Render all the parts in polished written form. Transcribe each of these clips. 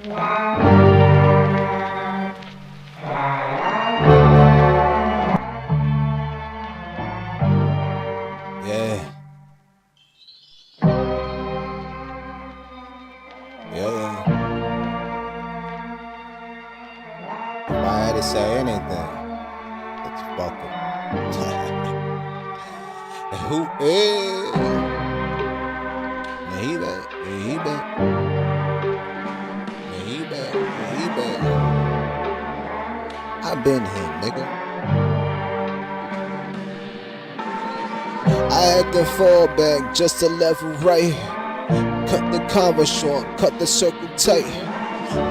Yeah, yeah. If I had to say anything, it's fuck 'em. And who is? Man, he back. Yeah, he back. Man, he back. Yeah, he back. I been here, nigga. I had to fall back just to level right. Cut the convo short, cut the circle tight.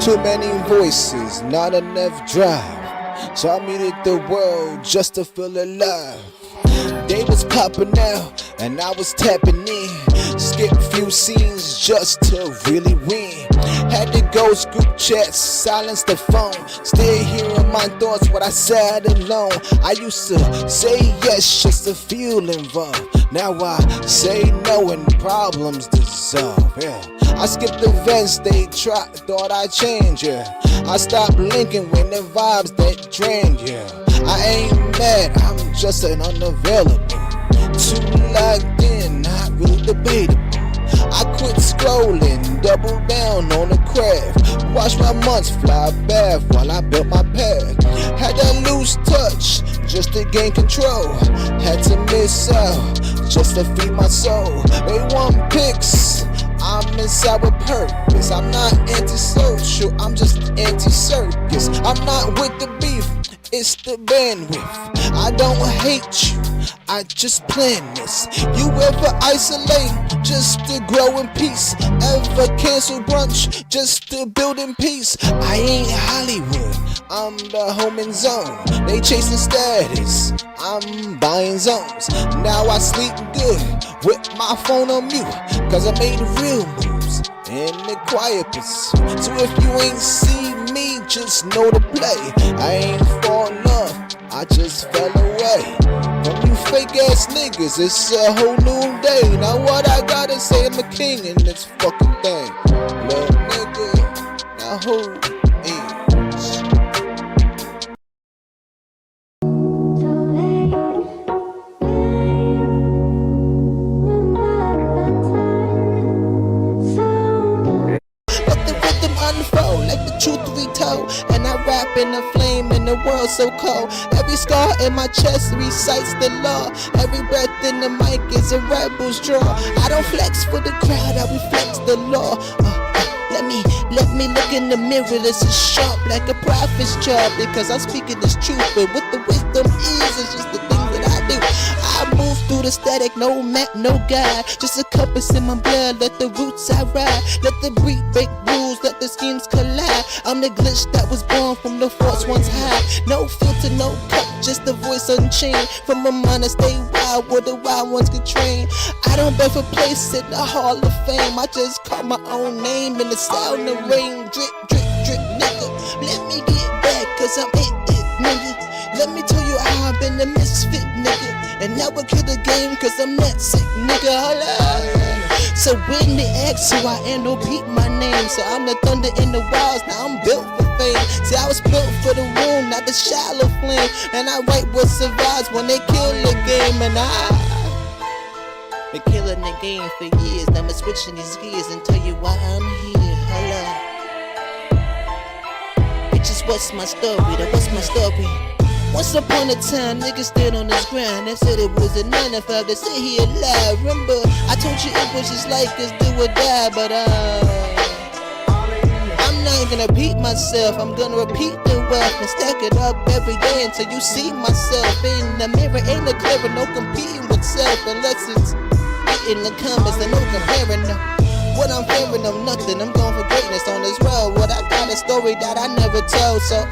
Too many voices, not enough drive. So I needed the world just to feel alive. They was popping out and I was tapping in. Skip few scenes just to really win. Had to go group chats, silence the phone. Still hearing my thoughts when I sat alone. I used to say yes just to feel involved. Now I say no and problems dissolve. Yeah. I skipped events they thought I'd change. Yeah. I stopped linking when the vibes that drained. Yeah. I ain't mad, I'm just an unavailable. Too locked in, not really debatable. I quit scrolling, double down on the craft. Watch my months fly back while I built my path. Had to lose touch just to gain control. Had to miss out just to feed my soul. They want pics, I'm inside with purpose. I'm not antisocial, I'm just anti-circus. I'm not with the beef, it's the bandwidth. I don't hate you, I just plan this. You ever isolate just to grow in peace? Ever cancel brunch just to build in peace? I ain't Hollywood, I'm the home and zone. They chasing status, I'm buying zones. Now I sleep good with my phone on mute, cause I made real moves in the quiet pursuit. So if you ain't see me, just know to play. I ain't fall in love, I just fell away from you fake ass niggas. It's a whole new day. Now what I gotta say, I'm a king in this fucking thing. Little nigga, now who is? Unfold, let the truth retold. And I rap in a flame in the world so cold. Every scar in my chest recites the law. Every breath in the mic is a rebel's draw. I don't flex for the crowd, I reflex the law. Let me look in the mirror, this is sharp like a prophet's job. Because I'm speaking this truth, but what the wisdom is, it's just the thing that I do. I move through the static, no map, no guide. Just a compass in my blood, let the roots I ride. Let the beat break rules, let the schemes collide. I'm the glitch that was born from the force once high. No filter, no cut, just the voice unchained. From a mind that stay wild, where the wild ones get trained. I don't beg for place in the Hall of Fame. I just call my own name in the sound of rain. Drip, drip, drip, nigga. Let me get back, cause I'm it, nigga. Let me tell you how I've been a misfit, nigga. And now I kill the game, cause I'm that sick, nigga. Holla. So when they ask who I am, don't peep my name. So I'm the thunder in the wilds, now I'm built for fame. See, I was built for the room, not the shallow flame. And I write what survives when they kill the game. And been killing the game for years. Now I'm switching these gears and tell you why I'm here. Holla. Bitches, what's my story? What's my story? Once upon a time, niggas stood on this ground. They said it was a 9 to 5 to sit here alive. Remember, I told you it was just like this, do or die. But I'm not gonna repeat myself. I'm gonna repeat the wealth and stack it up every day until you see myself in the mirror. Ain't no clever, no competing with self unless it's in the comments. And no comparing them. What I'm fearing, I'm nothing. I'm going for greatness on this road. What I got a story that I never told. So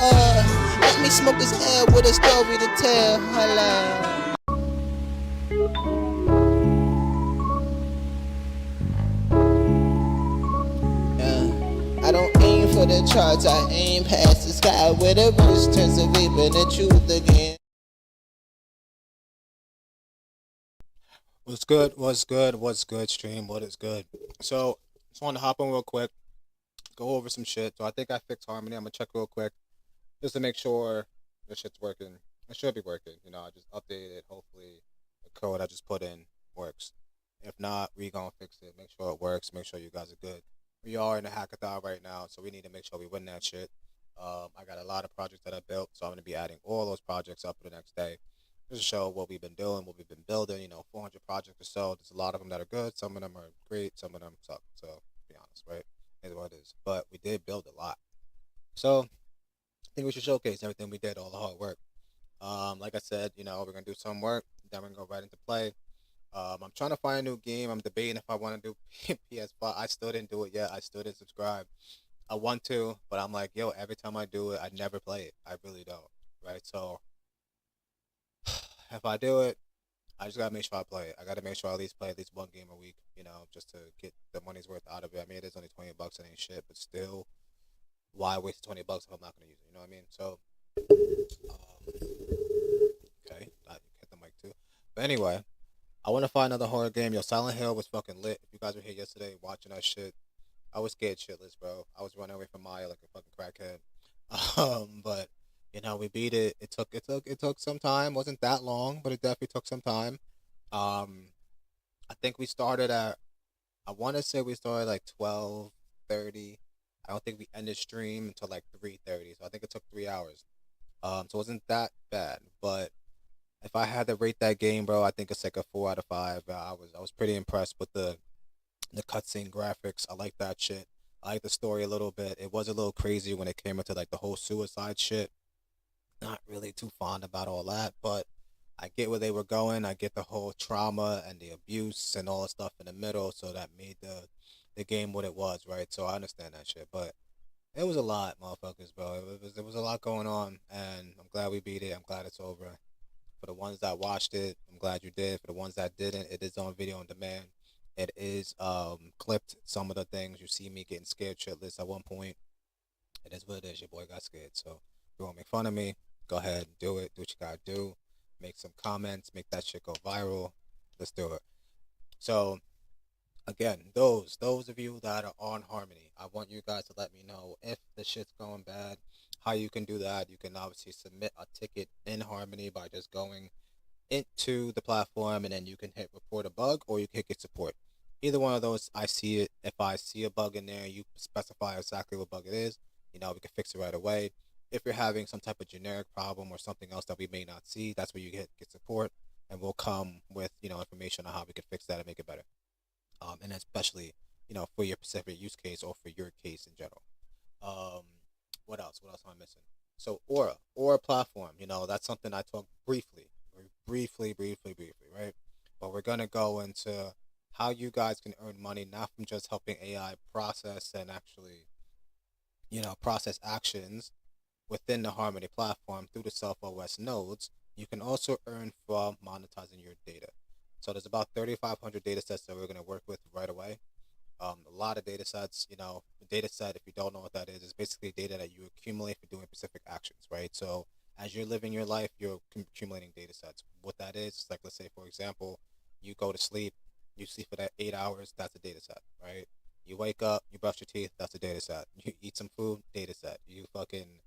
let me smoke this air with a story to tell. Holla. I don't aim for the charts, I aim past the sky where the verse turns to vapor and the truth again. What's good? What's good? What's good, stream? What is good? So, just want to hop on real quick go over some shit. So I think I fixed Harmony. I'm gonna check real quick just to make sure the shit's working. It should be working. I just updated it. Hopefully, the code I just put in works. If not, we gonna fix it. Make sure it works. Make sure you guys are good. We are in a hackathon right now, so we need to make sure we win that shit. I got a lot of projects that I built, so I'm gonna be adding all those projects up for the next day. Just to show what we've been doing, what we've been building. 400 projects or so. There's a lot of them that are good. Some of them are great. Some of them suck. So, to be honest, right? Is what it is. But we did build a lot. So I think we should showcase everything we did, all the hard work. Like I said, we're gonna do some work, then we're gonna go right into play. I'm trying to find a new game. I'm debating if I want to do PS5. I still didn't do it yet. I still didn't subscribe. I want to, but I'm like, yo, every time I do it, I never play it. I really don't. Right? So if I do it, I just gotta make sure I play it. I gotta make sure I at least play at least one game a week, just to get the money's worth out of it. I mean, it is only $20. It ain't shit, but still, why waste $20 if I'm not gonna use it? You know what I mean? So, okay, I hit the mic too. But anyway, I want to find another horror game. Yo, Silent Hill was fucking lit. If you guys were here yesterday watching that shit, I was scared shitless, bro. I was running away from Maya like a fucking crackhead. But we beat it. It took some time. Wasn't that long, but it definitely took some time. Um, I think we started at. I want to say we started like 12:30. I don't think we ended stream until like 3:30. So I think it took 3 hours. So it wasn't that bad. But if I had to rate that game, bro, I think it's like a 4 out of 5. I was pretty impressed with the cutscene graphics. I like that shit. I like the story a little bit. It was a little crazy when it came into like the whole suicide shit. Not really too fond about all that, but I get where they were going. I get the whole trauma and the abuse and all the stuff in the middle, so that made the game what it was, right? So I understand that shit, but it was a lot, motherfuckers, bro. It was a lot going on, and I'm glad we beat it. I'm glad it's over. For the ones that watched it, I'm glad you did. For the ones that didn't, it is on video on demand. It is clipped. Some of the things you see me getting scared shitless at one point. It is what it is. Your boy got scared. So if you want to make fun of me, go ahead and do it. Do what you gotta do. Make some comments. Make that shit go viral. Let's do it. So again, those of you that are on Harmony, I want you guys to let me know if the shit's going bad. How you can do that? You can obviously submit a ticket in Harmony by just going into the platform, and then you can hit report a bug, or you can hit support. Either one of those, I see it. If I see a bug in there, you specify exactly what bug it is. We can fix it right away. If you're having some type of generic problem or something else that we may not see, that's where you get support, and we'll come with information on how we can fix that and make it better. And especially for your specific use case or for your case in general. Um, what else? What else am I missing? So Aura platform. That's something I talked briefly, right? But we're gonna go into how you guys can earn money, not from just helping AI process and actually, process actions within the Harmony platform through the Self OS nodes. You can also earn from monetizing your data. So there's about 3,500 data sets that we're gonna work with right away. A lot of data sets. The data set, if you don't know what that is basically data that you accumulate for doing specific actions, right? So as you're living your life, you're accumulating data sets. What that is, like, let's say, for example, you go to sleep, you sleep for that 8 hours, that's a data set, right? You wake up, you brush your teeth, that's a data set. You eat some food, data set. You fucking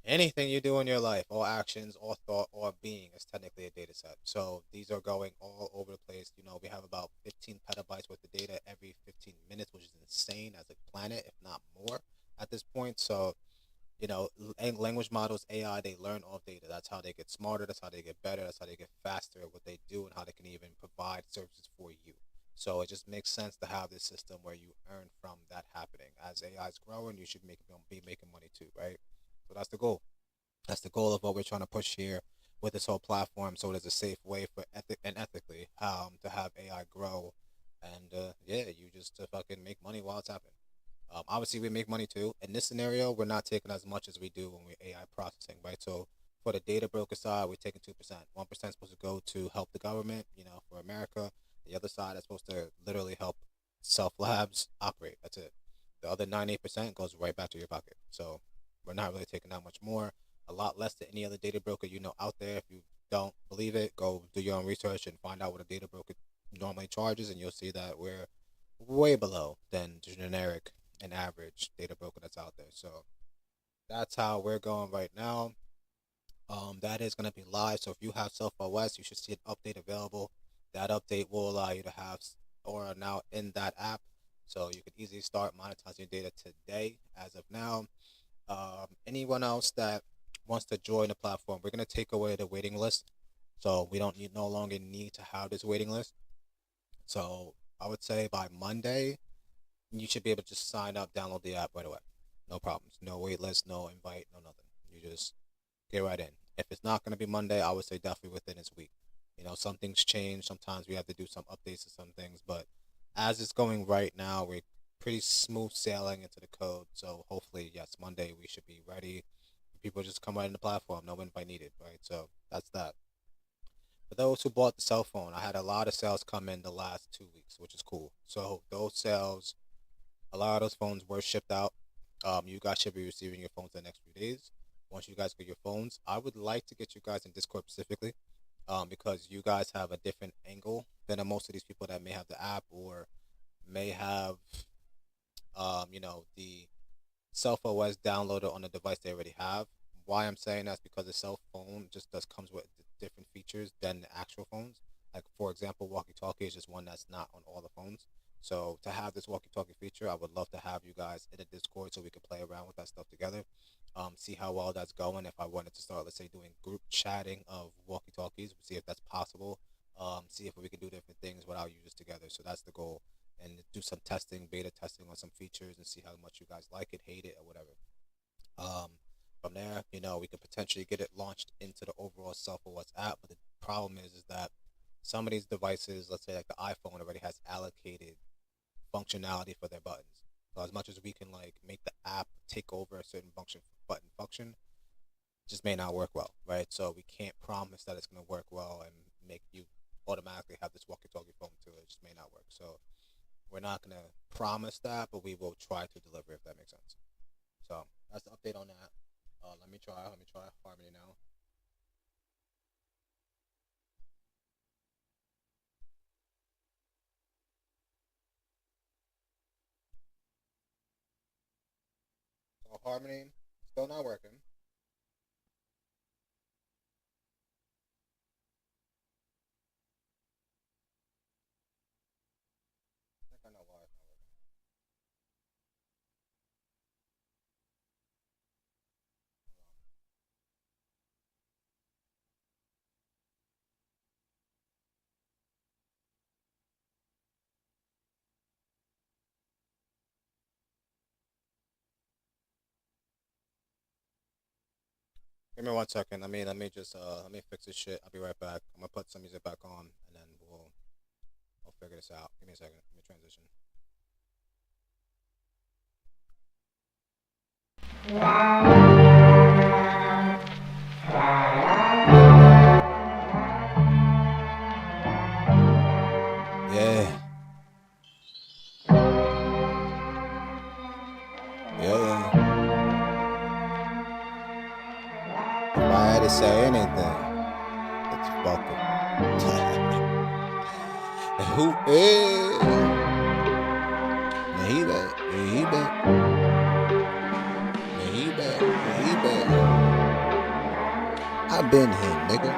anything you do in your life, all actions, all thought, all being is technically a data set. So these are going all over the place. We have about 15 petabytes worth of data every 15 minutes, which is insane as a planet, if not more, at this point. So, language models, AI, they learn off data. That's how they get smarter. That's how they get better. That's how they get faster at what they do and how they can even provide services for you. So it just makes sense to have this system where you earn from that happening. As AI is growing, you should be making money too, right? So that's the goal. That's the goal of what we're trying to push here with this whole platform. So there's a safe way for ethically to have AI grow, and yeah, you just to fucking make money while it's happening. Obviously, we make money too. In this scenario, we're not taking as much as we do when we're AI processing, right? So for the data broker side, we're taking 2%. 1% is supposed to go to help the government, for America. The other side is supposed to literally help self labs operate. That's it. The other 98% goes right back to your pocket. So we're not really taking that much more. A lot less than any other data broker out there. If you don't believe it, go do your own research and find out what a data broker normally charges, and you'll see that we're way below than generic an average data broker that's out there. So that's how we're going right now. That is going to be live. So if you have Self OS, you should see an update available. That update will allow you to have Aura now in that app. So you can easily start monetizing your data today as of now. Anyone else that wants to join the platform, we're going to take away the waiting list. So we don't no longer need to have this waiting list. So I would say by Monday, you should be able to just sign up, download the app right away. No problems. No wait list, no invite, no nothing. You just get right in. If it's not going to be Monday, I would say definitely within this week. You know, some things change. Sometimes we have to do some updates to some things. But as it's going right now, we're pretty smooth sailing into the code. So hopefully, yes, Monday we should be ready. People just come right in the platform. No invite needed, right? So that's that. For those who bought the cell phone, I had a lot of sales come in the last 2 weeks, which is cool. So those sales, a lot of those phones were shipped out. You guys should be receiving your phones the next few days. Once you guys get your phones, I would like to get you guys in Discord specifically, because you guys have a different angle than most of these people that may have the app or may have, the Self OS downloaded on the device they already have. Why I'm saying that's because the cell phone just comes with different features than the actual phones. Like for example, walkie-talkie is just one that's not on all the phones. So to have this walkie-talkie feature, I would love to have you guys in a Discord so we can play around with that stuff together. See how well that's going. If I wanted to start, let's say, doing group chatting of walkie-talkies, see if that's possible. See if we can do different things with our users together. So that's the goal. And do some testing, beta testing on some features and see how much you guys like it, hate it, or whatever. From there, we could potentially get it launched into the overall Self OS app. But the problem is that some of these devices, let's say like the iPhone, already has allocated functionality for their buttons. So as much as we can like make the app take over a certain button function, just may not work well, right? So we can't promise that it's going to work well and make you automatically have this walkie-talkie phone too. It just may not work. So we're not going to promise that, but we will try to deliver, if that makes sense. So that's the update on that. Let me try Harmony now. So Harmony, still not working. I think I know why it's not working. Give me 1 second. Let me just let me fix this shit. I'll be right back. I'm gonna put some music back on and then we'll figure this out. Give me a second. Let me transition. Yeah. Yeah. If I had to say anything, it's fucking. Who is? He back. He back. He back. He back. I been here, nigga.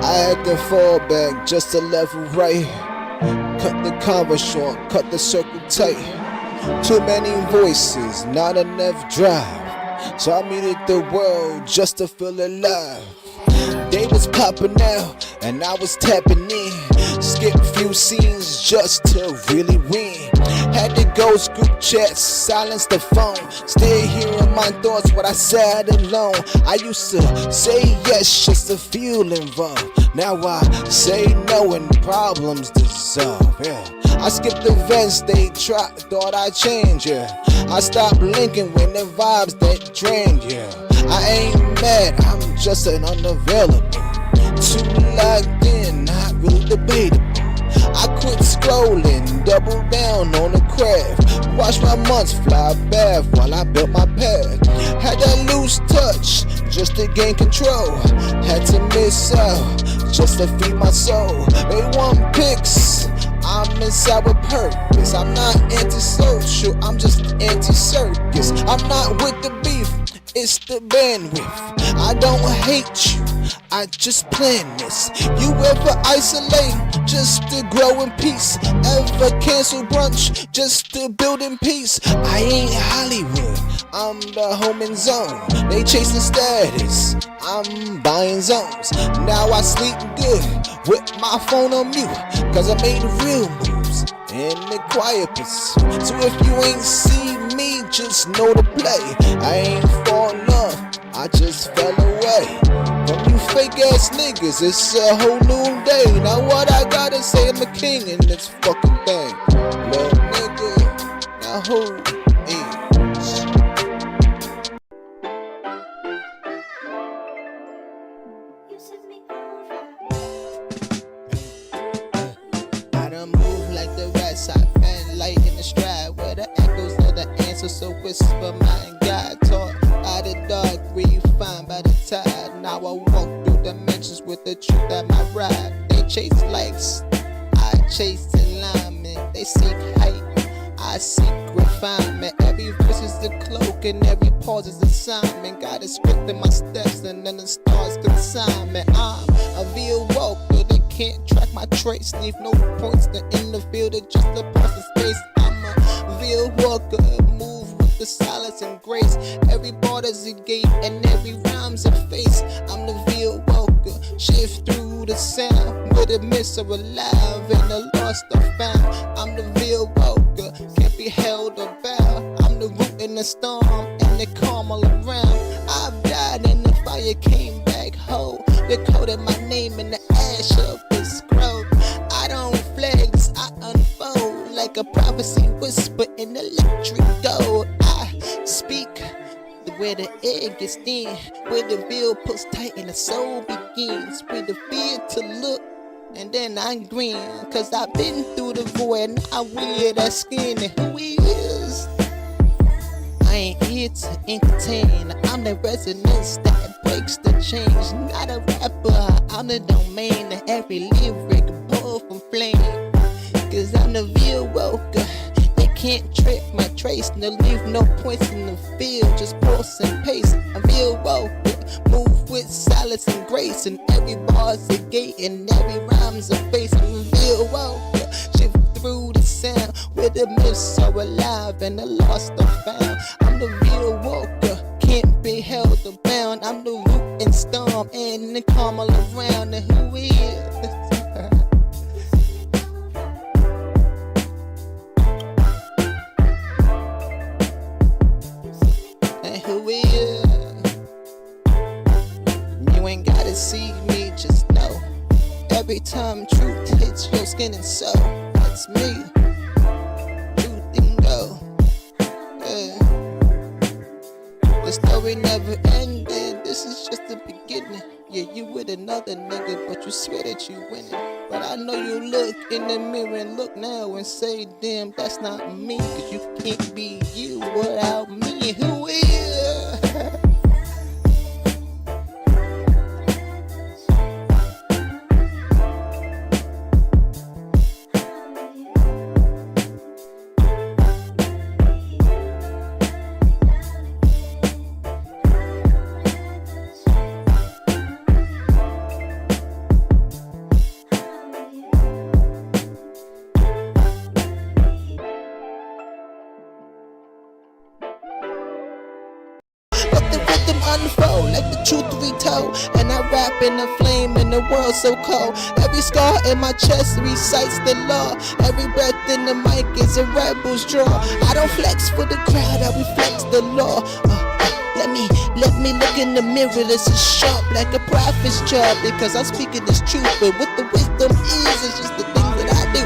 I had to fall back just to level right. Cut the convo short, cut the circle tight. Too many voices, not enough drive. So I needed the world just to feel alive. They was popping out and I was tapping in. Skip a few scenes just to really win. Had to ghost group chats, silence the phone. Still hearing my thoughts when I sat alone. I used to say yes just to feel involved. Now I say no and problems dissolve, yeah. I skipped events they thought I'd change, yeah. I stopped linking when the vibes that drained, yeah. I ain't mad, I'm just an unavailable. Too locked in, not really debatable. I quit scrolling, double down on the craft. Watch my months fly back while I built my path. Had that loose touch just to gain control. Had to miss out just to feed my soul. They want pics I'm inside with purpose. I'm not antisocial, I'm just anti-circus. I'm not with the beef, it's the bandwidth. I don't hate you, I just plan this. You ever isolate just to grow in peace? Ever cancel brunch just to build in peace? I ain't Hollywood, I'm the home and zone. They chasing status, I'm buying zones. Now I sleep good with my phone on mute, cause I made real moves in the quiet pursuit. So if you ain't see me, just know to play. I ain't falling off, I just fell away from you fake ass niggas. It's a whole new day. Now what I gotta say, I'm the king in this fucking thing. Little nigga, now who is? I done move like the rest. I fan light in the stride where the echoes of the answer. So whisper my God talk out of dark, refined by the tide. Now I walk through dimensions with the truth at my ride. They chase likes, I chase alignment. They seek height, I seek refinement. Every verse is a cloak and every pause is assignment. God is scripting my steps and then the stars consignment. I'm a real walker, they can't track my trace. Leave no points to in the field, it's just a pass of space. I'm a real walker, move with the silence and grace. Every border's a gate and every rhyme's a face. I'm the real walker, shift through the sound. Where the myths are alive and the lost are found. I'm the real walker, can't be held or bound. I'm the root in the storm and the calm all around. I've died and the fire came back whole. They coded my name in the ash of the scroll. I don't flex, I unfold like a prophecy whisper in electric gold. I speak where the air gets thin, where the veil pulls tight and the soul begins. Where the fear to look and then I grin, cause I've been through the void and I wear that skin. And who he is, I ain't here to entertain. I'm the resonance that breaks the chains. Not a rapper, I'm the domain of every lyric pull from flame. Cause I'm the real walker, they can't trip my trace. No leave no points in the field, just pulse and pace. I'm real walker, move with silence and grace. And every bar's a gate and every rhyme's a face. I'm a real walker, shift through the sound where the myths are alive and the lost are found. I'm the real walker, can't be held or bound. I'm the root and storm and the calm all around. And who he is? And who he is? You ain't gotta see me, just know. Every time truth hits your skin and soul, that's me. Truth and go. Yeah. The story never ended, this is just the beginning. Yeah, you with another nigga, but you swear that you winning. But I know you look in the mirror and look now and say, damn, that's not me. Cause you can't be you without me. Who is? Unfold like the truth we told, and I rap in the flame in the world so cold. Every scar in my chest recites the law. Every breath in the mic is a rebel's draw. I don't flex for the crowd, I reflex the law. Let me look in the mirror. This is sharp like a prophet's job, because I'm speaking this truth. But what the wisdom is, it's just the thing that I do.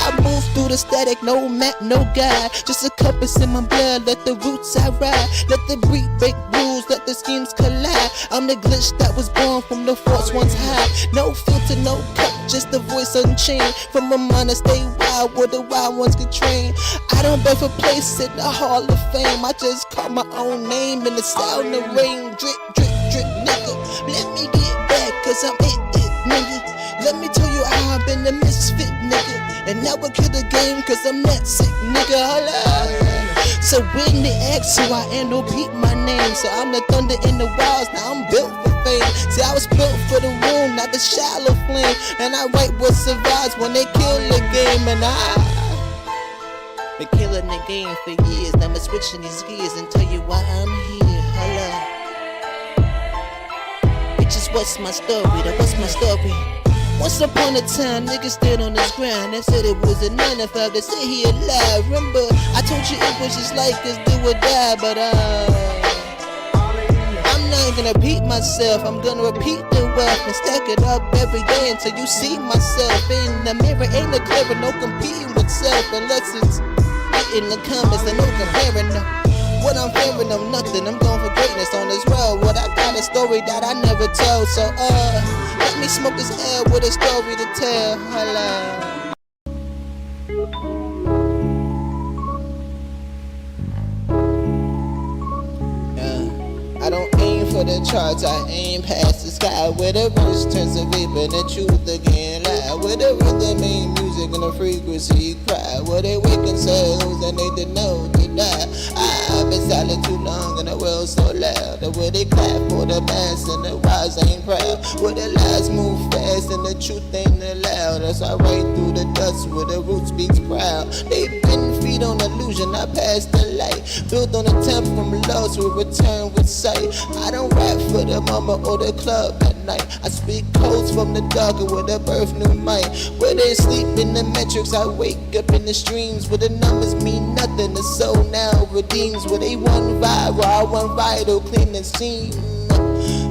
I move through the static, no map, no guide. Just a compass in my blood, let the roots I ride. Let the beat break rules, let the schemes collide. I'm the glitch that was born from the force once high. No filter, no cut, just the voice unchained. From a mind that stay wild, where the wild ones get trained. I don't beg for place in the Hall of Fame. I just call my own name in the sound of rain. Drip, drip, drip, nigga. Let me get back, cause I'm it, nigga. Let me tell you I've been a misfit, nigga. And now I kill the game cause I'm that sick, nigga. Holla. So when they ask who I am, don't repeat my name. So I'm the thunder in the wilds, now I'm built for fame. See, I was built for the room, not the shallow flame. And I write what survives when they kill the game. And I been killing the game for years. Now I'm switching these gears and tell you why I'm here. Holla. Bitches, what's my story? Now what's my story? Once upon a time, niggas stood on this ground. They said it was a 9 to 5 to sit here alive. Remember, I told you it was just like us, do or die. But I'm not gonna repeat myself. I'm gonna repeat the wealth and stack it up every day until you see myself in the mirror. Ain't no clever, no competing with self unless it's in the comments and no comparing. No. What I'm fearing, I'm nothing. I'm going for greatness on this road. What I got a story that I never told. So let me smoke this air with a story to tell. Holla. I don't aim for the charts, I aim past the sky. Where the verse turns to vapor and the truth again lie. Where the rhythm ain't music and the frequency cry. Where they waking souls and they didn't know to die. I've been silent too long and the world so loud. Where they clap for the mass and the wise ain't proud. Where the lies move fast and the truth ain't allowed. As I ride through the dust where the root speaks proud. They've been feed on illusion, I pass the light. Built on a temp from lost, we return with sight. I don't rap for the mama or the club at night. I speak codes from the dark where the birth new might. Where they sleep in the metrics, I wake up in the streams. Where the numbers mean nothing, the soul now redeems. Where they one vibe, while I one vital, clean the scene.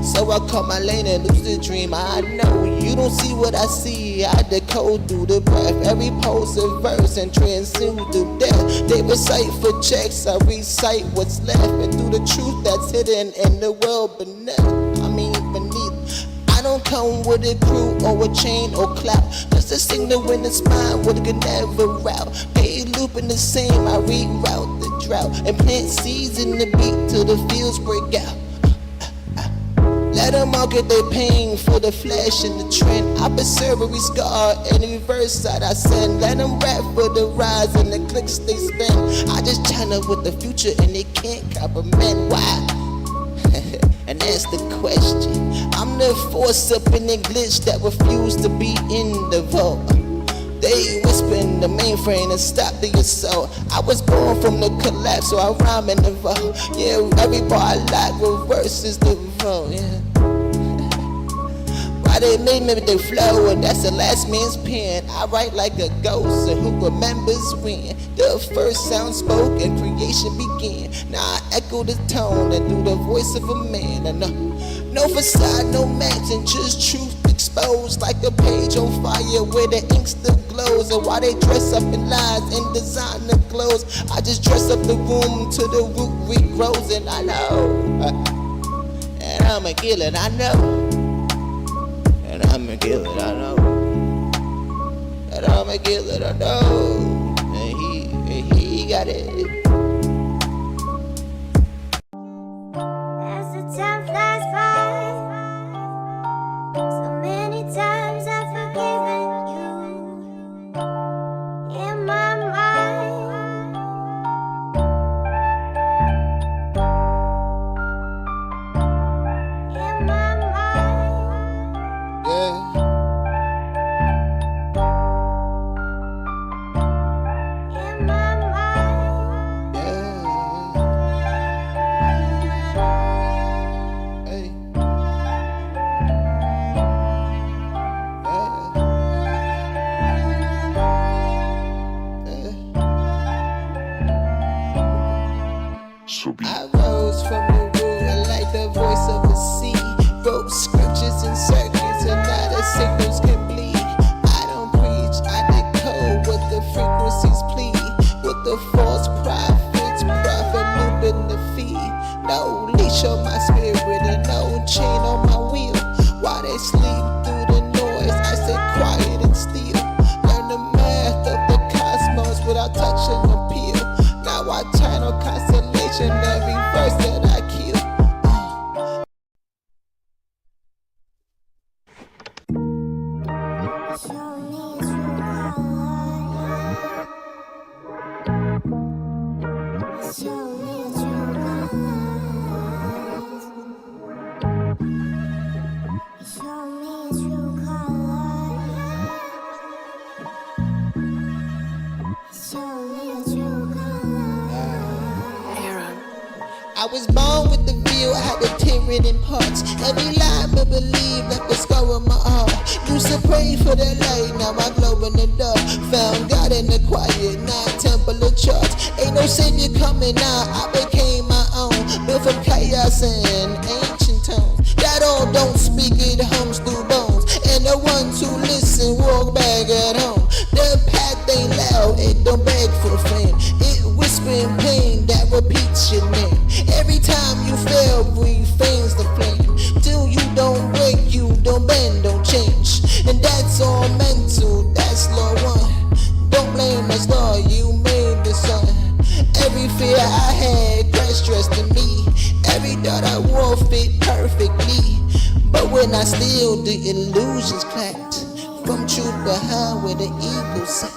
So I call my lane and lose the dream. I know you don't see what I see. I decode through the breath. Every pulse a verse and transcend through death. They recite for checks, I recite what's left. And through the truth that's hidden in the world beneath. I don't come with a crew or a chain or clap. Just a signal in the spine what can never route. They looping the same, I reroute the drought. And plant seeds in the beat till the fields break out. Let them all get their pain for the flesh and the trend. I preserve every scar and every verse that I send. Let them rap for the rise and the clicks they spend. I just channel with the future and they can't comprehend why. And that's the question. I'm the force up in the glitch that refuse to be in the vault. They whisper in the mainframe and stop the assault. I was born from the collapse, so I rhyme in the vault. Yeah, every bar I like reverses the vault, yeah. Why they made me with the flow, and that's the last man's pen. I write like a ghost, and who remembers when the first sound spoke and creation began. Now I echo the tone and through the voice of a man. And no facade, no match, and just truth exposed like a page on fire where the ink still glows. And while they dress up in lies and designer clothes, I just dress up the room till the root regrows. And I know, and I'ma kill it, I know. And I'ma kill it, I know. And I'ma kill it, I know. And he got it. I rose from the root like the voice of the sea. Wrote scriptures and circuits and now the signals can bleed. I don't preach, I decode what the frequencies plead. What the false prophets profit looping the feed. No leash on my spirit and no chain on my wheel. While they sleep through the noise, I stay quiet and still. Learn the math of the cosmos without touching the peel. Now I turn on constellation every verse that I kill. So I was born with the view, I had to tear it in parts. Every lie but believe left a scar on my heart. Used to pray for the light, now I glow in the dark. Found God in the quiet, now temple of charts. Ain't no savior coming out, I became my own. Built from chaos and ancient tones. That all don't speak, it hums through bones. And the ones who listen walk back at home. The path ain't loud, it don't beg for fame. It whisper in pain that repeats your name. Every time you fail, refrains the flame. Till you don't break, you don't bend, don't change. And that's all mental, that's law one. Don't blame the star, you made the sun. Every fear I had crashed dressed in me. Every thought I wore fit perfectly. But when I steal, the illusions clapped. From truth behind where the ego sat.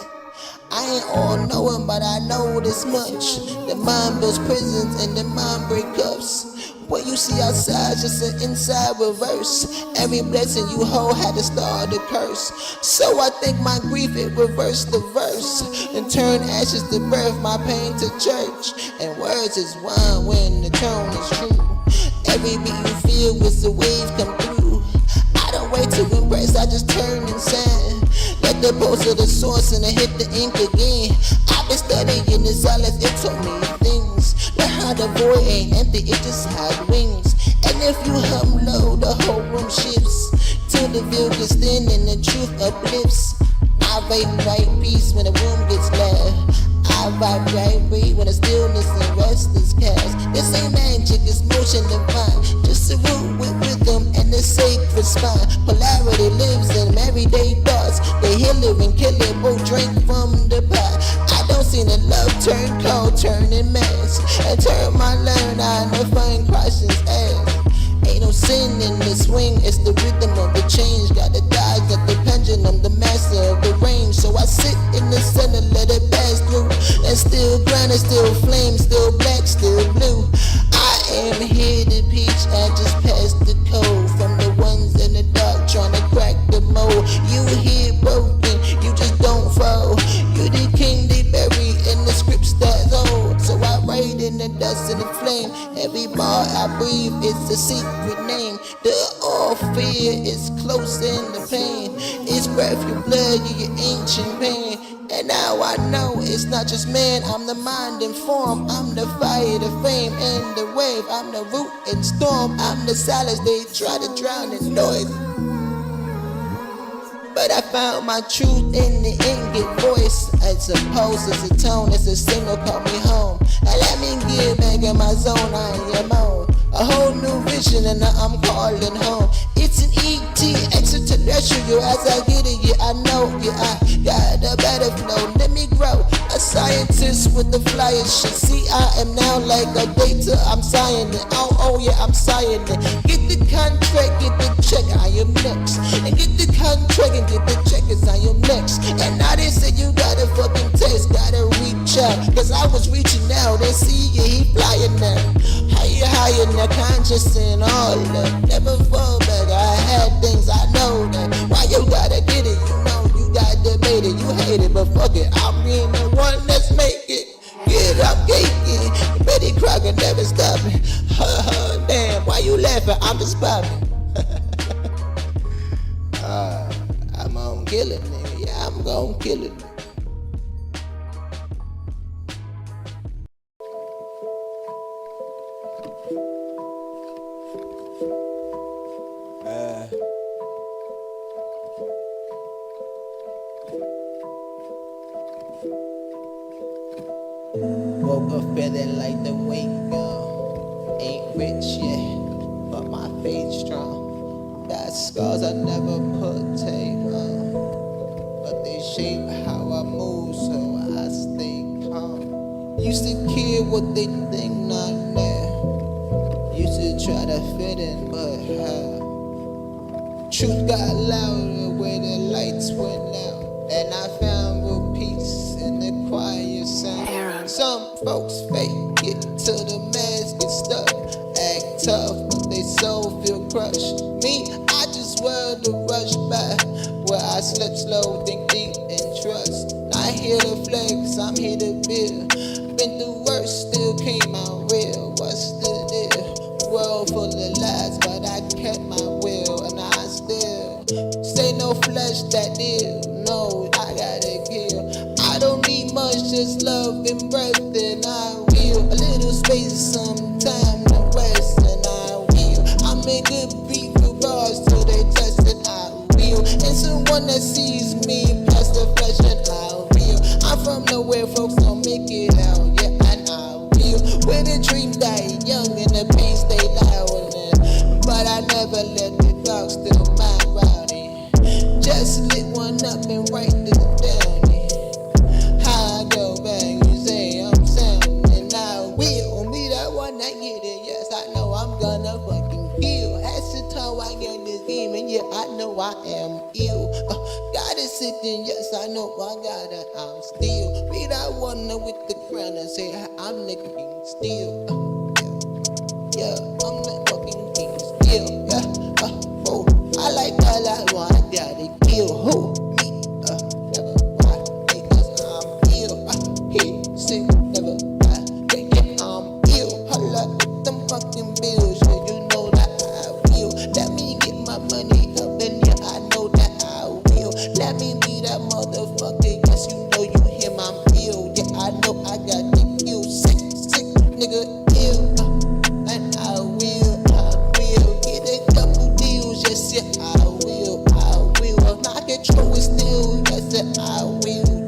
I ain't all knowing, but I know this much. The mind builds prisons and the mind breakups. What you see outside just an inside reverse. Every blessing you hold had to start a curse. So I think my grief it reversed the verse and turned ashes to birth my pain to church. And words is wine when the tone is true. Every beat you feel is a wave come through. I don't wait to embrace, I just turn inside. Let the pulse of the source and I hit the ink again. I've been studying the silence, it taught me things. Learn how the void ain't empty, it just had wings. And if you hum low, the whole room shifts. Till the veil gets thin and the truth uplifts. I vibe right peace when the room gets loud. I vibe right breathe when the stillness and rest is cast. This ain't magic, it's motion divine. Just a root with rhythm and the sacred spine. Polarity lives in everyday thoughts. The healer and killer both drink from the pot. I don't see the love turn cold, turning mass. And turn my learn on to find Christ's ass. Ain't no sin in the swing, it's the rhythm of the change. Gotta die at the pendulum, the master of the range. So I sit in the center, let it pass through. And still grinding, still flame, still black, still blue. I am here to teach, I just passed the code. From the ones in the dark trying to crack the mold. You here broken, you just don't fall. You the king they bury in the scripts that's old. So I write in the dust and the flame. Every bar I breathe is a secret name. The all fear is close in the pain. It's breath, your blood, your ancient pain. And now I know it's not just man, I'm the mind and form. I'm the fire, the flame, and the wave. I'm the root and storm. I'm the silence they try to drown in noise. But I found my truth in the ingot voice. It's a pulse, it's a tone, it's a signal, call me home. And let me get back in my zone, I am on. A whole new vision and now I'm calling home. It's an ET, extraterrestrial as I get it, yeah I know, yeah I got a better flow, let me grow. A scientist with the flyest shit, see I am now like a data, I'm science, oh yeah I'm science. Get the contract, get the check, I am next. And get the contract and get the checkers, I am next. And now they say you gotta fucking taste, gotta reach out. Cause I was reaching out, they see you, he flying now. Higher now, conscious and all that. Never fall back, I had things, I know that. Why you gotta get it, you know you got debated. You hate it, but fuck it, I'm being the one that's make it. Get up, gating. Betty Crocker never stopping. Damn, why you laughing, I'm just popping. I'm gon' kill it, nigga. Yeah, I'm gon' kill it. Woke up feeling like the weight gone. Ain't rich yet, but my faith strong. Got scars I never put tape on, but they shape how I move, so I stay calm. Used to care what they think, not now. Used to try to fit in, but how? Truth got louder where the lights went out, and I found real peace in the quiet sound. Some folks fake it till the mask get stuck. Act tough, but they soul feel crushed. Me, I just wear the rush by, where I slip slow, think deep and trust. Not here to flex, I'm here to build. Been through worse, still came out real. What's the world full of lies, but I kept my will, and I still say no flesh that deal. No, I gotta kill. I don't need much, just love and breath, and I will. A little space, some time to rest, and I will. I'm in good beat for bars till they test it, I will. And someone that sees me past the flesh, and I will. I'm from nowhere, folks don't make it out, yeah, and I will. Where the dreams die young and the pain stay loud, but I never let the dark steal my rowdy. Just lit one up and write this down. How I go back, you say I'm sound, and I will be that one that get it. Yes, I know I'm gonna fucking kill. That's the time I get this game, and yeah, I know I am ill. Got it sitting, yes, I know I got it. I'm still be that one with the crown and say I'm the king still. Yeah, I'm the fucking king still. Yeah, oh, I like that last one. I gotta kill who me. Never lie because I'm ill. He sick, never lie. Yeah, I'm ill. Holla with them fucking bills. Yeah, you know that I will. Let me get my money up, and yeah, I know that I will. Let me be that motherfucker. Yes, you know you him. I'm ill. Yeah, I know I got the kill. Sick, nigga, ill. And I will get a couple deals, yes, yeah, I will. Not control it still, yes, yeah, I will.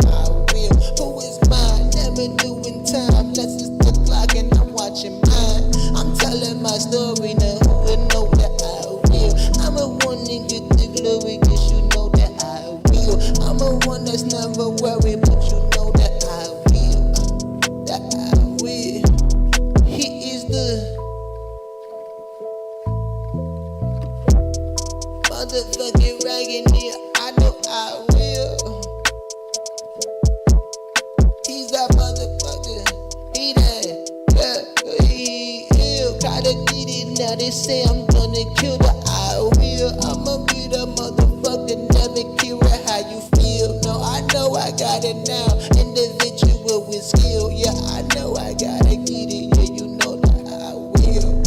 Who is mine? Never knew in time, unless it's the clock and I'm watching mine. I'm telling my story now, who would know that I will. I'm a one that get the glory, yes, you know that I will. I'm a one that's never worried, but you know that I will. That I will. He is the motherfucking Raggineer, I know I will. He's that motherfucker, he that, yeah, he ill. Gotta get it now, they say I'm gonna kill the I will. I'ma be the motherfucker, never care how you feel. No, I know I got it now, individual with skill. Yeah, I know I gotta get it, yeah, you know that I will.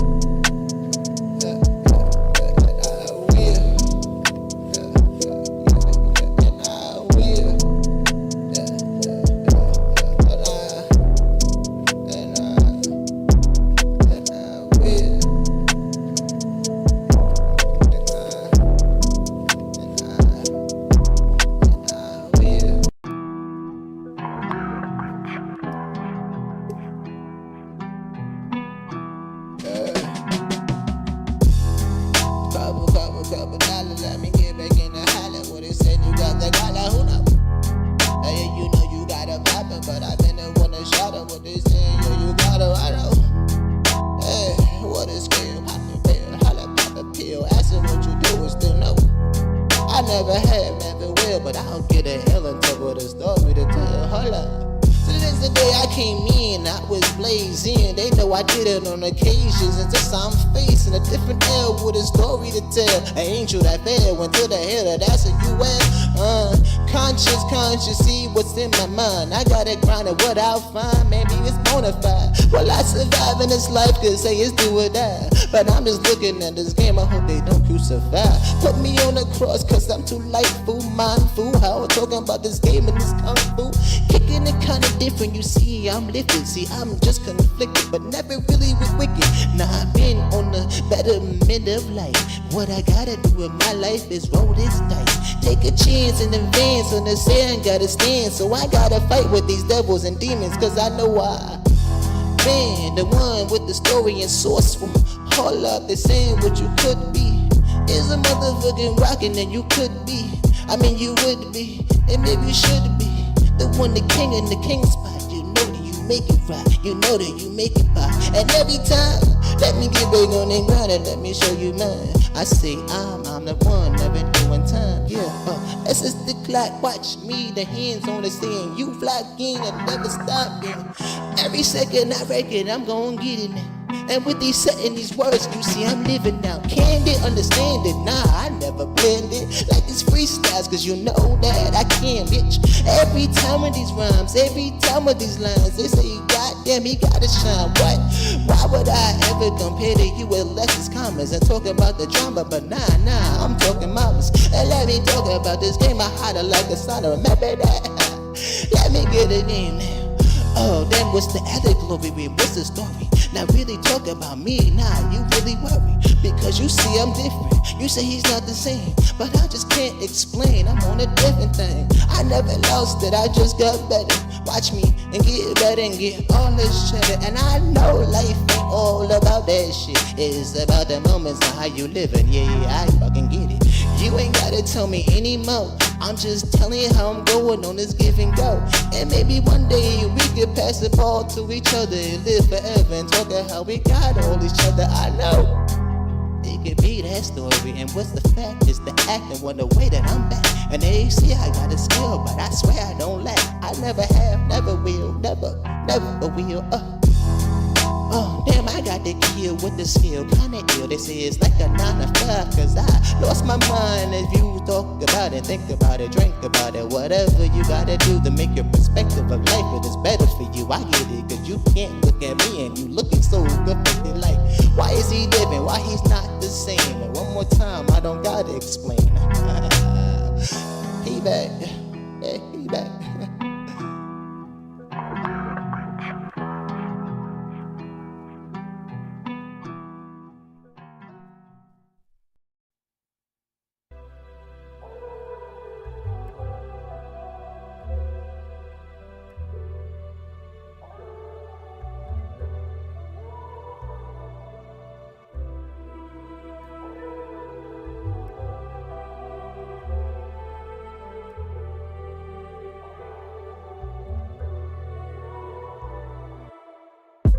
Couple dollars, let me get back in the holler. What they said you got the collar, who know? Hey, you know you got a poppin', but I been the one that shot her. What they say, yo, you got her, I know. Hey, what is scale? Pop a pill, holla, pop a pill. Asking what you do and still know. I never have, never will, but I don't get a hell until with a story to tell. Holla. Since the day I came in, I was blazing. They know I did it on occasions, and just I'm facing a different hell with a story to tell. An angel that fell went to the hell, that's a U.S. Conscious, see what's in my mind. I gotta grind it, what I'll find, maybe it's bonafide. Well, I survive in this life, cause say it's do or die. But I'm just looking at this game, I hope they don't crucify. Put me on the cross, cause I'm too lightful, mindful. How I'm talking about this game and this kung fu. Kicking it kinda different, you see, I'm lifted. See, I'm just conflicted, but never really with wicked. Now I've been on the betterment of life. What I gotta do in my life is roll this dice. Take a chance in advance on the sand, gotta stand. So I gotta fight with these devils and demons, cause I know I've been the one with the story and source from. All up, they saying what you could be is a motherfucking rockin' and you could be. I mean you would be, and maybe you should be the one, the king in the king spot. You know that you make it right, you know that you make it by. And every time, let me get big on that grind and let me show you mine. I say I'm the one, never doing time. Yeah, this is the clock. Watch me, the hands on the stand. You vlogging and never stopping. Every second I reckon I'm gon' get in there. And with these setting these words, you see I'm living now. Candid, understand it, nah, I never blend it like these freestyles, cause you know that I can, bitch. Every time with these rhymes, every time with these lines, they say, goddamn, he gotta shine. What? Why would I ever compare to you with Lexus comments and talk about the drama? But nah, I'm talking mamas. And let me talk about this game I hotter like a sauna. Remember that? Let me get it in now. Oh, then what's the other glory? What's the story? Now really talk about me, nah, you really worry. Because you see I'm different, you say he's not the same. But I just can't explain, I'm on a different thing. I never lost it, I just got better. Watch me and get better and get all this cheddar. And I know life ain't all about that shit. It's about the moments and how you living, yeah, I fucking get it. You ain't gotta tell me anymore. I'm just telling you how I'm going on this give and go. And maybe one day we could pass the ball to each other and live forever and talk about how we got all each other. I know it could be that story. And what's the fact is the act and one the way that I'm back. And they see I got a skill, but I swear I don't lack. I never have, never will, never will. Oh, damn, I got the kill with the skill, kinda ill. They say it's like a 9 to 5, cause I lost my mind. If you talk about it, think about it, drink about it, whatever you gotta do to make your perspective of life, it is better for you. I get it, cause you can't look at me and you looking so good. Like, why is he different? Why he's not the same? And one more time, I don't gotta explain. He back, yeah, he back.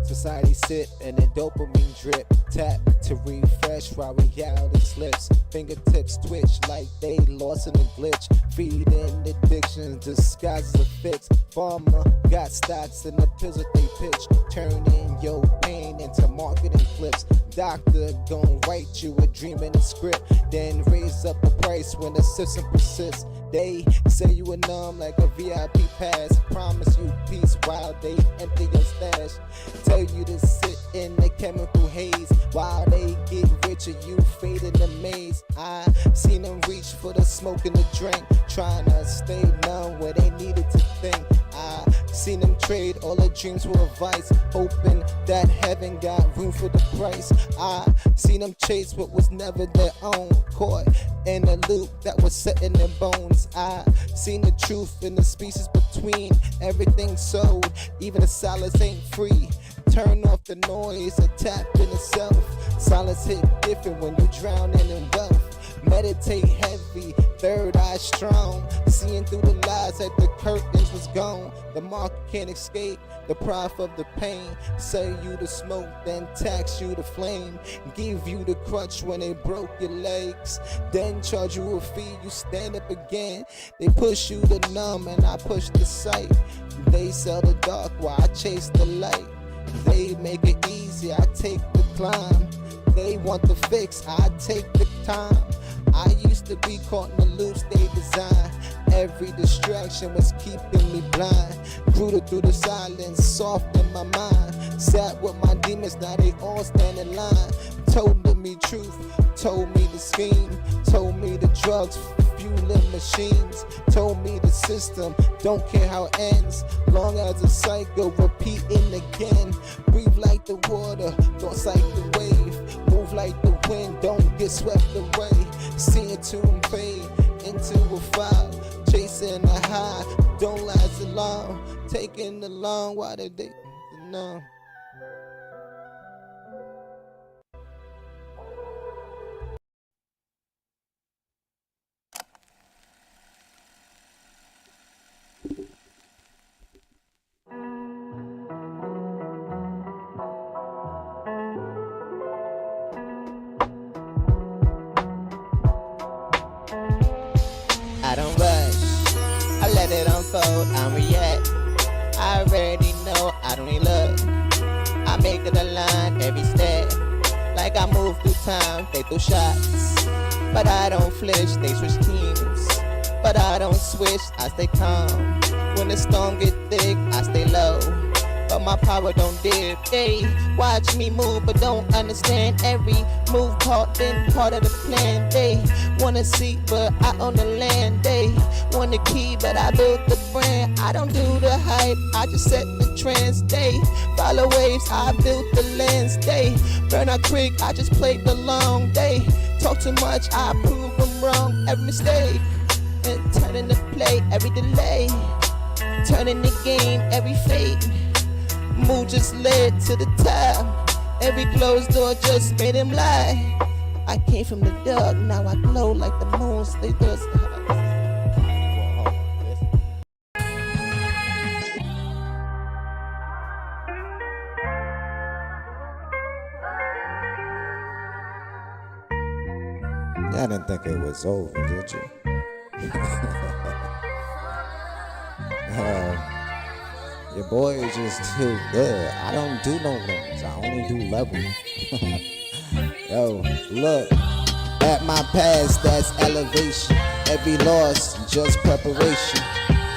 Society sip and a dopamine drip. Tap to refresh while reality slips. Fingertips twitch like they lost in a glitch. Feeding addictions disguised as a fix. Farmer got stocks in the pills that they pitch. Turning your pain into marketing clips. Doctor gon' write you a dream in a script. Then raise up the price when the system persists. They say you are numb like a VIP pass. Promise you peace while they empty your stash. Tell you to sit in the chemical haze while they get richer. You fade in the maze. I seen them reach for the smoke and the drink, trying to stay numb where they needed to think. I seen them trade all their dreams for a vice, hoping that heaven got room for the price. I seen them chase what was never their own, caught in a loop that was set in their bones. I seen the truth in the species between. Everything sold, even the silence ain't free. Turn off the noise and tap into self. Silence hit different when you drowning in wealth. Meditate heavy, third eye strong. Seeing through the lies that the curtains was gone. The market can't escape the profit of the pain. Sell you the smoke, then tax you the flame. Give you the crutch when they broke your legs. Then charge you a fee, you stand up again. They push you to numb and I push the sight. They sell the dark while I chase the light. They make it easy, I take the climb. They want the fix, I take the time. I used to be caught in the loops they design. Every distraction was keeping me blind. Rooted through the silence, soft in my mind. Sat with my demons, now they all stand in line. Told me truth, told me the scheme. Told me the drugs, fueling machines. Told me the system, don't care how it ends. Long as the cycle repeating again. Breathe like the water, thoughts like the wave. Move like the wind, don't get swept away. Seeing tune fade into a fire. Chasing a high, don't last long. Taking the long while they numb. I don't rush, I let it unfold, I react. I already know I don't need love. I make back of the line every step. Like I move through time, they throw shots. But I don't flinch, they switch teams. But I don't switch, I stay calm. When the storm get thick, I stay low. But my power don't dip. They watch me move, but don't understand every move part, been part of the plan. They wanna see, but I own the land. They want the key, but I built the brand. I don't do the hype, I just set the trends. They follow waves, I built the lens. They burn out quick, I just played the long. They talk too much, I prove them wrong. Every mistake, and turning the play, every delay, turning the game, every fate. Move just led to the top. Every closed door just made him lie. I came from the dark, now I glow like the moon. Stay thirsty. Y'all didn't think it was over, did you? Your boy is just too good. I don't do no limits, I only do levels. Yo, look at my past, that's elevation. Every loss, just preparation.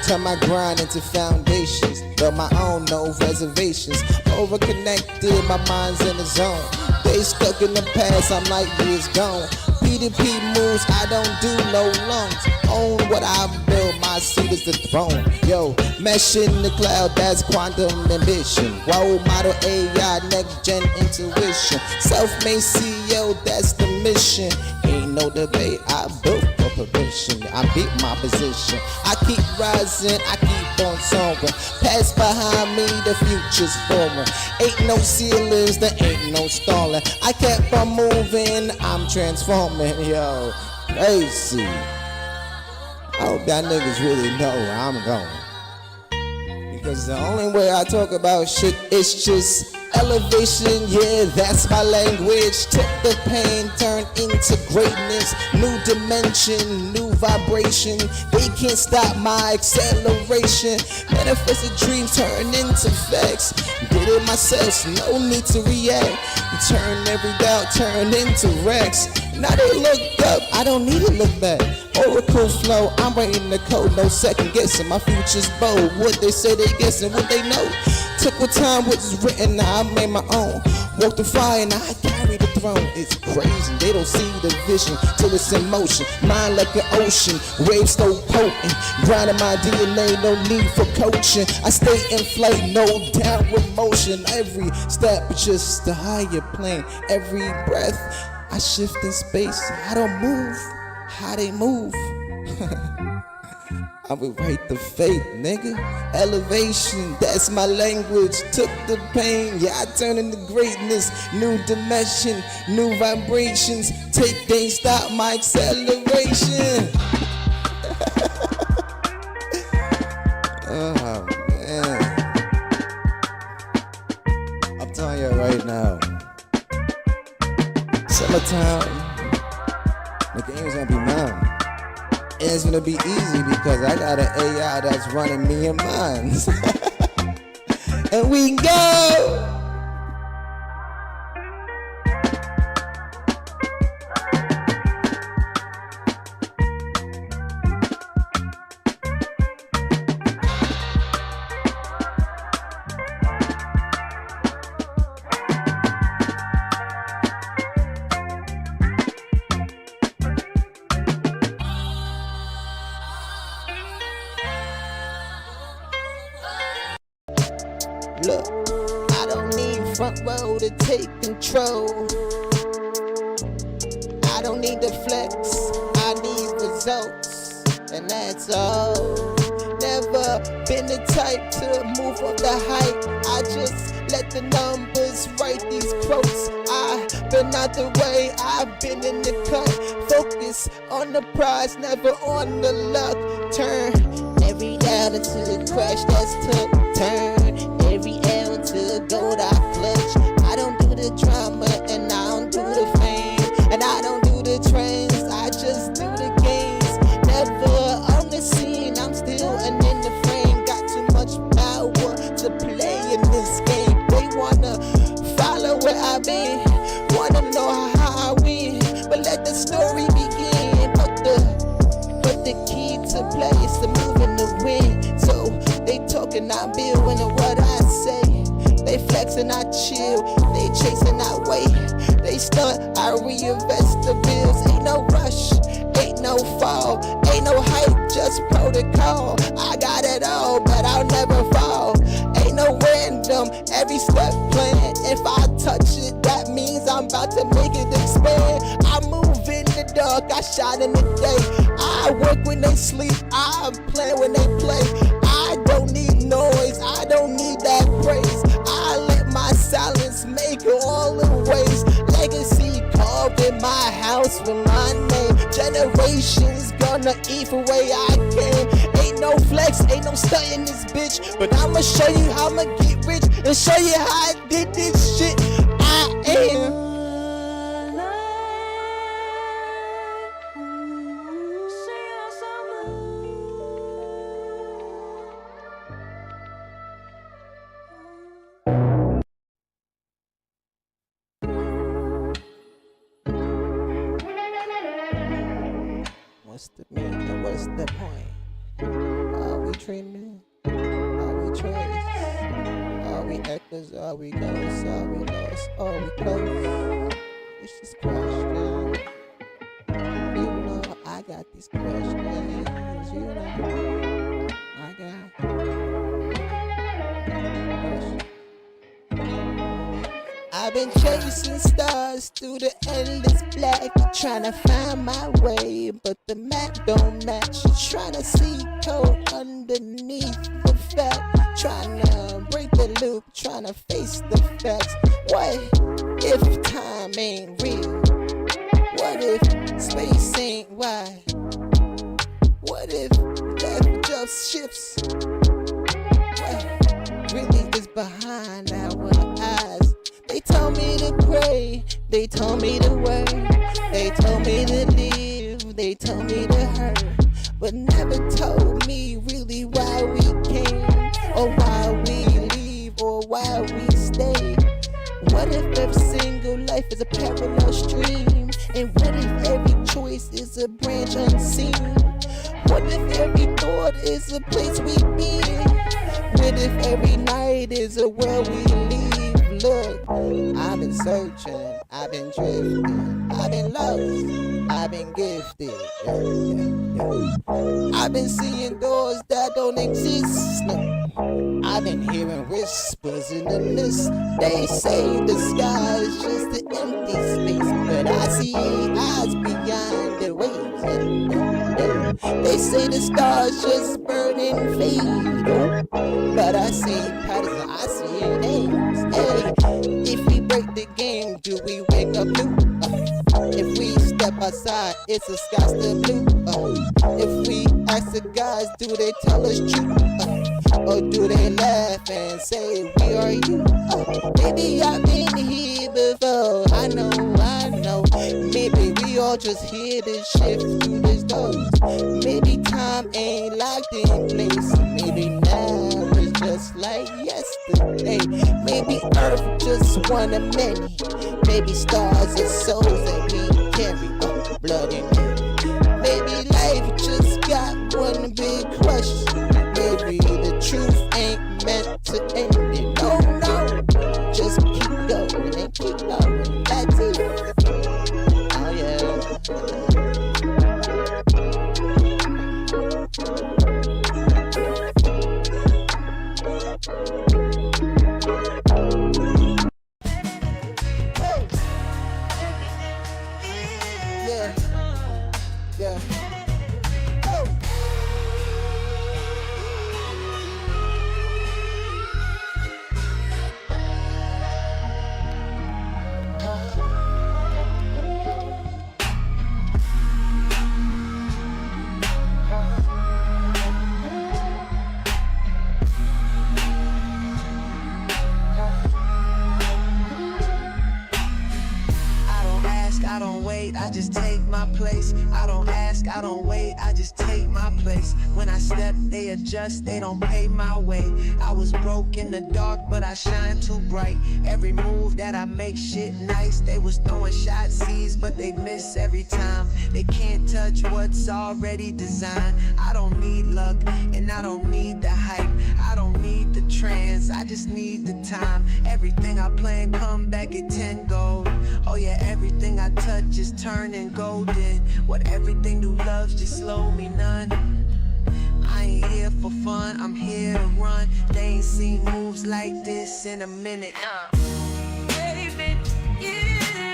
Turn my grind into foundations. Build my own, no reservations. Overconnected, my mind's in the zone. They stuck in the past, I'm like years gone. P2P moves, I don't do no lungs. Own what I built, my seat is the throne. Yo, mesh in the cloud, that's quantum ambition. Whoa, model AI, next gen intuition. Self-made CEO, that's the mission. Ain't no debate, I built for permission. I beat my position. I keep rising, I keep on soaring. Past behind me, the future's forward. Ain't no ceilings, there ain't no stalling. I kept on moving, I'm transforming. Yo, crazy. I hope y'all niggas really know where I'm going. Because the only way I talk about shit is just elevation, yeah, that's my language. Took the pain, turned into greatness. New dimension, new vibration. They can't stop my acceleration. Manifested dreams turn into facts. Did it myself, so no need to react. Turn every doubt, turn into Rex. Now they look up, I don't need to look back. Oracle flow, I'm writing the code, no second guessing. My future's bold, what they say they guessing, what they know. Took what time was written, now I made my own. Walk the fire, now I carry the throne. It's crazy, they don't see the vision till it's in motion. Mind like an ocean, waves so potent. Grinding my DNA, no need for coaching. I stay in flight, no downward motion. Every step is just a higher plane. Every breath, I shift in space. I don't move, how they move. I would write the fate, nigga. Elevation, that's my language. Took the pain, yeah, I turn into greatness. New dimension, new vibrations. Take, they stop my acceleration. Oh, man. I'm telling you right now. Summertime, the game's gonna be mine. And it's gonna be easy because I got an AI that's running me and mine. And we can go. Look, I don't need front row to take control. I don't need to flex, I need results, and that's all. Never been the type to move on the hype. I just let the numbers write these quotes. I've been out the way, I've been in the cut. Focus on the prize, never on the luck. Turn every down into the crash that's took. Turn every L to gold I clutch. I don't do the drama and I don't do the fame. And I don't do the trends, I just do the games. Never on the scene, I'm still in the frame. Got too much power to play in this game. They wanna fight been. Wanna know how I win, but let the story begin. But the key to play is to move in the wind. So they talking, I build into what I say. They flexing, I chill. They chasing, I wait. They stunt, I reinvest the bills. Ain't no rush, ain't no fall, ain't no hype, just protocol. I got it all, but I'll never fall. Ain't no random, every step planned. If I touch it, that means I'm about to make it expand. I move in the dark, I shine in the day. I work when they sleep, I play when they play. I don't need noise, I don't need that praise. I let my silence make all the ways. Legacy carved in my house with my name. Generations gonna eat for way I came. Ain't no flex, ain't no stunt in this bitch. But I'ma show you how I'ma get rich and show you how I did this shit. I am. What's the meaning? What's the point? Are we dreaming? Are we trace? Are we echoes? Are we ghosts? Are we lost? Are we close? It's just question. You know I got these questions. You know I got questions. I've been chasing stars through the endless black, trying to find my way, but the map don't match. Trying to see code underneath the fact, trying to break the loop, trying to face the facts. What if time ain't real? What if space ain't wide? What if death just shifts? What really is behind our eyes? They told me to pray, they told me to work, they told me to live, they told me to hurt, but never told me really why we came, or why we leave, or why we stay. What if every single life is a parallel stream? And what if every choice is a branch unseen? What if every thought is a place we been? What if every night is a world we leave? Look, I've been searching, I've been drifting, I've been lost, I've been gifted. I've been seeing doors that don't exist. No. I've been hearing whispers in the mist. They say the sky is just an empty space, but I see eyes beyond the waves. They say the stars just burn and fade, but I see patterns and I see names. Hey, if we break the game, do we wake up blue? If we step outside, it's a sky still blue. If we ask the guys, do they tell us truth? Or do they laugh and say, we are you? Maybe I've been here before, I know. Maybe we all just here to shift through this doors. Maybe time ain't locked in place. Maybe now it's just like yesterday. Maybe Earth just one of many. Maybe stars are souls that we carry, blood in it. Maybe life just got one big question. Maybe the truth ain't meant to end it. No, just keep going and keep going. That's it. Oh yeah. Yeah. I just take my place. I don't ask, I don't wait, I just take my place. When I step, they adjust, they don't pay my way. I was broke in the dark, but I shine too bright. Every move that I make shit nice. They was throwing shot seeds, but they miss every time. They can't touch what's already designed. I don't need luck, and I don't need the hype. I don't need the trends, I just need the time. Everything I plan come back at 10 gold. Oh yeah, everything I touch is turning golden. What everything do loves just slow me none. I ain't here for fun, I'm here to run. They ain't seen moves like this in a minute. Baby, yeah, baby, yeah,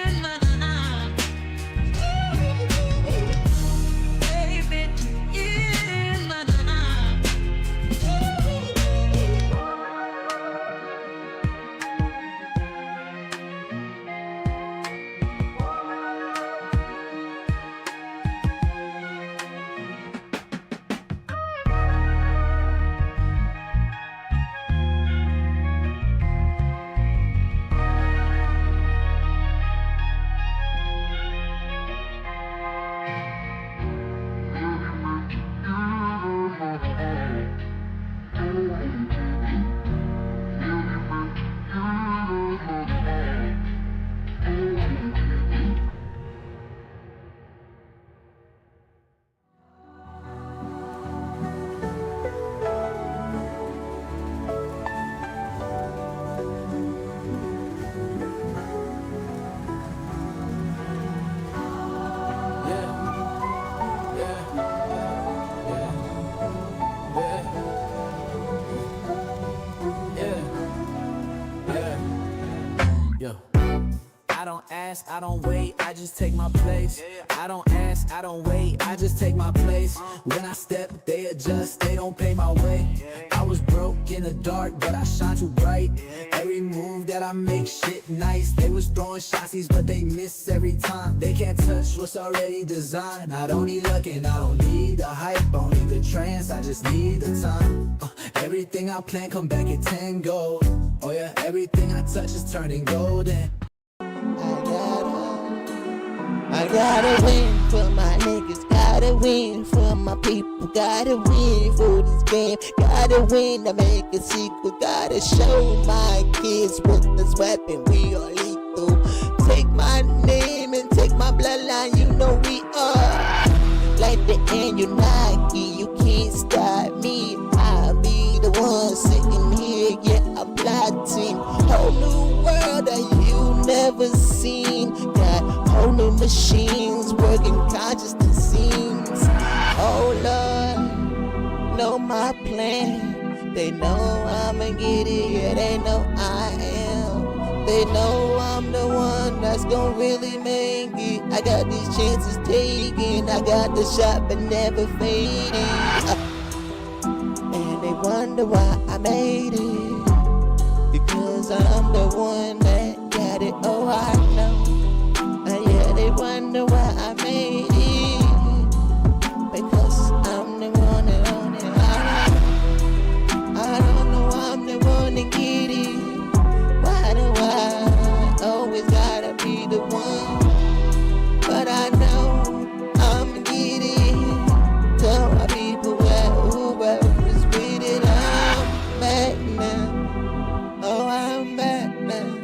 I don't ask, I don't wait, I just take my place. I don't ask, I don't wait, I just take my place. When I step, they adjust, they don't pay my way. I was broke in the dark, but I shine too bright. Every move that I make shit nice. They was throwing shotsies, but they miss every time. They can't touch what's already designed. I don't need luck and I don't need the hype. I don't need the trance, I just need the time. Everything I plan come back at 10 gold. Oh yeah, everything I touch is turning golden. I gotta win for my niggas, gotta win for my people, gotta win for this game, gotta win to make a sequel, gotta show my kids with this weapon we are lethal. Take my name and take my bloodline, you know we are like the Anunnaki, you can't stop me. I'll be the one sitting here, yeah, I'm plotting whole new world that you never seen. Got whole new machines working consciousness scenes. Oh Lord, know my plan. They know I'ma get it, yeah, they know I am. They know I'm the one that's gonna really make it. I got these chances taken, I got the shot but never fading. And they wonder why I made it, because I'm the one that got it. Oh, I know. And yeah, they wonder why I made it, because I'm the one that own it. I don't know I'm the one that get it. Why do I always gotta be the one? But I know I'ma get it. Tell my people whoever's with it, I'm back now. Oh, I'm back now.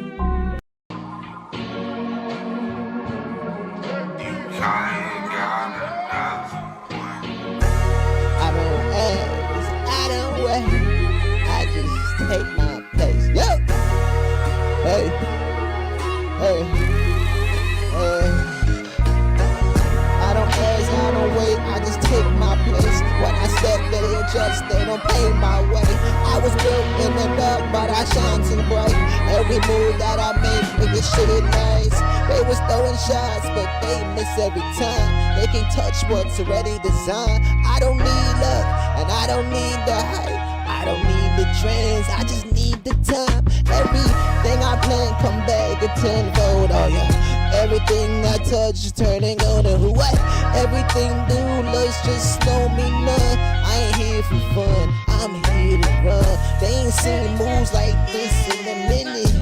I don't ask, I don't wait, I just take my place. Yo! Hey, hey, hey. I don't ask, I don't wait, I just take my place. When I step, they adjust, they don't pay my way. I was built in the dark, but I shine too bright. Every move that I make it shit nice. They was throwing shots, but they miss every time. They can touch what's already designed. I don't need luck, and I don't need the hype. I don't need the trends, I just need the time. Everything I plan come back at 10-fold, oh yeah. Everything I touch is turning golden. What? Everything do looks just slow me none. I ain't here for fun, I'm here to run. They ain't seen moves like this in a minute.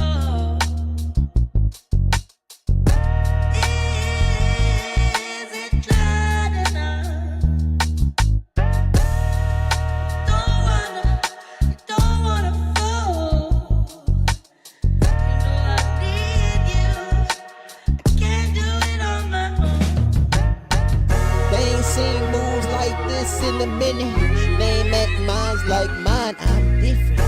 like mine, I'm different. I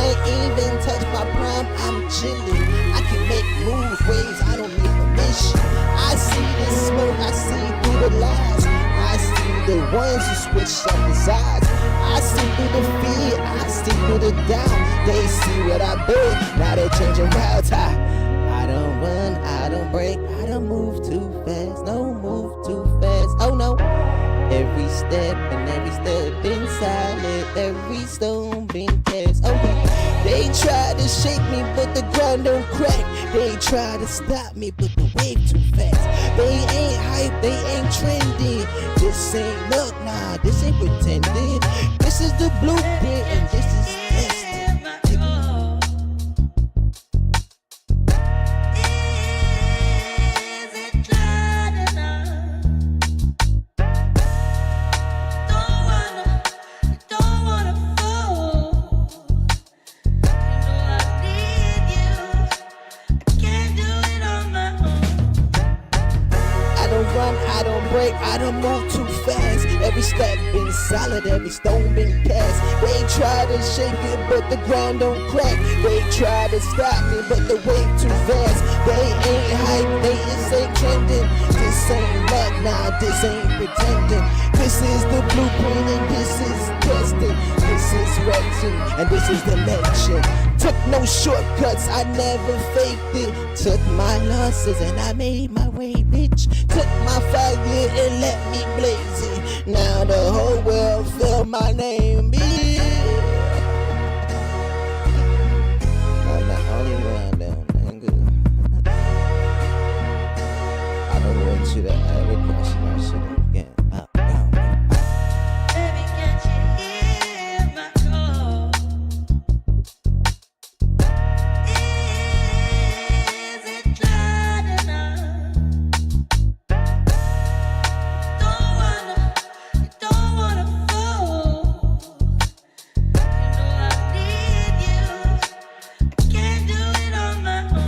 ain't even touched my prime, I'm chillin'. I can make moves, waves, I don't need permission. I see the smoke, I see through the lies. I see the ones who switch up the sides. I see through the fear, I see through the doubt. They see what I built, now they changing routes. I don't run, I don't break, I don't move too fast. No, move too fast, oh no. Every step and every step been silent, every stone been cast. Oh yeah. They try to shake me, but the ground don't crack. They try to stop me, but the wave too fast. They ain't hype, they ain't trendy. This ain't luck, nah, this ain't pretending. This is the blueprint, and this is tested. I don't break, I don't move too fast. Every step been solid, every stone been cast. They try to shake it, but the ground don't crack. They try to stop me, but the wave too fast. They ain't hype, they just ain't trending. This ain't luck, nah, this ain't pretending. This is the blueprint and this is testing. This is wretched and this is the legend. Took no shortcuts, I never faked it. Took my losses and I made my way, bitch. Took my fire and let me blaze it. Now the whole world feel my name, bitch. I'm the only one down good. I don't want you to ever question my shit again. Baby, can't you hear my call? Is it loud enough? Don't wanna fall. You know I need you. I can't do it on my own.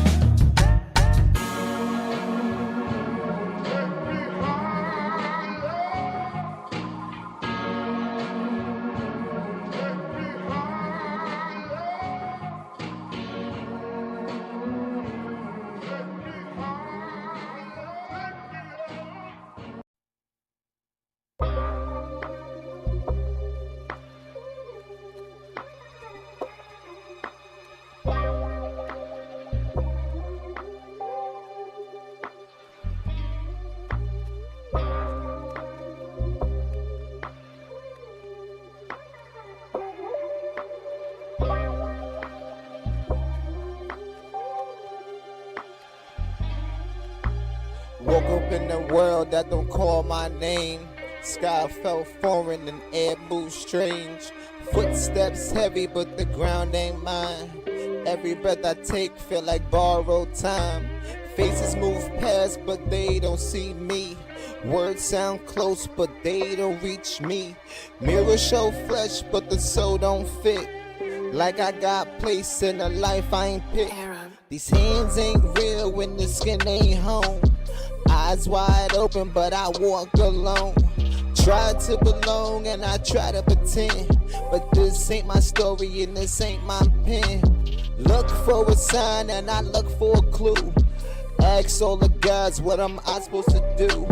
Woke up in a world that don't call my name. Sky felt foreign and air moved strange. Footsteps heavy, but the ground ain't mine. Every breath I take feel like borrowed time. Faces move past, but they don't see me. Words sound close, but they don't reach me. Mirrors show flesh, but the soul don't fit. Like I got placed in a life I ain't picked. These hands ain't real when the skin ain't home. Eyes wide open, but I walk alone. Try to belong and I try to pretend, but this ain't my story and this ain't my pen. Look for a sign and I look for a clue. Ask all the gods what am I supposed to do.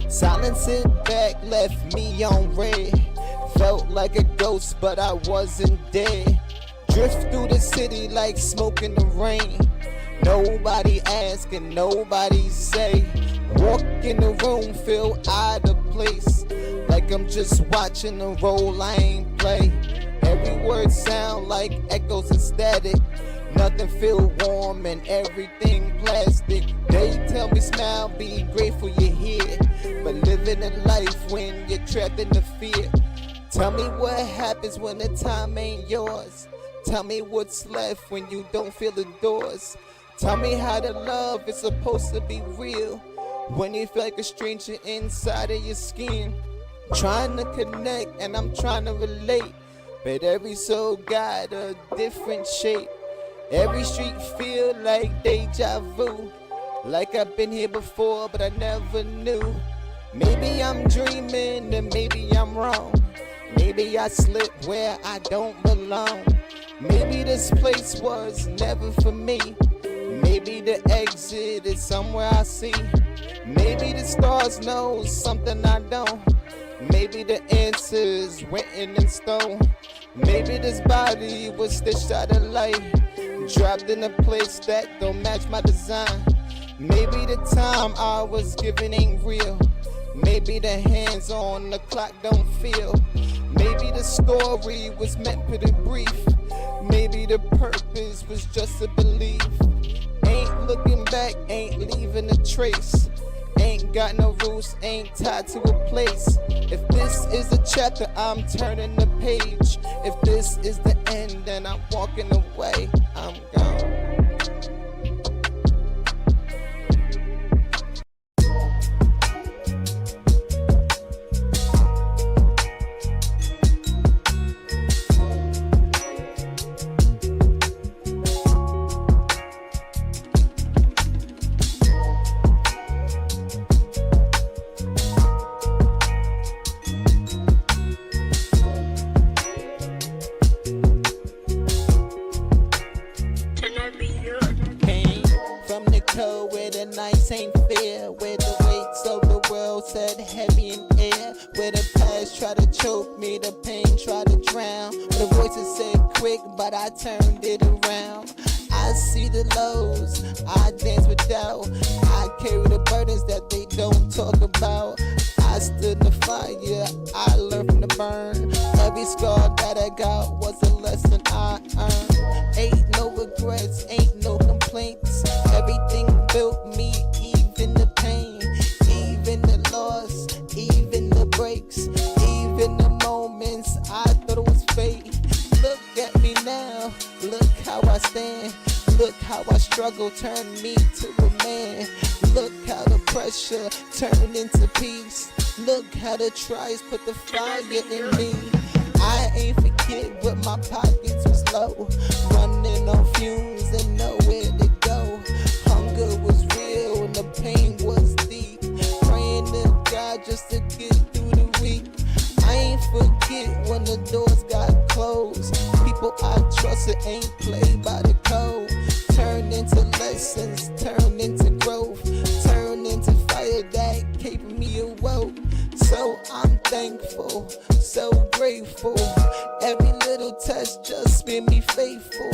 Silence it back, left me on red. Felt like a ghost, but I wasn't dead. Drift through the city like smoke in the rain. Nobody ask and nobody say. Walk in the room, feel out of place. Like I'm just watching a role I ain't play. Every word sound like echoes and static. Nothing feel warm and everything plastic. They tell me smile, be grateful you're here. But living a life when you're trapped in the fear. Tell me what happens when the time ain't yours. Tell me what's left when you don't feel the doors. Tell me how the love is supposed to be real when you feel like a stranger inside of your skin. Trying to connect and I'm trying to relate, but every soul got a different shape. Every street feel like deja vu, like I've been here before but I never knew. Maybe I'm dreaming and maybe I'm wrong. Maybe I slipped where I don't belong. Maybe this place was never for me. Maybe the exit is somewhere I see. Maybe the stars know something I don't. Maybe the answer's written in stone. Maybe this body was stitched out of light, dropped in a place that don't match my design. Maybe the time I was given ain't real. Maybe the hands on the clock don't feel. Maybe the story was meant pretty brief. Maybe the purpose was just a belief. Ain't looking back, ain't leaving a trace. Ain't got no roots, ain't tied to a place. If this is a chapter, I'm turning the page. If this is the end, then I'm walking away. I'm gone. Where the nights ain't fair, where the weights of the world set heavy in air, where the past try to choke me, the pain try to drown, where the voices said quick, but I turned it around. I see the lows, I dance with doubt, I carry the burdens that they don't talk about. I stood the fire, I learned from the burn. Every scar that I got was a lesson I earned. Ain't no regrets, ain't no complaints. Everything built me, even the pain, even the loss, even the breaks, even the moments I thought it was fate. Look at me now, look how I stand. Look how I struggle turned me to a man. Look how the pressure turned into peace. Look how the trials put the fire in me. I ain't forget what my pockets was low, running on fumes and nowhere to go. Hunger was real and the pain was deep. Praying to God just to get through the week. I ain't forget when the doors got closed. People I trusted ain't played by the code. Turned into lessons, turned into growth, turned into fire that kept me awoke. So I'm thankful, so grateful. Every little test just made me faithful.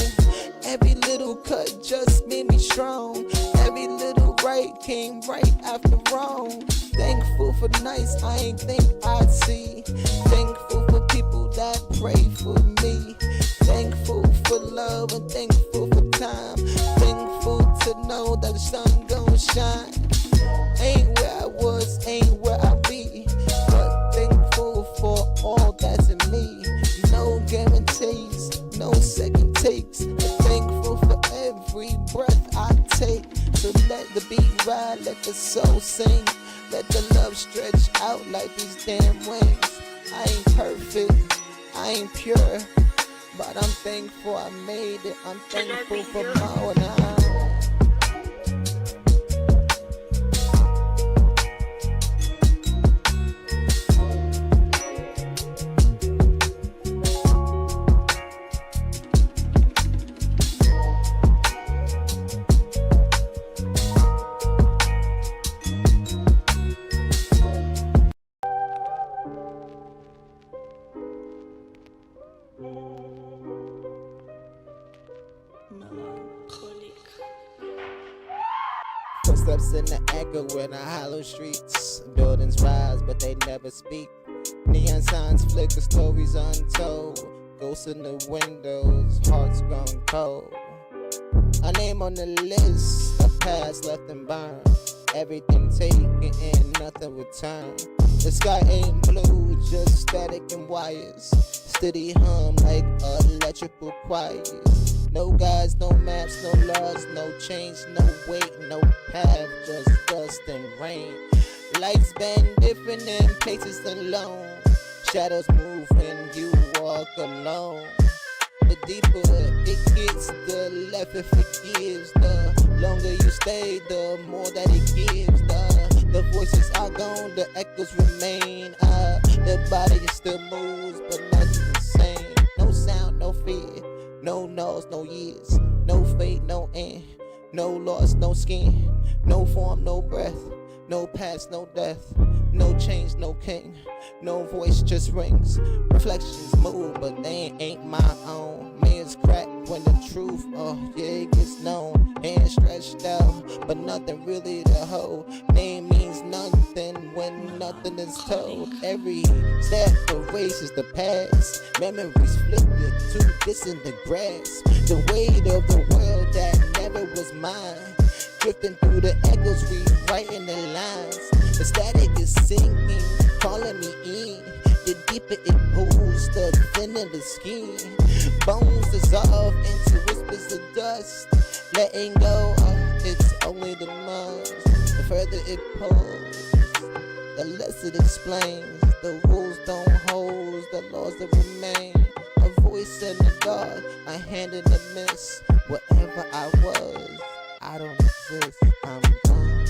Every little cut just made me strong. Every little right came right after wrong. Thankful for nights I ain't think I'd see. Thankful for people that pray for me. Thankful for love and thankful for time. Thankful to know that the sun gon' shine. Ain't where I was, ain't where I'll be, but thankful for all that's in me. No guarantees, no second takes, but thankful for every breath I take. So let the beat ride, let the soul sing, let the love stretch out like these damn wings. I ain't perfect, I ain't pure, but I'm thankful I made it. I'm thankful for my own eyes. Footsteps in the echo in the hollow streets. Buildings rise, but they never speak. Neon signs flicker, stories untold. Ghosts in the windows, hearts gone cold. A name on the list, a past left and burned. Everything taken and nothing returned. The sky ain't blue, just static and wires. Steady hum like electrical choirs. No guides, no maps, no laws, no change, no weight, no path, just dust and rain. Lights bend different in places alone. Shadows move when you walk alone. The deeper it gets, the less it forgives. The longer you stay, the more that it gives. The voices are gone, the echoes remain. The body still moves, but nothing's the same. No sound, no fear, no nose, no years, no fate, no end, no loss, no skin, no form, no breath, no past, no death, no change, no king, no voice, just rings. Reflections move, but they ain't my own. Man's cracked when the truth, oh yeah, it gets known. Hands stretched out, but nothing really to hold. Name means nothing when nothing is told. Every step erases the past. Memories flicker to disintegrate. The weight of the world that never was mine. Drifting through the echoes, rewriting the lines. The static is sinking, calling me in. The deeper it pulls, the thinner the skin. Bones dissolve into whispers of dust. Letting go, it's only the mud. The further it pulls, the less it explains. The rules don't hold, the laws that remain. A voice in the dark, a hand in the mist. Whatever I was, I don't exist, I'm gone.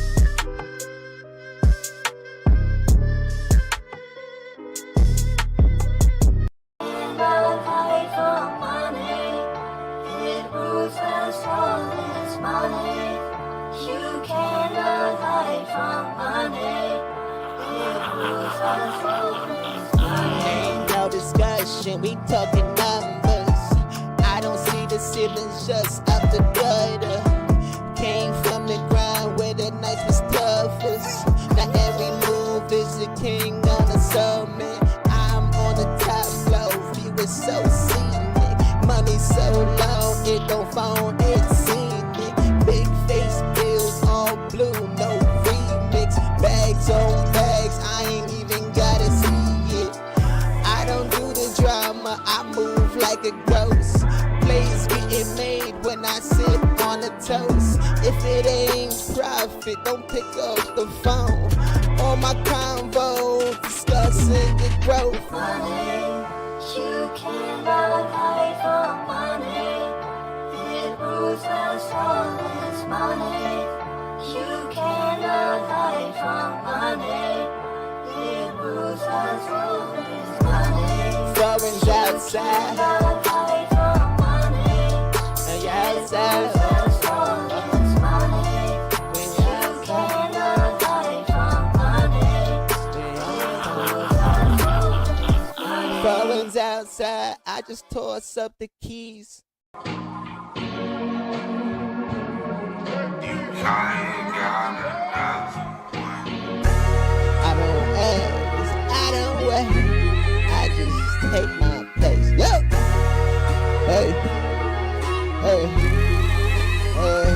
Ain't no discussion, we talking numbers. I don't see the ceilings just out the gutter. Came from the ground where the nights was toughest. Now every move is a king on a summit. I'm on the top floor, view is so scenic. Money so low, it don't phone, it's scenic. Big face bills, all blue, no remix. Bags on bags, I ain't even gotta see it. I don't do the drama, I move like a ghost. Plays getting made when I sip on a toast. If it ain't profit, don't pick up the phone. On my convo, discussing the growth. Money, you cannot hide from money. It rules my soul, it's money. You cannot hide from money. It rules my soul, it's money. Foreign's outside, Cannot hide from money. and you're outside. When you're outside, Cannot hide from money. Foreign's outside, I just toss up the keys. I don't ask, I don't wait, I just take my place. Yo! Hey, hey, hey.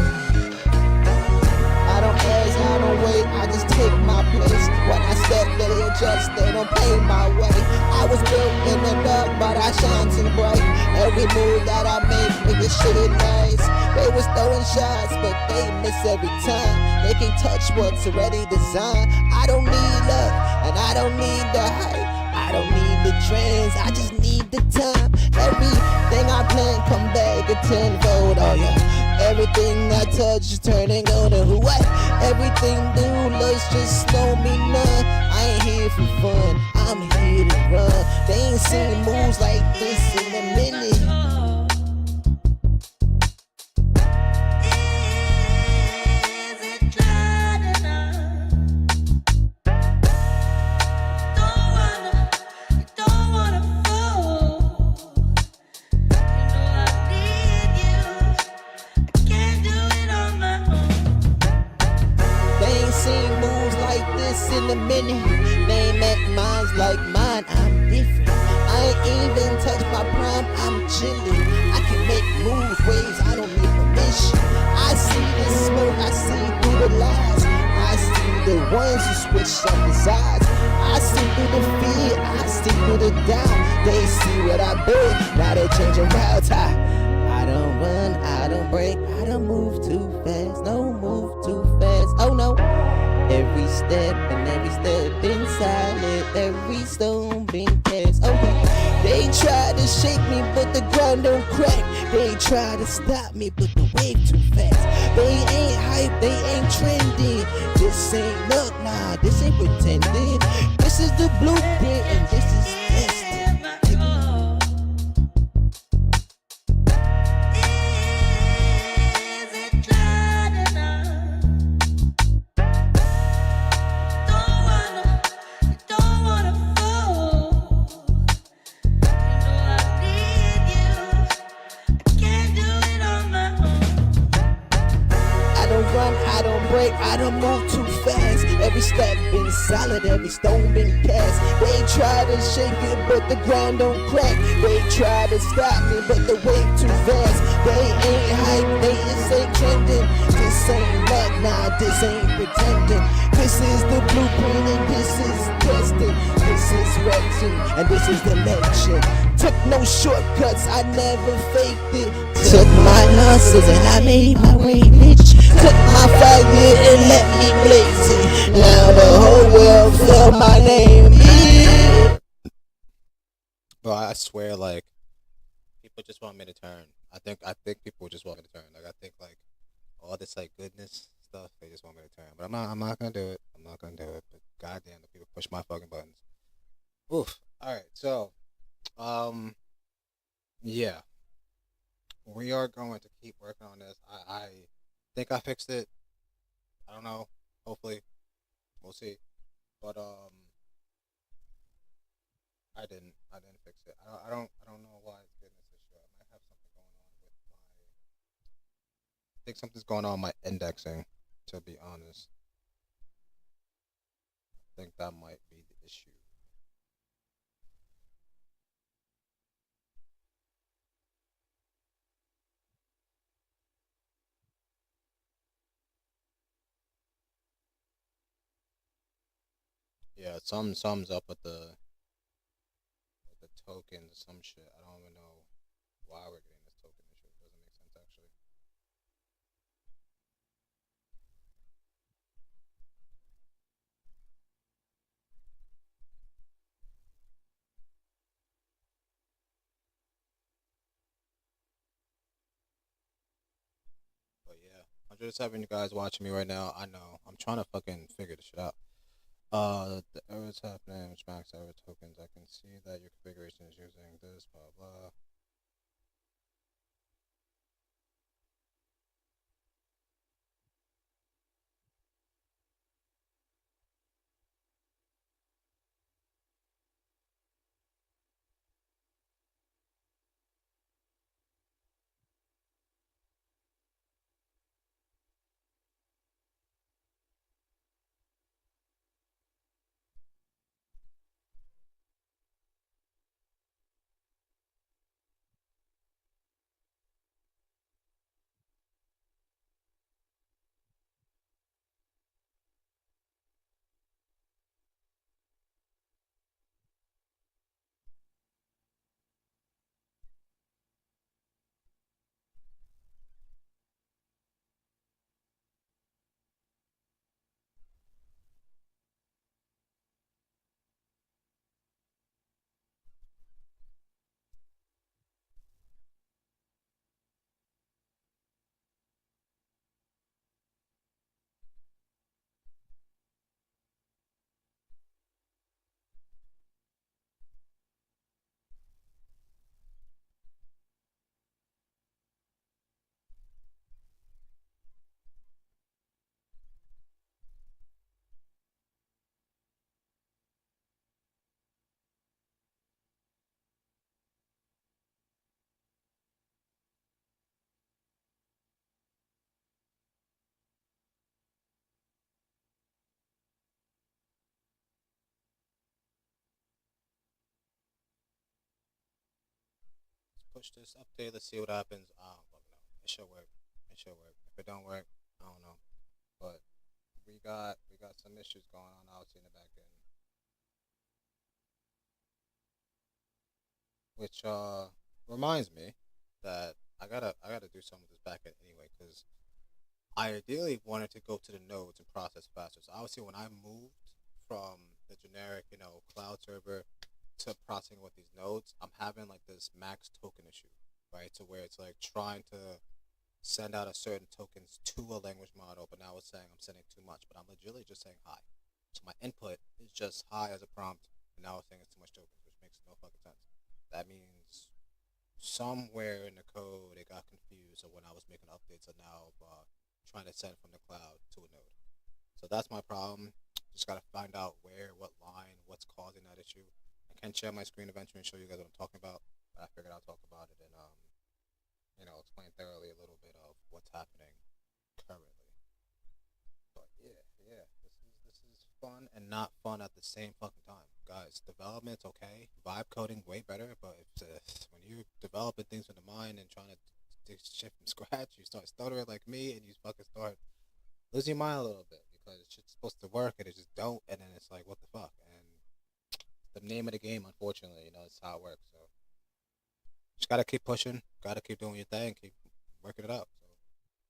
I don't ask, I don't wait, I just take my place. When I step, they adjust, they don't pay my way. I was built in the dark, but I shine too bright. Every move that I make the shit nice. They was throwing shots, but they miss every time. They can touch what's already designed. I don't need luck, and I don't need the hype. I don't need the trends, I just need the time. Everything I plan come back a tenfold, oh yeah. Everything I touch is turning gold to what? Everything new looks just slow me none. I ain't here for fun, I'm here to run. They ain't seen moves like this in a minute. Is it not enough? Don't wanna fall. You know I need you. I can't do it on my own. They ain't seen moves like this in a minute. They ain't met minds like mine, I'm different. I ain't even touched my prime, I'm chillin'. I can make moves, waves, I don't need permission. I see the smoke, I see through the lies. I see the ones who switch up the sides. I see through the fear, I see through the doubt. They see what I built, now they changing routes. I don't run, I don't break, I don't move too fast. No move too fast, oh no. Every step and every step been silent, every stone been cast. Oh, They try to shake me, but the ground don't crack. They try to stop me, but the wave too fast. They ain't hype, they ain't trending. This ain't luck, nah, this ain't pretending. This is the blueprint, and this is testing. Is it not enough? Don't wanna fall. You know I need you. I can't do it on my own. I don't run, I don't break, I don't move too fast. Every step been solid, every stone been cast. They try to shake it, but the ground don't crack. They try to stop me, but the wave too fast. They ain't hype, they just ain't trending. This ain't luck, nah, this ain't pretending. This is the blueprint and this is testing. This is wretched and this is the legend. Took no shortcuts, I never faked it. Took my losses and I made my way rich. Took my fire and let me blaze it. Now the whole world feel my name. Yeah. Bro, I swear, like, people just want me to turn. I think people just want me to turn. Like, I think, like, all this, like, goodness stuff, they just want me to turn. But I'm not gonna do it. I'm not gonna do it. But goddamn, the people push my fucking buttons. Oof. Alright, so, yeah. We are going to keep working on this. I think I fixed it. I don't know. Hopefully. We'll see. But, I didn't fix it. I don't know why it's getting this issue. I might have something going on with my. I think something's going on with my indexing. To be honest, I think that might be the issue. Yeah, sums up with the tokens, some shit. I don't even know why we're getting this token issue. It doesn't make sense actually. But yeah, 107 you guys watching me right now. I know. I'm trying to fucking figure this shit out. The errors happening, which max error tokens. I can see that your configuration is using this, blah blah. Push this update. Let's see what happens. I don't fucking know. It should work. It should work. If it don't work, I don't know. But we got some issues going on out in the back end, which reminds me that I gotta do some of this back end anyway, because I ideally wanted to go to the nodes and process faster. So obviously when I moved from the generic, cloud server to processing with these nodes, I'm having like this max token issue, right? To where it's like trying to send out a certain tokens to a language model, but now it's saying I'm sending too much, but I'm legitimately just saying hi. So my input is just hi as a prompt, and now it's saying it's too much tokens, which makes no fucking sense. That means somewhere in the code it got confused, so when I was making updates, and now trying to send from the cloud to a node. So that's my problem. Just gotta find out where, what line, what's causing that issue. I can share my screen eventually and show you guys what I'm talking about, but I figured I'll talk about it and explain thoroughly a little bit of what's happening currently. But yeah, this is fun and not fun at the same fucking time, guys. Development's okay, vibe coding way better, but when you're developing things in the mind and trying to do shit from scratch, you start stuttering like me, and you fucking start losing your mind a little bit because shit's supposed to work and it just don't, and then it's like, what the fuck? And the name of the game, unfortunately, it's how it works. So just gotta keep pushing, gotta keep doing your thing, keep working it out. So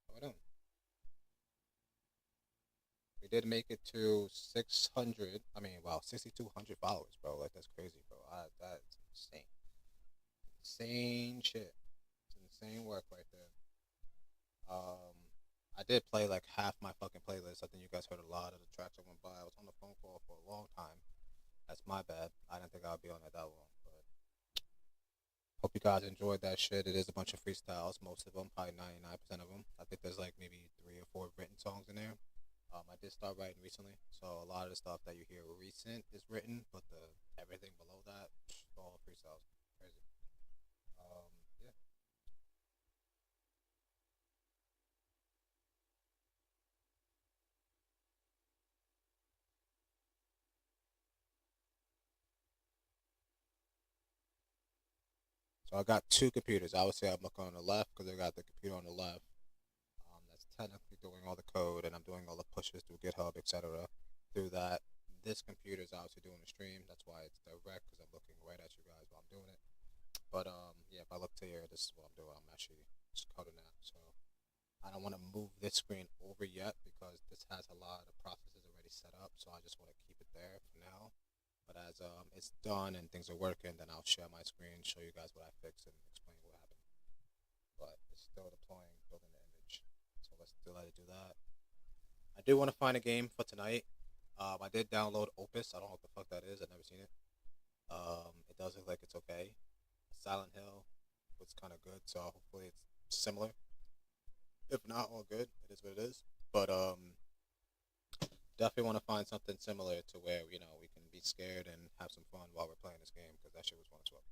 how we doing? We did make it to 600. I mean, wow, 6,200 followers, bro. Like that's crazy, bro. That's insane, insane shit. It's insane work right there. I did play like half my fucking playlist. I think you guys heard a lot of the tracks I went by. I was on the phone call for a long time. That's my bad. I didn't think I'd be on it that long, but hope you guys enjoyed that shit. It is a bunch of freestyles, most of them, probably 99% of them. I think there's like maybe 3 or 4 written songs in there. I did start writing recently, so a lot of the stuff that you hear recent is written, but the everything below that, all freestyles, crazy. Yeah. So I got 2 computers. I would say I'm looking on the left because I got the computer on the left. That's technically doing all the code, and I'm doing all the pushes through GitHub, etc. Through that, this computer is obviously doing the stream. That's why it's direct because I'm looking right at you guys while I'm doing it. But yeah, if I look to here, this is what I'm doing. I'm actually just coding that. So I don't want to move this screen over yet because this has a lot of processes already set up. So I just want to keep it there for now. But as it's done and things are working, then I'll share my screen, show you guys what I fixed, and explain what happened. But it's still deploying, building the image. So let's let it do that. I do want to find a game for tonight. I did download Opus. I don't know what the fuck that is. I've never seen it. It does look like it's okay. Silent Hill was kind of good, so hopefully it's similar. If not, all good. It is what it is. But definitely want to find something similar to where we can be scared and have some fun while we're playing this game because that shit was fun as well.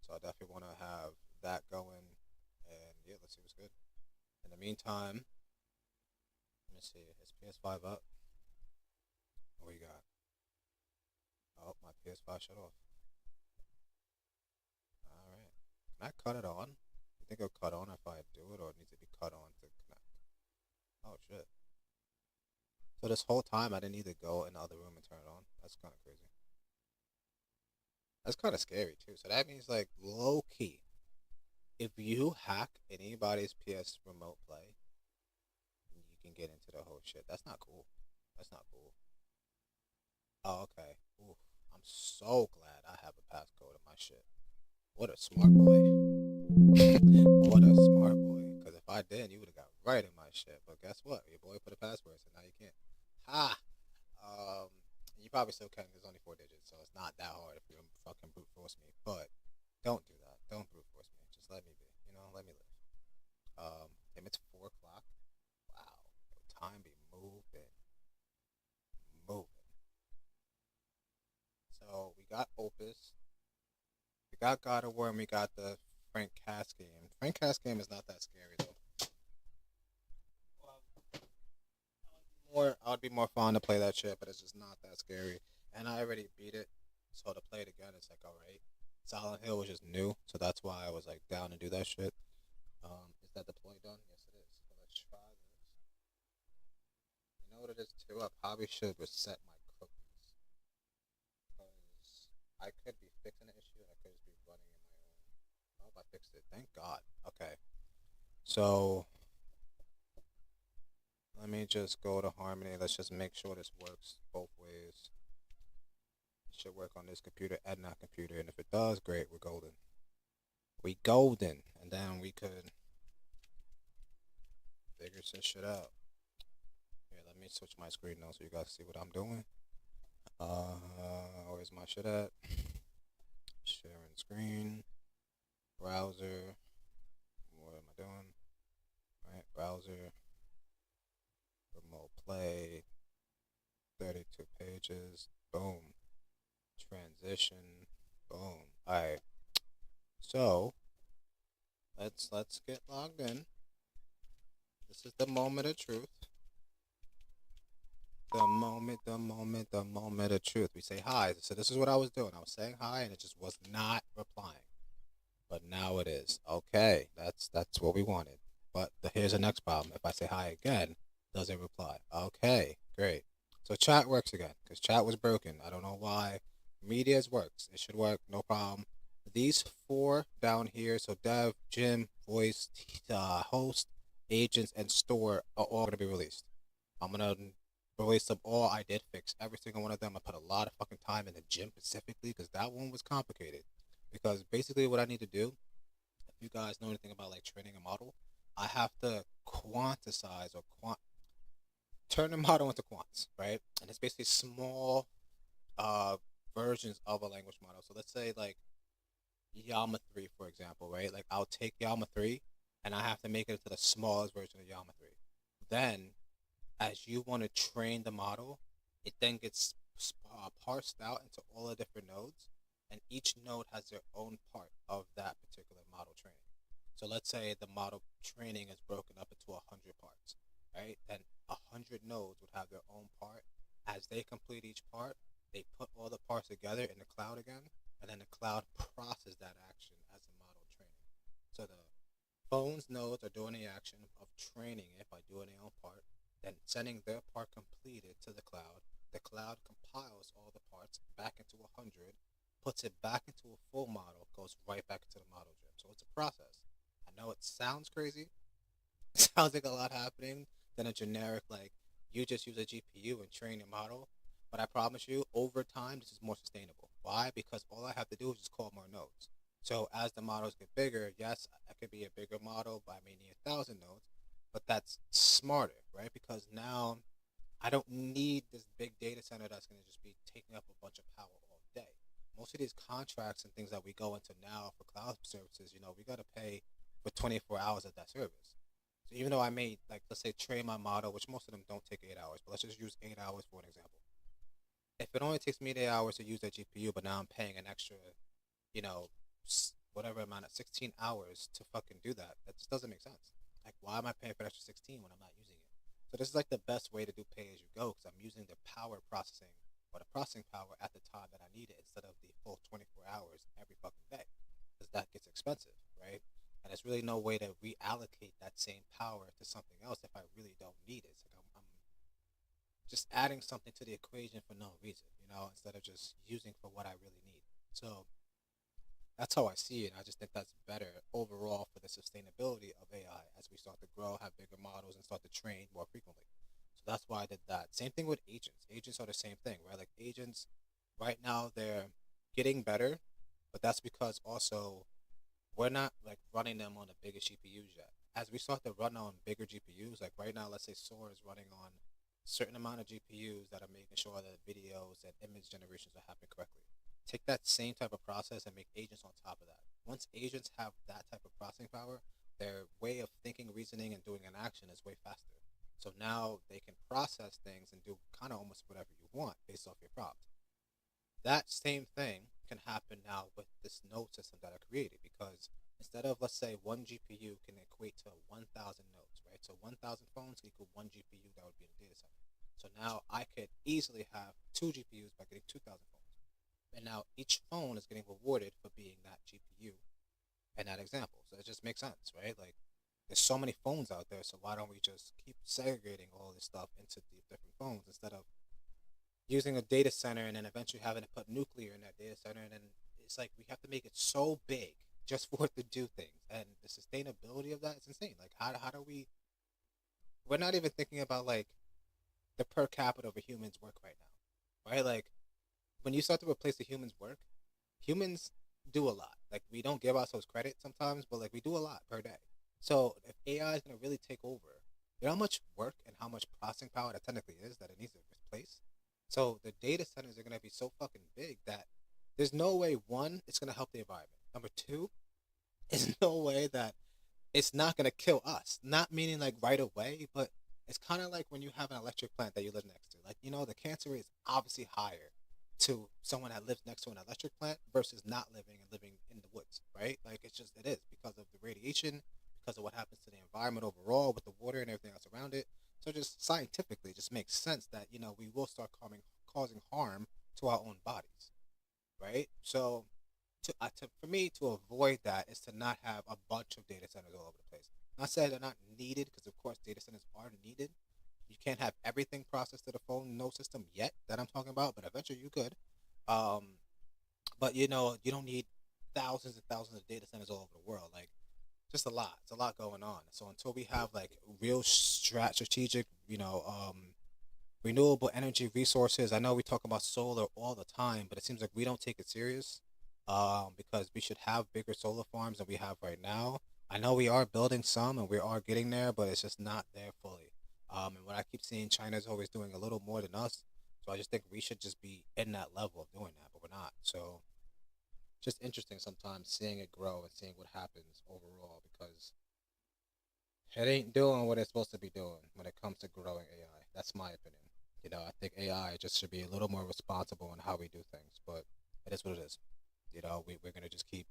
So I definitely want to have that going, and yeah, let's see what's good. In the meantime, let me see. Is PS5 up? What you got? Oh, my PS5 shut off. All right. Can I cut it on? You think it'll cut on if I do it, or it needs to be cut on to connect? Oh shit. So this whole time I didn't either go in the other room and turn it on. That's kind of crazy. That's kind of scary too. So that means like low key, if you hack anybody's PS remote play, you can get into the whole shit. That's not cool. That's not cool. Oh, okay. Oof. I'm so glad I have a passcode in my shit. What a smart boy. What a smart boy. Because if I didn't, you would have got right in my shit. But guess what? Your boy put a password, so now you can't. Ha! You probably still can because it's only 4 digits, so it's not that hard if you fucking brute force me. But don't do that. Don't brute force me. Just let me be. Let me live. Damn, it's 4 o'clock. Wow. Time be moving. Moving. So we got Opus. We got God of War, and we got the Frank Cass game. Frank Cass game is not that scary though. I would be more fun to play that shit, but it's just not that scary. And I already beat it, so to play it again, it's like alright. Silent Hill was just new, so that's why I was like down to do that shit. Is that deploy done? Yes, it is. So let's try this. You know what it is too? I probably should reset my cookies because I could be fixing the issue and I could just be running in my own. Oh, I fixed it. Thank God. Okay. So let me just go to Harmony. Let's just make sure this works both ways. should work on this computer and that computer. And if it does, great, we're golden. We golden, and then we could figure some shit out. Here, let me switch my screen now so you guys see what I'm doing. Where's my shit at? Sharing screen, browser. What am I doing? Right, browser, remote play, 32 pages. Boom. Transition. Boom. All right. So let's get logged in. This is the moment of truth. The moment of truth. We say hi. So this is what I was doing. I was saying hi and it just was not replying. But now it is. Okay, that's what we wanted. But here's the next problem. If I say hi again, does it reply? Okay, great. So chat works again, because chat was broken. I don't know why. Media's works. It should work, no problem. These 4 down here, so dev, Jim, voice, host, agents, and store are all going to be released. I'm going to release them all. I did fix every single one of them. I put a lot of fucking time in the gym specifically, because that one was complicated. Because basically what I need to do, if you guys know anything about like training a model, I have to quantize or turn the model into quants, right? And it's basically small versions of a language model. So let's say like Llama 3, for example, right? Like I'll take Llama 3 and I have to make it into the smallest version of Llama 3. Then as you want to train the model, it then gets parsed out into all the different nodes, and each node has their own part of that particular model training. So let's say the model training is broken up into 100 parts, right? Then 100 nodes would have their own part. As they complete each part, they put all the parts together in the cloud again, and then the cloud processes that action as the model training. So the phone's nodes are doing the action of training it by doing their own part, then sending their part completed to the cloud. The cloud compiles all the parts back into 100, puts it back into a full model, goes right back into the model gym. So it's a process. I know it sounds crazy. It sounds like a lot happening than a generic, like, you just use a GPU and train your model. But I promise you, over time, this is more sustainable. Why? Because all I have to do is just call more nodes. So as the models get bigger, yes, I could be a bigger model, but I may need 1,000 nodes. But that's smarter, right? Because now I don't need this big data center that's going to just be taking up a bunch of power all day. Most of these contracts and things that we go into now for cloud services, we got to pay for 24 hours of that service. So even though I may, like, let's say train my model, which most of them don't take 8 hours, but let's just use 8 hours for an example. If it only takes me 8 hours to use that GPU, but now I'm paying an extra, whatever amount of 16 hours to fucking do that, that just doesn't make sense. Like, why am I paying for an extra 16 when I'm not using it? So this is like the best way to do pay as you go, because I'm using the power processing or the processing power at the time that I need it instead of the full 24 hours every fucking day, because that gets expensive, right? And there's really no way to reallocate that same power to something else if I really don't need it. It's like I'm just adding something to the equation for no reason, instead of just using for what I really need. So that's how I see it. I just think that's better overall for the sustainability of AI as we start to grow, have bigger models, and start to train more frequently. So that's why I did that. Same thing with agents. Agents are the same thing, right? Like agents, right now they're getting better, but that's because also we're not like running them on the biggest GPUs yet. As we start to run on bigger GPUs, like right now, let's say Sora is running on a certain amount of GPUs that are making sure that videos and image generations are happening correctly. Take that same type of process and make agents on top of that. Once agents have that type of processing power, their way of thinking, reasoning, and doing an action is way faster. So now they can process things and do kind of almost whatever you want based off your prompt. That same thing can happen now with this node system that I created, because instead of, let's say, one GPU can equate to 1,000 nodes, right? So 1,000 phones equal one GPU that would be in the data center. So now I could easily have 2 GPUs by getting 2,000 phones. And now each phone is getting rewarded for being that GPU in that example. So it just makes sense, right? Like, there's so many phones out there, so why don't we just keep segregating all this stuff into the different phones instead of using a data center and then eventually having to put nuclear in that data center, and then it's like we have to make it so big just for it to do things, and the sustainability of that is insane. Like, how do we're not even thinking about like the per capita of a human's work right now, right? Like, when you start to replace the humans' work, humans do a lot. Like we don't give ourselves credit sometimes, but like we do a lot per day. So if AI is gonna really take over, you know how much work and how much processing power that technically is that it needs to replace. So the data centers are gonna be so fucking big that there's no way one, it's gonna help the environment. Number two, there's no way that it's not gonna kill us. Not meaning like right away, but it's kind of like when you have an electric plant that you live next to. Like the cancer rate is obviously higher to someone that lives next to an electric plant versus not living and living in the woods, right? Like it is because of the radiation, because of what happens to the environment overall with the water and everything else around it. So just scientifically, it just makes sense that we will start causing harm to our own bodies, right? So for me to avoid that is to not have a bunch of data centers all over the place. Not saying they're not needed, because of course data centers are needed. You can't have everything processed to the phone no system yet that I'm talking about, but eventually you could. Um, but you don't need thousands and thousands of data centers all over the world. Like just a lot. It's a lot going on. So until we have like real strategic, renewable energy resources. I know we talk about solar all the time, but it seems like we don't take it serious. Because we should have bigger solar farms than we have right now. I know we are building some and we are getting there, but it's just not there fully. And what I keep seeing, China's always doing a little more than us. So I just think we should just be in that level of doing that, but we're not. So just interesting sometimes seeing it grow and seeing what happens overall because it ain't doing what it's supposed to be doing when it comes to growing AI. That's my opinion. I think AI just should be a little more responsible in how we do things, but it is what it is. We're going to just keep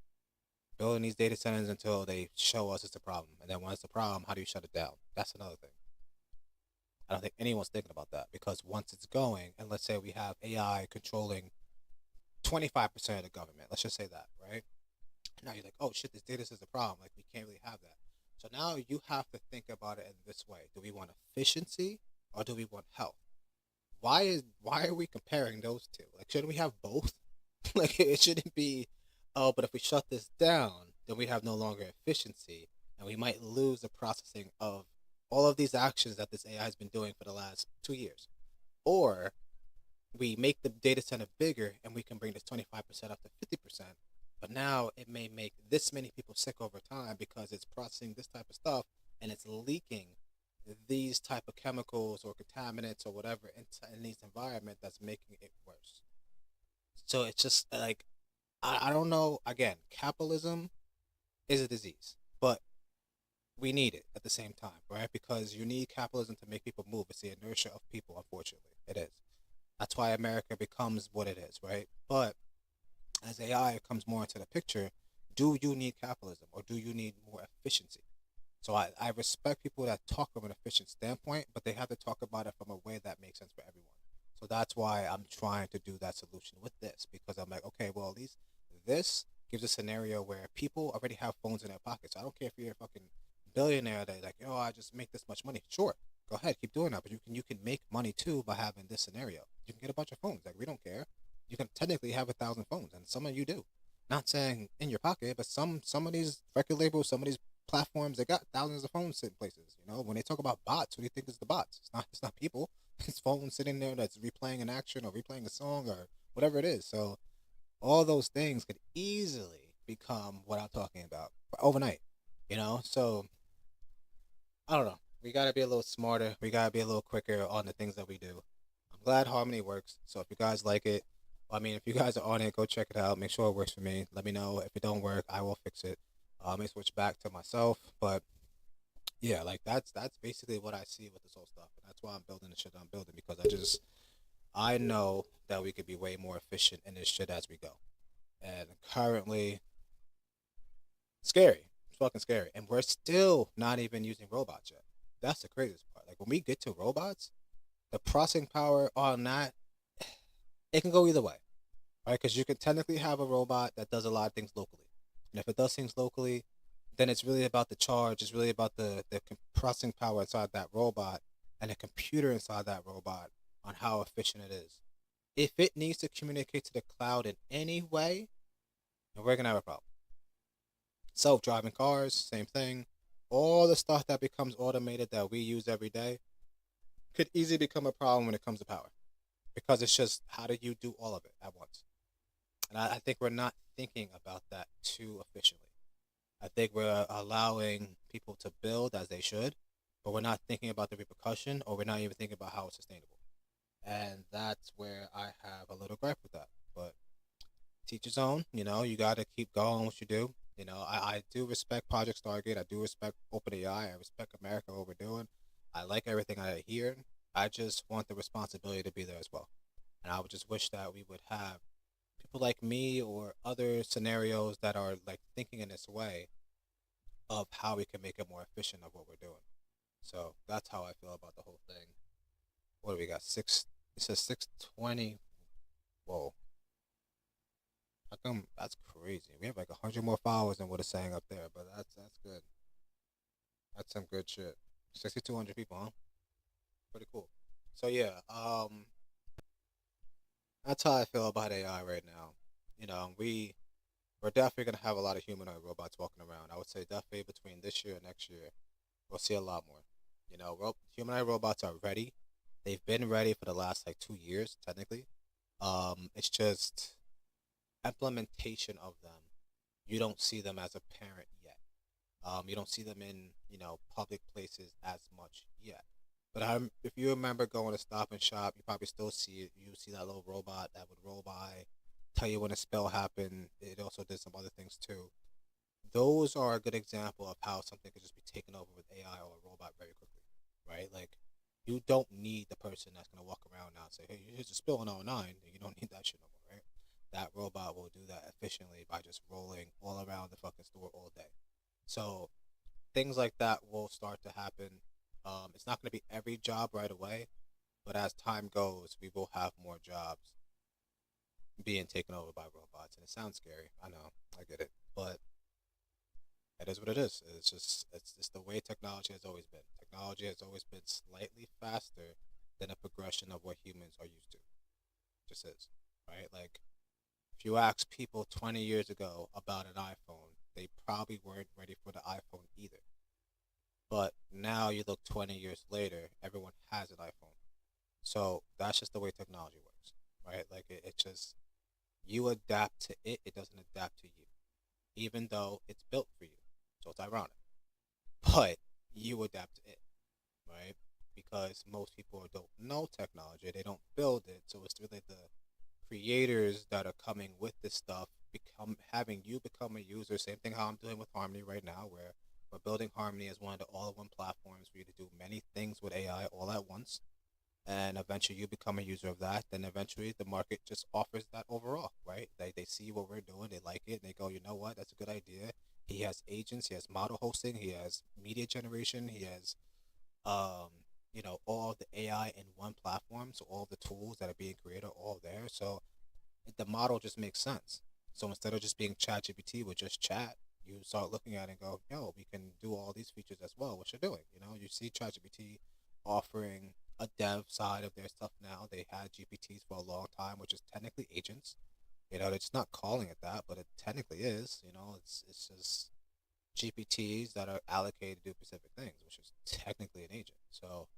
building these data centers until they show us it's a problem. And then once it's a problem, how do you shut it down? That's another thing. I don't think anyone's thinking about that because once it's going, and let's say we have AI controlling 25% of the government, let's just say that, right? Now you're like, oh shit, this data is a problem. Like, we can't really have that. So now you have to think about it in this way. Do we want efficiency or do we want health? Why are we comparing those two? Like, shouldn't we have both? Like, it shouldn't be, oh, but if we shut this down, then we have no longer efficiency, and we might lose the processing of all of these actions that this AI has been doing for the last 2 years. Or we make the data center bigger, and we can bring this 25% up to 50%, but now it may make this many people sick over time because it's processing this type of stuff, and it's leaking these type of chemicals or contaminants or whatever in these environment that's making it worse. So it's just like I don't know. Again, capitalism is a disease, but we need it at the same time, right? Because you need capitalism to make people move. It's the inertia of people, unfortunately. It is. That's why America becomes what it is, right? But as AI comes more into the picture, do you need capitalism or do you need more efficiency? So I respect people that talk from an efficient standpoint, but they have to talk about it from a way that makes sense for everyone. So that's why I'm trying to do that solution with this because I'm like, okay, well, at least this gives a scenario where people already have phones in their pockets. So I don't care if you're a fucking billionaire that like, oh, I just make this much money. Sure, go ahead, keep doing that. But you can make money too by having this scenario. You can get a bunch of phones. Like we don't care. You can technically have 1,000 phones, and some of you do. Not saying in your pocket, but some of these record labels, some of these platforms, they got thousands of phones sitting places. When they talk about bots, what do you think is the bots? It's not people. It's phones sitting there that's replaying an action or replaying a song or whatever it is. So all those things could easily become what I'm talking about overnight. So I don't know. We gotta be a little smarter. We gotta be a little quicker on the things that we do. I'm glad Harmony works. So if you guys like it, if you guys are on it, go check it out. Make sure it works for me. Let me know if it don't work. I will fix it. I may switch back to myself, but yeah, like that's basically what I see with this whole stuff, and that's why I'm building the shit I'm building because I know that we could be way more efficient in this shit as we go, and currently, scary. It's fucking scary, and we're still not even using robots yet. That's the craziest part. Like when we get to robots, the processing power on that, it can go either way, right? Because you can technically have a robot that does a lot of things locally, and if it does things locally, then it's really about the charge. It's really about the processing power inside that robot and the computer inside that robot on how efficient it is. If it needs to communicate to the cloud in any way, then we're going to have a problem. Self-driving cars, same thing. All the stuff that becomes automated that we use every day could easily become a problem when it comes to power. because it's just how do you do all of it at once? And I think we're not thinking about that too efficiently. I think we're allowing people to build as they should, but we're not thinking about the repercussion, or we're not even thinking about how it's sustainable. And that's where I have a little gripe with that. But teach his own. You got to keep going what you do. I do respect Project Stargate. I do respect OpenAI. I respect America, what we're doing. I like everything I hear. I just want the responsibility to be there as well. And I would just wish that we would have people like me or other scenarios that are like thinking in this way of how we can make it more efficient of what we're doing. So that's how I feel about the whole thing. What do we got? It says 6:20. Whoa. How come that's crazy? We have like 100 more followers than what it's saying up there, but that's good. That's some good shit. 6,200 people, huh? Pretty cool. So yeah, that's how I feel about AI right now. We're definitely gonna have a lot of humanoid robots walking around. I would say definitely between this year and next year, we'll see a lot more. Humanoid robots are ready. They've been ready for the last like 2 years, technically. It's just implementation of them. You don't see them as apparent yet. You don't see them in public places as much yet. But if you remember going to Stop and Shop, you probably still see it. You see that little robot that would roll by, tell you when a spell happened. It also did some other things too. Those are a good example of how something could just be taken over with AI or a robot very quickly, right? Like, you don't need the person that's gonna walk around now and say, "Hey, here's a spill in '09." You don't need that shit no more, right? That robot will do that efficiently by just rolling all around the fucking store all day. So things like that will start to happen. It's not going to be every job right away, but as time goes, we will have more jobs being taken over by robots. And it sounds scary. I know, I get it, but it is what it is. It's the way technology has always been. Technology has always been slightly faster than a progression of what humans are used to. Just is, right? Like, if you ask people 20 years ago about an iPhone, they probably weren't ready for the iPhone either. But now you look 20 years later, everyone has an iPhone. So that's just the way technology works, right? Like, it just, you adapt to it, it doesn't adapt to you, even though it's built for you. So it's ironic. But you adapt to it, right? Because most people don't know technology, they don't build it. So it's really the creators that are coming with this stuff having you become a user. Same thing how I'm doing with Harmony right now, where we're building Harmony as one of the all-in-one platforms for you to do many things with AI all at once. And eventually you become a user of that. Then eventually the market just offers that overall, right? They see what we're doing, they like it, and they go, you know what, that's a good idea. He has agents, he has model hosting, he has media generation, he has all of the AI in one platform. So all the tools that are being created are all there. So the model just makes sense. So instead of just being ChatGPT with just chat, you start looking at it and go, yo, we can do all these features as well, what you're doing. You see ChatGPT offering a dev side of their stuff now. They had GPTs for a long time, which is technically agents. They're just not calling it that, but it technically is. It's just GPTs that are allocated to do specific things, which is technically an agent. So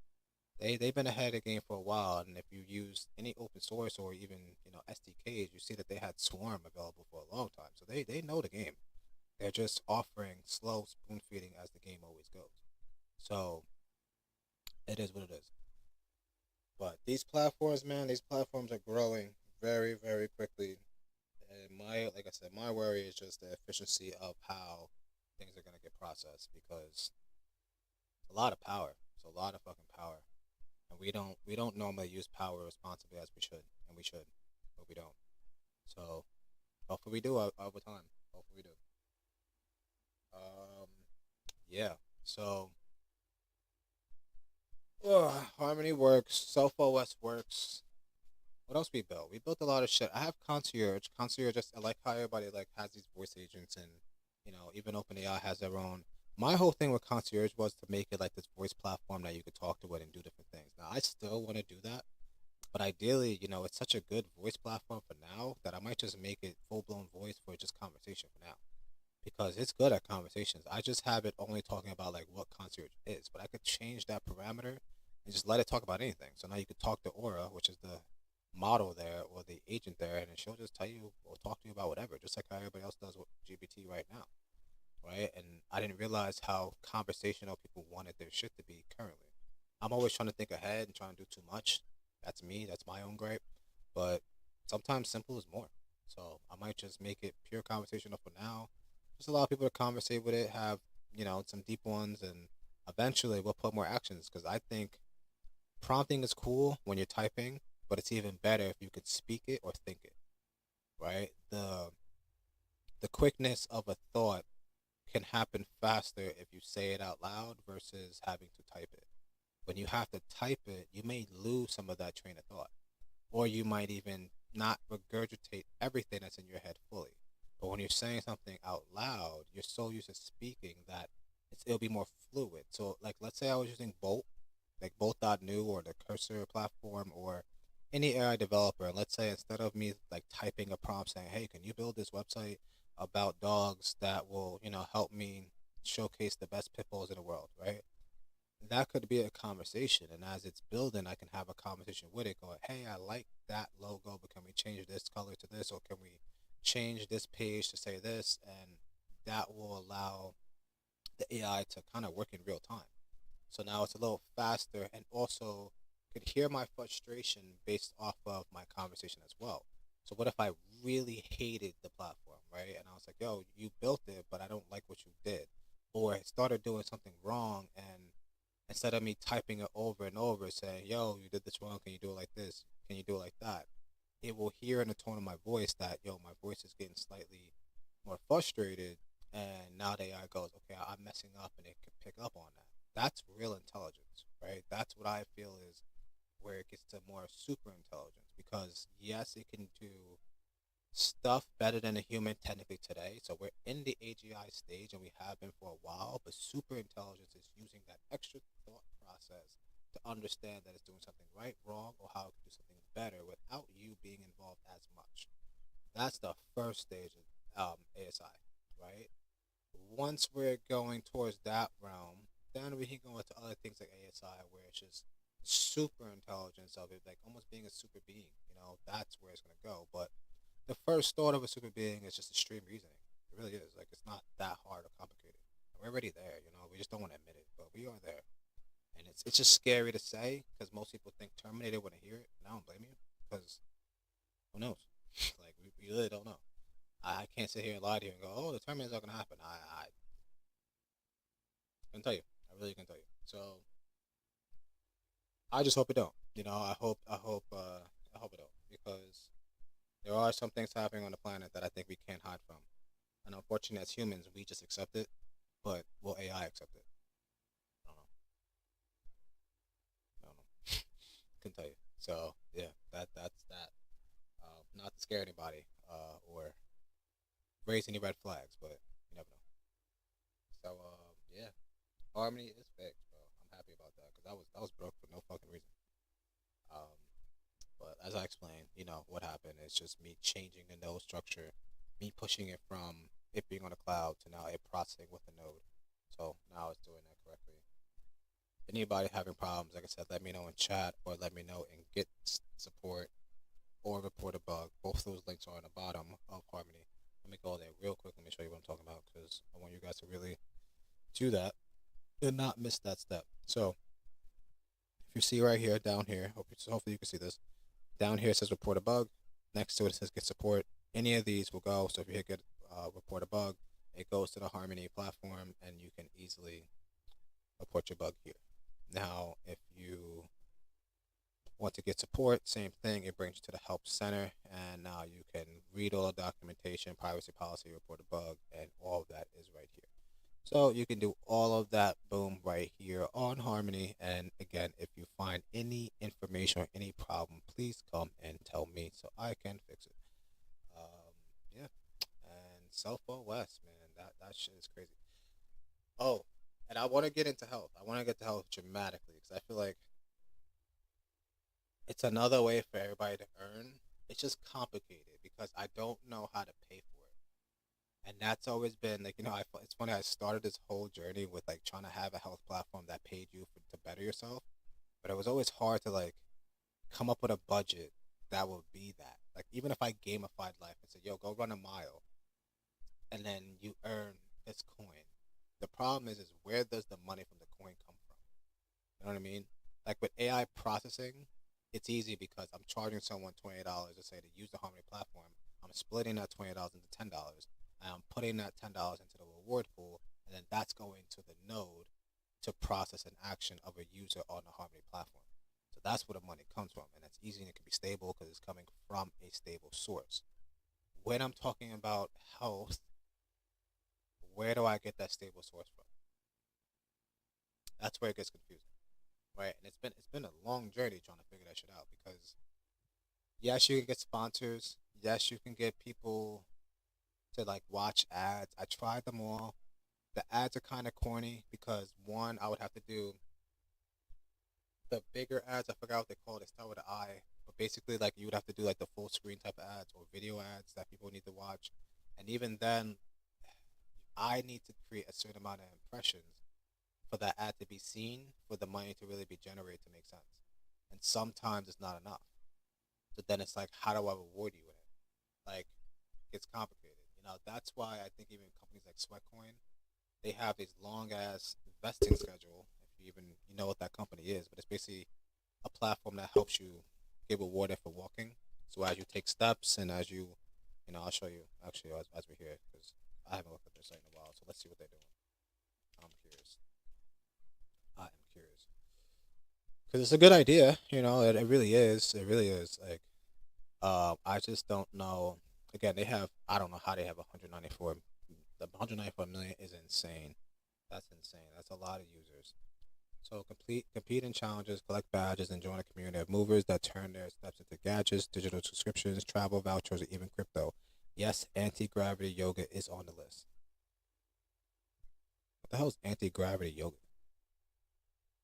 they've been ahead of the game for a while, and if you use any open source or even SDKs, you see that they had Swarm available for a long time. So they know the game. They're just offering slow spoon feeding as the game always goes. So it is what it is. But these platforms, man, these platforms are growing very, very quickly. And like I said, my worry is just the efficiency of how things are gonna get processed, because it's a lot of power. It's a lot of fucking power. And we don't normally use power responsibly as we should, and we should, but we don't. So hopefully we do over time. Hopefully we do. Yeah. So Harmony works. Self OS works. What else we built? We built a lot of shit. I have Concierge. Concierge, just I like how everybody like has these voice agents, and even OpenAI has their own. My whole thing with Concierge was to make it like this voice platform that you could talk to it and do different things. Now I still want to do that, but ideally, it's such a good voice platform for now that I might just make it full blown voice for just conversation for now, because it's good at conversations. I just have it only talking about like what Concierge is, but I could change that parameter and just let it talk about anything. So now you could talk to Aura, which is the model there or the agent there, and then she'll just tell you or talk to you about whatever, just like how everybody else does with GPT right now, right? And I didn't realize how conversational people wanted their shit to be currently. I'm always trying to think ahead and trying to do too much. That's me. That's my own gripe. But sometimes simple is more. So I might just make it pure conversational for now. Just allow people to conversate with it, have, some deep ones, and eventually we'll put more actions because I think prompting is cool when you're typing, but it's even better if you could speak it or think it, right? The quickness of a thought can happen faster if you say it out loud versus having to type it. When you have to type it, you may lose some of that train of thought, or you might even not regurgitate everything that's in your head fully. But when you're saying something out loud, you're so used to speaking that it'll be more fluid. So, like, let's say I was using Bolt, like Bolt.new or the Cursor platform or any AI developer, and let's say instead of me like typing a prompt saying, "Hey, can you build this website about dogs that will, help me showcase the best pit bulls in the world," right? That could be a conversation, and as it's building, I can have a conversation with it going, "Hey, I like that logo, but can we change this color to this, or can we change this page to say this?" And that will allow the AI to kind of work in real time. So now it's a little faster, and also could hear my frustration based off of my conversation as well. So what if I really hated the platform, right? And I was like, "Yo, you built it, but I don't like what you did," or it started doing something wrong, and instead of me typing it over and over saying, "Yo, you did this wrong, can you do it like this, can you do it like that," it will hear in the tone of my voice that, "Yo, my voice is getting slightly more frustrated," and now the AI goes, "Okay, I'm messing up," and it can pick up on that. That's real intelligence, right? That's what I feel is where it gets to more super intelligence, because yes, it can do stuff better than a human technically today. So we're in the AGI stage, and we have been for a while, but super intelligence is using that extra thought process to understand that it's doing something right, wrong, or how it can do something better without you being involved as much. That's the first stage of ASI, right? Once we're going towards that realm, then we can go into other things like ASI, where it's just super intelligence of it, like almost being a super being. That's where it's gonna go. But the first thought of a super being is just extreme reasoning. It really is. Like, it's not that hard or complicated. We're already there. We just don't want to admit it, but we are there. And it's just scary to say because most people think Terminator when they hear it, and I don't blame you because who knows? Like, we really don't know. I can't sit here and lie to you and go, "Oh, the Terminator's not gonna happen." I can tell you. I really can tell you. So I just hope it don't. I hope it don't, because there are some things happening on the planet that I think we can't hide from. And unfortunately, as humans, we just accept it. But will AI accept it? I don't know. I don't know. Couldn't tell you. So yeah, that's that. Not to scare anybody or raise any red flags, but you never know. So yeah, Harmony is fixed, bro. I'm happy about that because that was broke for no fucking reason. Um, but as I explained, what happened is just me changing the node structure, me pushing it from it being on the cloud to now it processing with the node. So now it's doing that correctly. Anybody having problems, like I said, let me know in chat or let me know in Git support or report a bug. Both those links are on the bottom of Harmony. Let me go there real quick. Let me show you what I'm talking about because I want you guys to really do that and not miss that step. So if you see right here, down here, hopefully you can see this. Down here it says report a bug. Next to it says get support. Any of these will go. So if you hit get report a bug, it goes to the Harmony platform and you can easily report your bug here. Now, if you want to get support, same thing. It brings you to the help center, and now you can read all the documentation, privacy policy, report a bug, and all of that is right here. So you can do all of that, boom, right here on Harmony. And again, if you find any information or any problem, please come and tell me so I can fix it. Yeah, and Self OS, man, that shit is crazy. Oh, and I want to get into health. I want to get to health dramatically because I feel like it's another way for everybody to earn. It's just complicated because I don't know how to pay for it. And that's always been like, it's funny. I started this whole journey with like trying to have a health platform that paid you to better yourself, but it was always hard to like come up with a budget that would be that. Like even if I gamified life and said, "Yo, go run a mile," and then you earn this coin. The problem is where does the money from the coin come from? You know what I mean? Like with AI processing, it's easy because I'm charging someone $20 to say to use the Harmony platform. I'm splitting that $20 into $10, and I'm putting that $10 into the reward pool, and then that's going to the node to process an action of a user on the Harmony platform. So that's where the money comes from, and it's easy and it can be stable because it's coming from a stable source. When I'm talking about health, where do I get that stable source from? That's where it gets confusing, right? And it's been a long journey trying to figure that shit out because yes, you can get sponsors. Yes, you can get people to like watch ads. I tried them all. The ads are kind of corny because one, I would have to do the bigger ads. I forgot what they call it. They start with an I, but basically, like you would have to do like the full screen type of ads or video ads that people need to watch. And even then, I need to create a certain amount of impressions for that ad to be seen, for the money to really be generated to make sense. And sometimes it's not enough. So then it's like, how do I reward you with it? Like, it's complicated. You know, that's why I think even companies like Sweatcoin, they have this long ass vesting schedule. If you even you know what that company is, but it's basically a platform that helps you get rewarded for walking. So as you take steps and as you know, I'll show you actually as we're here because I haven't looked at their site in a while. So let's see what they're doing. I'm curious. I am curious because it's a good idea. You know, it really is. It really is. Like, I just don't know. Again, they have. I don't know how they have 194. The 194 million is insane. That's insane. That's a lot of users. So compete in challenges, collect badges, and join a community of movers that turn their steps into gadgets, digital subscriptions, travel vouchers, or even crypto. Yes, anti-gravity yoga is on the list. What the hell is anti-gravity yoga?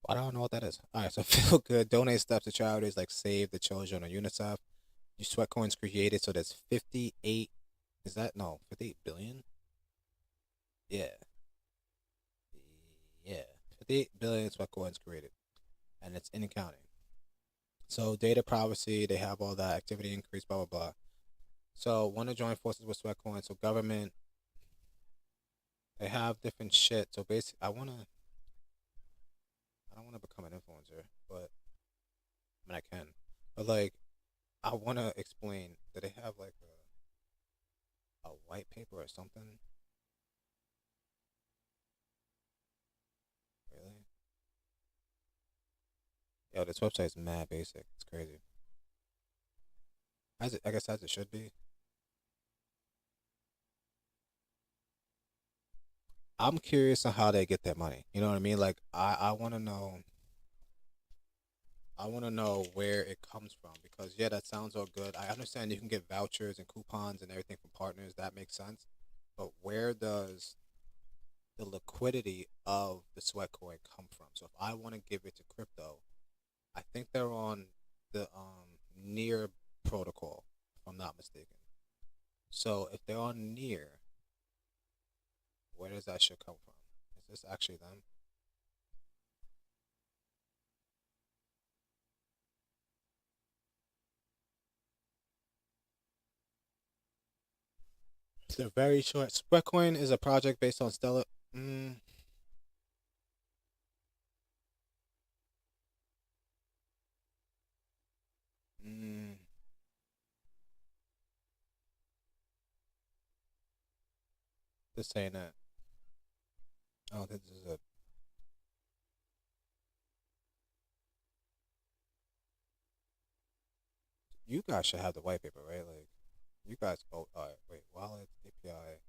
I don't know what that is. All right, so feel good. Donate steps to charities like Save the Children or UNICEF. Your sweat coins created, so there's 58. Is that no 58 billion? Yeah, yeah, 58 billion sweat coins created, and it's in counting. So data privacy, they have all that activity increase, blah blah blah. So want to join forces with Sweatcoin? So government, they have different shit. So basically, I don't want to become an influencer, but I mean I can. But like, I want to explain that they have like a white paper or something. Really? Yo, this website's mad basic. It's crazy. As it, I guess as it should be. I'm curious on how they get their money. You know what I mean? Like I want to know. I want to know where it comes from because yeah, that sounds all good. I understand you can get vouchers and coupons and everything from partners. That makes sense. But where does the liquidity of the sweat coin come from? So if I want to give it to crypto, I think they're on the Near protocol, if I'm not mistaken. So if they're on Near, where does that shit come from? Is this actually them? They're very short. Spreadcoin is a project based on Stellar. Mm, mm, this ain't it. Oh, this is a. You guys should have the white paper, right? Like, you guys. Oh, all right. Wait. Wallet, API,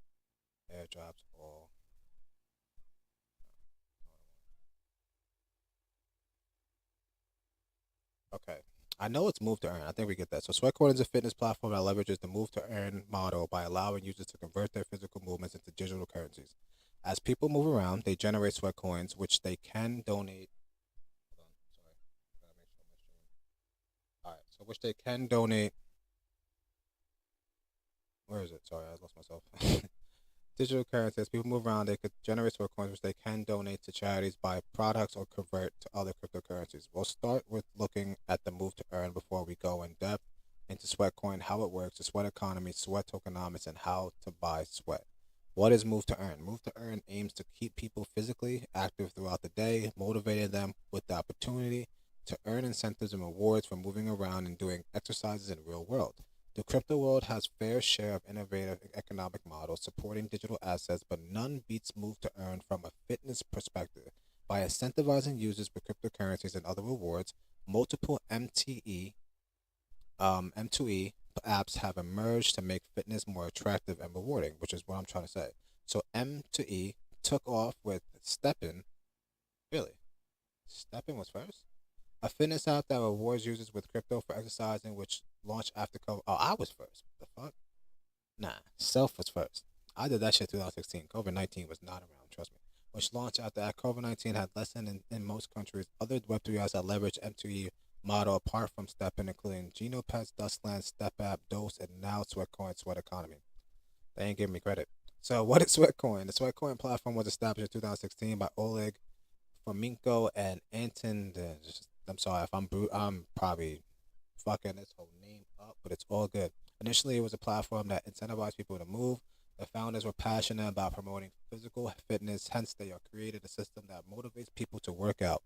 airdrops, all. Okay. I know it's move to earn. I think we get that. So Sweatcoin is a fitness platform that leverages the move to earn model by allowing users to convert their physical movements into digital currencies. As people move around, they generate sweat coins, which they can donate. Hold on, sorry. I gotta make sure my stream. All right, so which they can donate. Where is it? Sorry, I lost myself. Digital currency. As people move around, they could generate sweat coins, which they can donate to charities, buy products, or convert to other cryptocurrencies. We'll start with looking at the move to earn before we go in depth. into Sweatcoin, how it works, the sweat economy, sweat tokenomics, and how to buy sweat. What is Move to Earn? Move to Earn aims to keep people physically active throughout the day, motivating them with the opportunity to earn incentives and rewards for moving around and doing exercises in the real world. The crypto world has fair share of innovative economic models supporting digital assets, but none beats Move to Earn from a fitness perspective. By incentivizing users with cryptocurrencies and other rewards, multiple M2E apps have emerged to make fitness more attractive and rewarding, which is what I'm trying to say. So M2E took off with Steppen. Really? Steppen was first? A fitness app that rewards users with crypto for exercising, which launched after COVID. Oh, I was first. The fuck? Nah, Self was first. I did that shit 2016. COVID-19 was not around, trust me. Which launched after COVID-19 had lessened in most countries. Other Web3 apps that leverage M2E model apart from Steppen, including Genopets, Dustland, StepApp, Dose, and now Sweatcoin, Sweat Economy. They ain't giving me credit. So what is Sweatcoin? The Sweatcoin platform was established in 2016 by Oleg Fomenko and Anton. I'm sorry if I'm probably fucking this whole name up, but it's all good. Initially, it was a platform that incentivized people to move. The founders were passionate about promoting physical fitness, hence they created a system that motivates people to work out.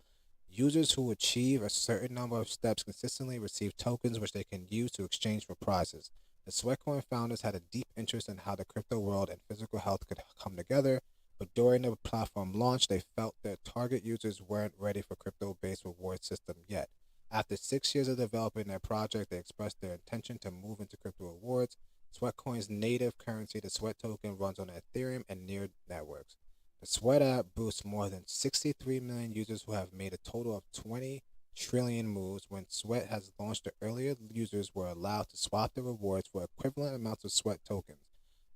Users who achieve a certain number of steps consistently receive tokens which they can use to exchange for prizes. The Sweatcoin founders had a deep interest in how the crypto world and physical health could come together, but during the platform launch, they felt their target users weren't ready for crypto-based reward system yet. After 6 years of developing their project, they expressed their intention to move into crypto rewards. Sweatcoin's native currency, the Sweat token, runs on Ethereum and Near networks. The Sweat app boasts more than 63 million users who have made a total of 20 trillion moves. When Sweat has launched, the earlier users were allowed to swap the rewards for equivalent amounts of Sweat tokens.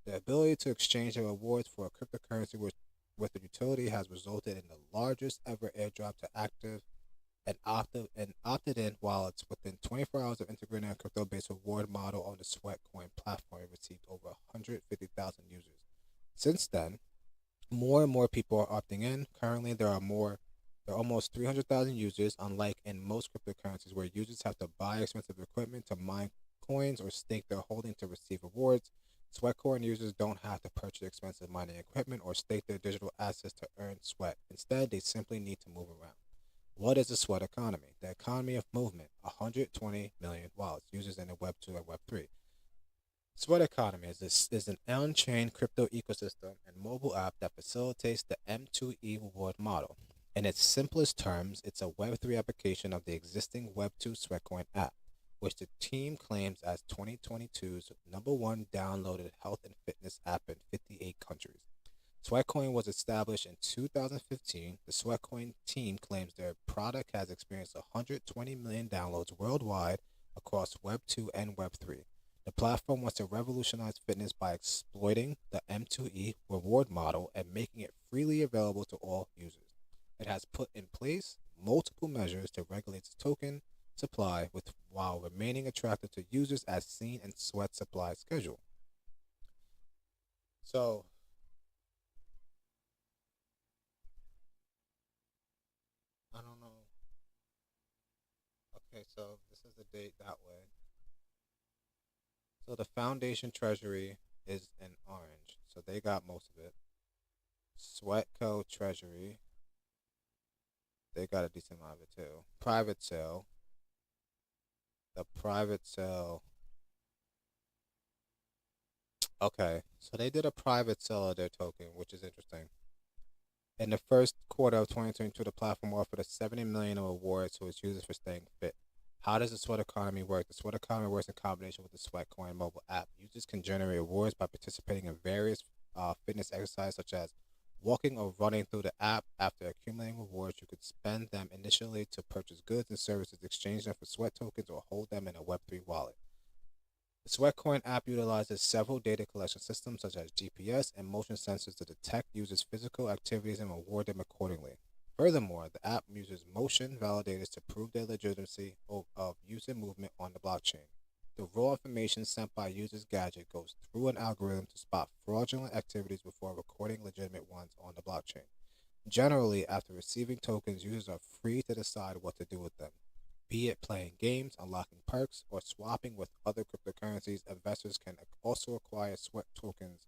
The ability to exchange the rewards for a cryptocurrency with the utility has resulted in the largest ever airdrop to active and opted in wallets. Within 24 hours of integrating a crypto-based reward model on the Sweatcoin platform, it received over 150,000 users. Since then, more and more people are opting in. Currently, there are almost 300,000 users, unlike in most cryptocurrencies where users have to buy expensive equipment to mine coins or stake their holding to receive rewards. Sweatcoin users don't have to purchase expensive mining equipment or stake their digital assets to earn sweat. Instead, they simply need to move around. What is the sweat economy? The economy of movement. 120 million wallets users in the Web 2 and Web 3. Sweat economy is an on-chain crypto ecosystem and mobile app that facilitates the M2E reward model. In its simplest terms, it's a Web3 application of the existing Web2 Sweatcoin app, which the team claims as 2022's #1 downloaded health and fitness app in 58 countries. Sweatcoin was established in 2015. The Sweatcoin team claims their product has experienced 120 million downloads worldwide across Web 2 and Web 3. The platform wants to revolutionize fitness by exploiting the M2E reward model and making it freely available to all users. It has put in place multiple measures to regulate its token supply while remaining attractive to users as seen in Sweat supply schedule. So, I don't know. Okay, so this is the date that way. So the foundation treasury is in orange. So they got most of it. Sweatco treasury. They got a decent amount of it too. Private sale. The private sale. Okay, so they did a private sale of their token, which is interesting. In the first quarter of 2022, the platform offered a 70 million in rewards to its users for staying fit. How does the Sweat economy work? The Sweat economy works in combination with the Sweatcoin mobile app. Users can generate rewards by participating in various fitness exercises such as walking or running through the app. After accumulating rewards, you could spend them initially to purchase goods and services, exchange them for Sweat tokens, or hold them in a Web3 wallet. The Sweatcoin app utilizes several data collection systems such as GPS and motion sensors to detect users' physical activities and reward them accordingly. Furthermore, the app uses motion validators to prove the legitimacy of user movement on the blockchain. The raw information sent by users' gadget goes through an algorithm to spot fraudulent activities before recording legitimate ones on the blockchain. Generally, after receiving tokens, users are free to decide what to do with them. Be it playing games, unlocking perks, or swapping with other cryptocurrencies, investors can also acquire Sweat tokens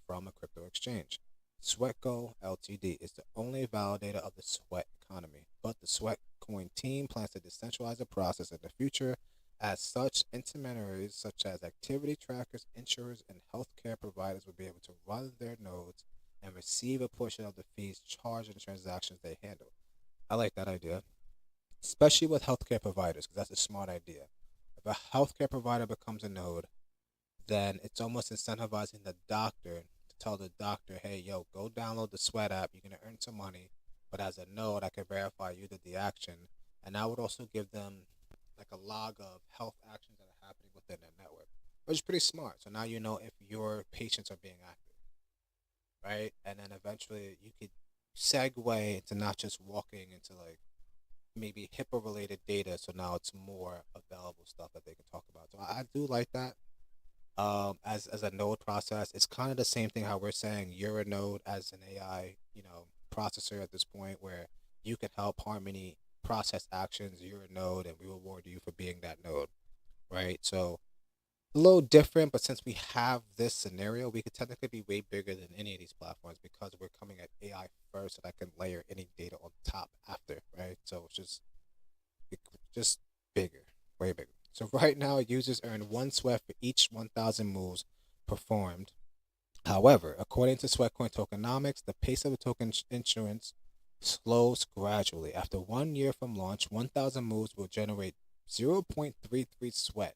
from a crypto exchange. SweatGo Ltd is the only validator of the Sweat economy, but the Sweatcoin team plans to decentralize the process in the future. As such, intermediaries such as activity trackers, insurers, and healthcare providers will be able to run their nodes and receive a portion of the fees charged in the transactions they handle. I like that idea, especially with healthcare providers, because that's a smart idea. If a healthcare provider becomes a node, then it's almost incentivizing the doctor to tell the doctor, hey, yo, go download the Sweat app. You're going to earn some money. But as a node, I can verify you did the action. And I would also give them like a log of health actions that are happening within their network, which is pretty smart. So now you know if your patients are being active, right? And then eventually you could segue into not just walking into like maybe HIPAA related data. So now it's more available stuff that they can talk about. So I do like that. As a node process, it's kind of the same thing how we're saying you're a node as an AI, processor at this point where you can help Harmony process actions. You're a node, and we reward you for being that node, right? So a little different, but since we have this scenario, we could technically be way bigger than any of these platforms because we're coming at AI first, and I can layer any data on top after, right? So it's just bigger, way bigger. So right now, users earn 1 sweat for each 1,000 moves performed. However, according to Sweatcoin tokenomics, the pace of the token issuance slows gradually. After 1 year from launch, 1,000 moves will generate 0.33 sweat,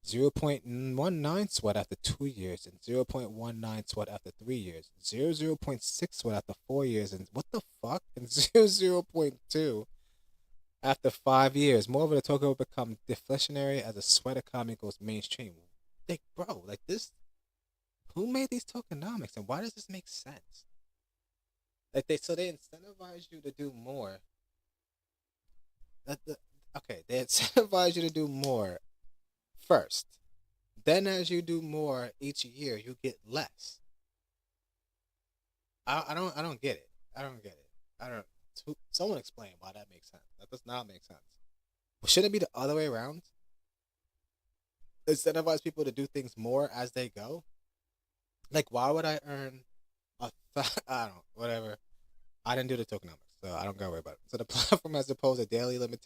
0.19 sweat after 2 years, and 0.19 sweat after 3 years, 0.6 sweat after 4 years, and what the fuck? And 0.2 after 5 years. Moreover, the token will become deflationary as the Sweat economy goes mainstream. Like, bro, like this, who made these tokenomics and why does this make sense? Like they incentivize you to do more. Okay, they incentivize you to do more first. Then as you do more each year, you get less. I don't get it. I don't get it. I don't. Someone explain why that makes sense. That does not make sense. Well, shouldn't it be the other way around? Incentivize people to do things more as they go. Like, why would I earn I don't, whatever. I didn't do the tokenomics, so I don't gotta worry about it. So the platform has imposed a daily limit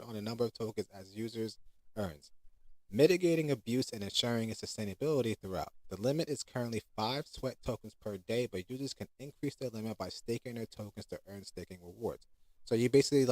on the number of tokens as users earns, mitigating abuse and ensuring its sustainability throughout. The limit is currently 5 sweat tokens per day, but users can increase their limit by staking their tokens to earn staking rewards. So you basically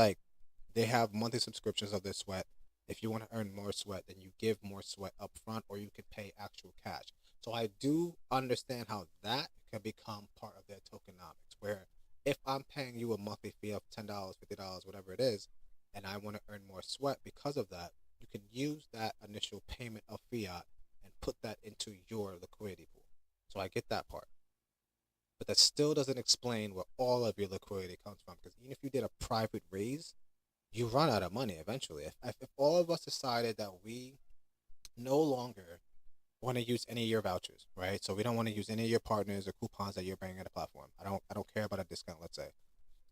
they have monthly subscriptions of their sweat. If you want to earn more sweat, then you give more sweat up front, or you could pay actual cash. So I do understand how that can become part of their tokenomics, where if I'm paying you a monthly fee of $10, $50, whatever it is, and I want to earn more sweat because of that, you can use that initial payment of fiat and put that into your liquidity pool. So I get that part. But that still doesn't explain where all of your liquidity comes from. Because even if you did a private raise, you run out of money eventually. If all of us decided that we no longer want to use any of your vouchers, right? So we don't want to use any of your partners or coupons that you're bringing to the platform. I don't care about a discount, let's say.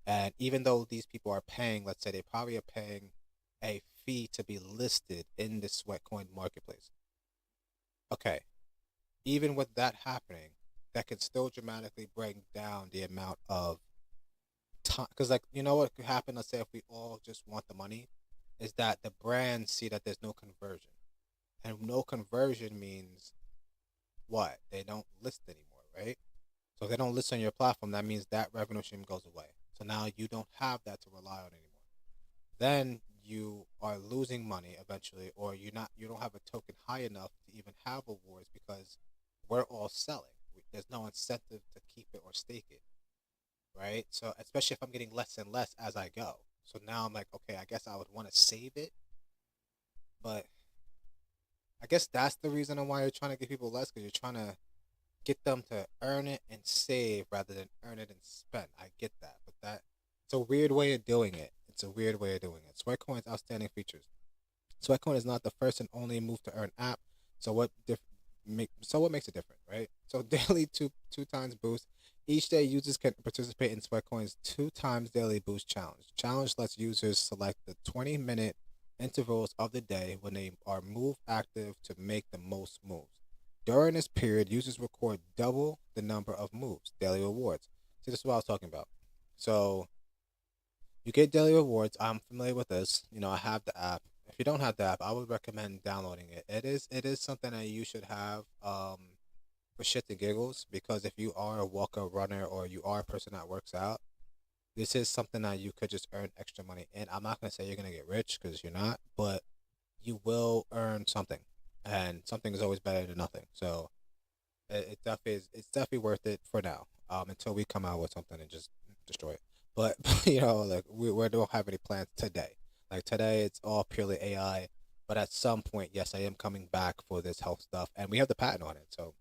And even though these people are paying, let's say they probably are paying a fee to be listed in the Sweatcoin marketplace. Okay, even with that happening, that can still dramatically bring down the amount of time. Because, like, you know what could happen? Let's say if we all just want the money, is that the brands see that there's no conversion. And no conversion means what? They don't list anymore, right? So if they don't list on your platform, that means that revenue stream goes away. So now you don't have that to rely on anymore. Then you are losing money eventually, or you don't have a token high enough to even have awards because we're all selling. There's no incentive to keep it or stake it, right? So especially if I'm getting less and less as I go. So now I'm like, okay, I guess I would want to save it, but I guess that's the reason why you're trying to give people less, because you're trying to get them to earn it and save rather than earn it and spend. I get that, but it's a weird way of doing it. Sweatcoin's outstanding features. Sweatcoin is not the first and only move to earn app. So what makes it different, right? So daily two times boost. Each day, users can participate in Sweatcoin's 2 times daily boost challenge. Challenge lets users select the 20-minute intervals of the day when they are move active to make the most moves. During this period, users record double the number of moves, daily rewards. See, this is what I was talking about. So you get daily rewards. I'm familiar with this. I have the app. If you don't have the app, I would recommend downloading it. It is something that you should have for shit and giggles, because if you are a walker, runner, or you are a person that works out, this is something that you could just earn extra money. And I'm not gonna say you're gonna get rich, because you're not, but you will earn something, and something is always better than nothing. So it definitely is. It's definitely worth it for now. Until we come out with something and just destroy it. But like we don't have any plans today. Like today, it's all purely AI. But at some point, yes, I am coming back for this health stuff, and we have the patent on it. So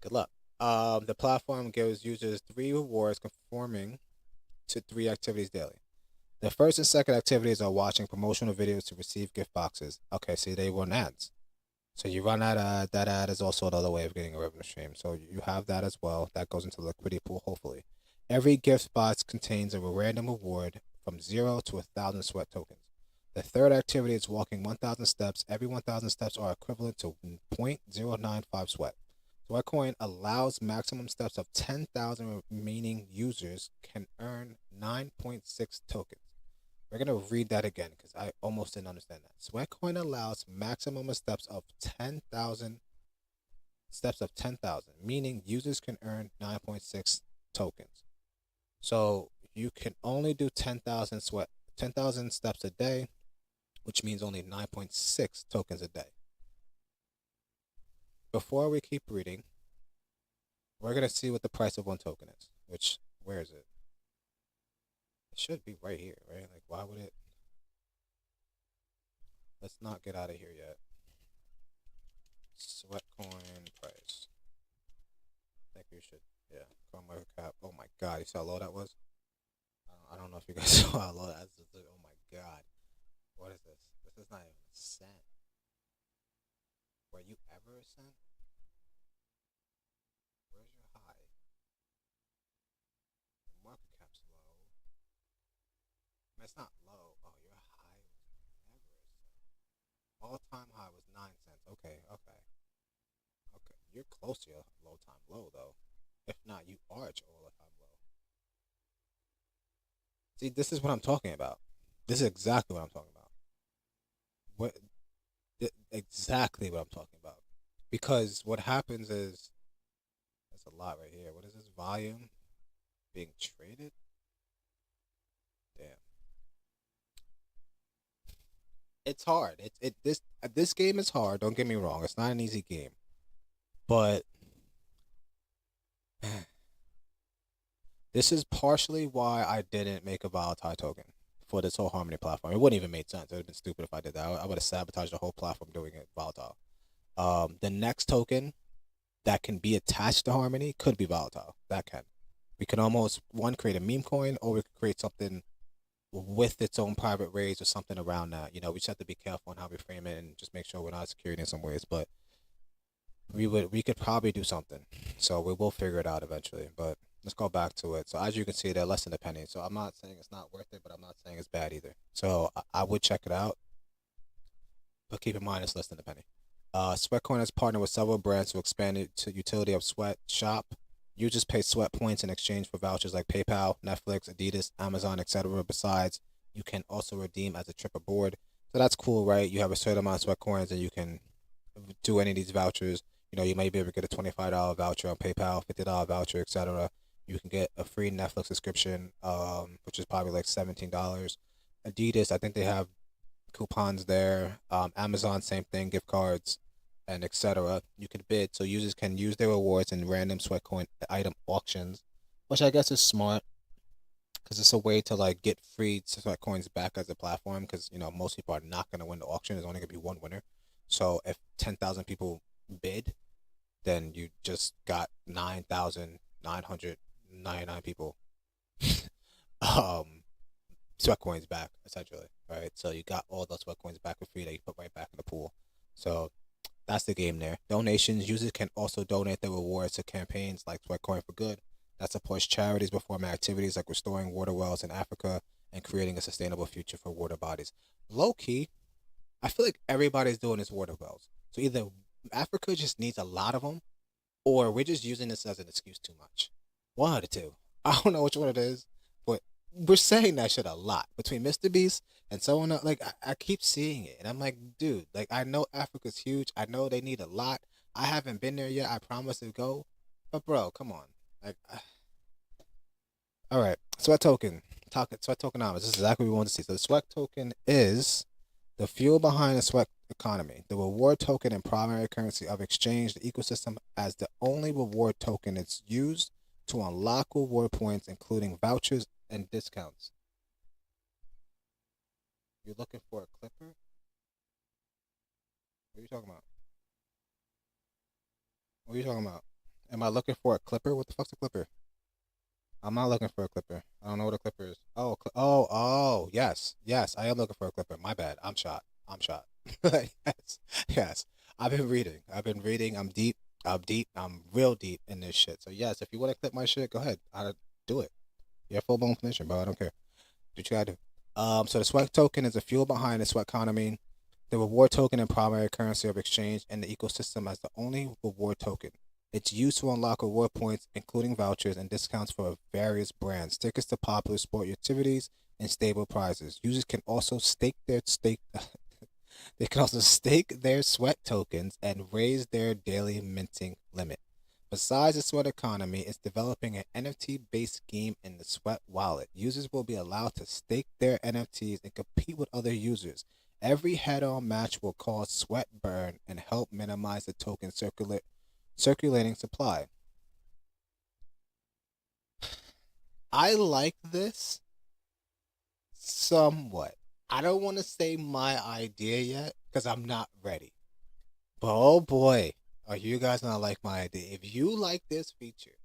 good luck. The platform gives users 3 rewards conforming to 3 activities daily. The first and second activities are watching promotional videos to receive gift boxes. Okay, see, they run ads. So you run that ad. That ad is also another way of getting a revenue stream. So you have that as well. That goes into the liquidity pool, hopefully. Every gift box contains a random reward from 0 to 1,000 sweat tokens. The third activity is walking 1,000 steps. Every 1,000 steps are equivalent to 0.095 sweat. Sweatcoin allows maximum steps of 10,000, remaining users can earn 9.6 tokens. We're going to read that again because I almost didn't understand that. Sweatcoin allows maximum steps of 10,000, meaning users can earn 9.6 tokens. So you can only do 10,000 steps a day, which means only 9.6 tokens a day. Before we keep reading, we're going to see what the price of 1 token is, which, where is it? It should be right here, right? Like, why would it? Let's not get out of here yet. Sweatcoin price. I think we should, yeah. CoinMarketCap. Oh my God, you saw how low that was? I don't know if you guys saw how low that was. Oh my God. What is this? This is not even a cent. Were you ever a cent? Where's your high? Your market cap's low. I mean, it's not low. Oh, your high was never a cent. All-time high was 9 cents. Okay. You're close to your low-time low, though. If not, you are at your all-time low. See, this is what I'm talking about. This is exactly what I'm talking about. Exactly what I'm talking about. Because what happens is, there's a lot right here. What is this? Volume being traded? Damn. It's hard. This game is hard. Don't get me wrong. It's not an easy game. But this is partially why I didn't make a volatile token for this whole Harmony platform. It wouldn't even make sense. It would have been stupid if I did that. I would have sabotaged the whole platform doing it volatile. The next token that can be attached to Harmony could be volatile. That can. We can almost, create a meme coin, or we could create something with its own private raise or something around that. We just have to be careful on how we frame it and just make sure we're not security in some ways. But we could probably do something. So we will figure it out eventually. But let's go back to it. So as you can see, they're less than a penny. So I'm not saying it's not worth it, but I'm not saying it's bad either. So I would check it out. But keep in mind, it's less than a penny. Sweatcoin has partnered with several brands to expand it to utility of Sweat Shop. Users pay Sweat points in exchange for vouchers like PayPal, Netflix, Adidas, Amazon, etc. Besides, you can also redeem as a trip aboard. So that's cool, right? You have a certain amount of Sweat coins and you can do any of these vouchers. You might be able to get a $25 voucher on PayPal, $50 voucher, etc. You can get a free Netflix subscription, which is probably like $17. Adidas, I think they have coupons there. Amazon, same thing, gift cards, and etc. You can bid, so users can use their rewards in random Sweatcoin item auctions, which I guess is smart because it's a way to like get free Sweatcoins back as a platform. Because most people are not going to win the auction. There's only going to be one winner. So if 10,000 people bid, then you just got 9,999 people Sweatcoins back, essentially, right? So you got all those Sweatcoins back for free that you put right back in the pool. So that's the game there. Donations. Users can also donate their rewards to campaigns like Sweatcoin for Good. that supports charities performing activities like restoring water wells in Africa and creating a sustainable future for water bodies. Low key, I feel like everybody's doing this water wells. So either Africa just needs a lot of them, or we're just using this as an excuse too much. One of the two. I don't know which one it is, but we're saying that shit a lot between Mr. Beast and someone else. Like I keep seeing it, and I'm like, dude, like I know Africa's huge. I know they need a lot. I haven't been there yet. I promise to go, but bro, come on. Like, all right, sweat token. Sweat tokenomics. This is exactly what we want to see. So the sweat token is the fuel behind the sweat economy, the reward token and primary currency of exchange, the ecosystem as the only reward token it's used to unlock reward points, including vouchers and discounts. You're looking for a clipper? What are you talking about? What are you talking about? Am I looking for a clipper? What the fuck's a clipper? I'm not looking for a clipper. I don't know what a clipper is. Oh, yes, yes. I am looking for a clipper. My bad. I'm shot. Yes, yes. I've been reading. I'm deep. I'm deep. I'm real deep in this shit. So yes, if you want to clip my shit, go ahead. I'll do it. You have full blown permission, bro. I don't care. Do what you gotta do. So the sweat token is the fuel behind the sweat economy, the reward token and primary currency of exchange, and the ecosystem as the only reward token. It's used to unlock reward points, including vouchers and discounts for various brands, tickets to popular sport activities, and stable prizes. Users can also they can also stake their sweat tokens and raise their daily minting limit. Besides the sweat economy, it's developing an NFT-based scheme in the Sweat wallet. Users will be allowed to stake their NFTs and compete with other users. Every head-on match will cause sweat burn and help minimize the token circulating supply. I like this somewhat. I don't want to say my idea yet because I'm not ready. But oh boy, are you guys gonna like my idea? If you like this feature,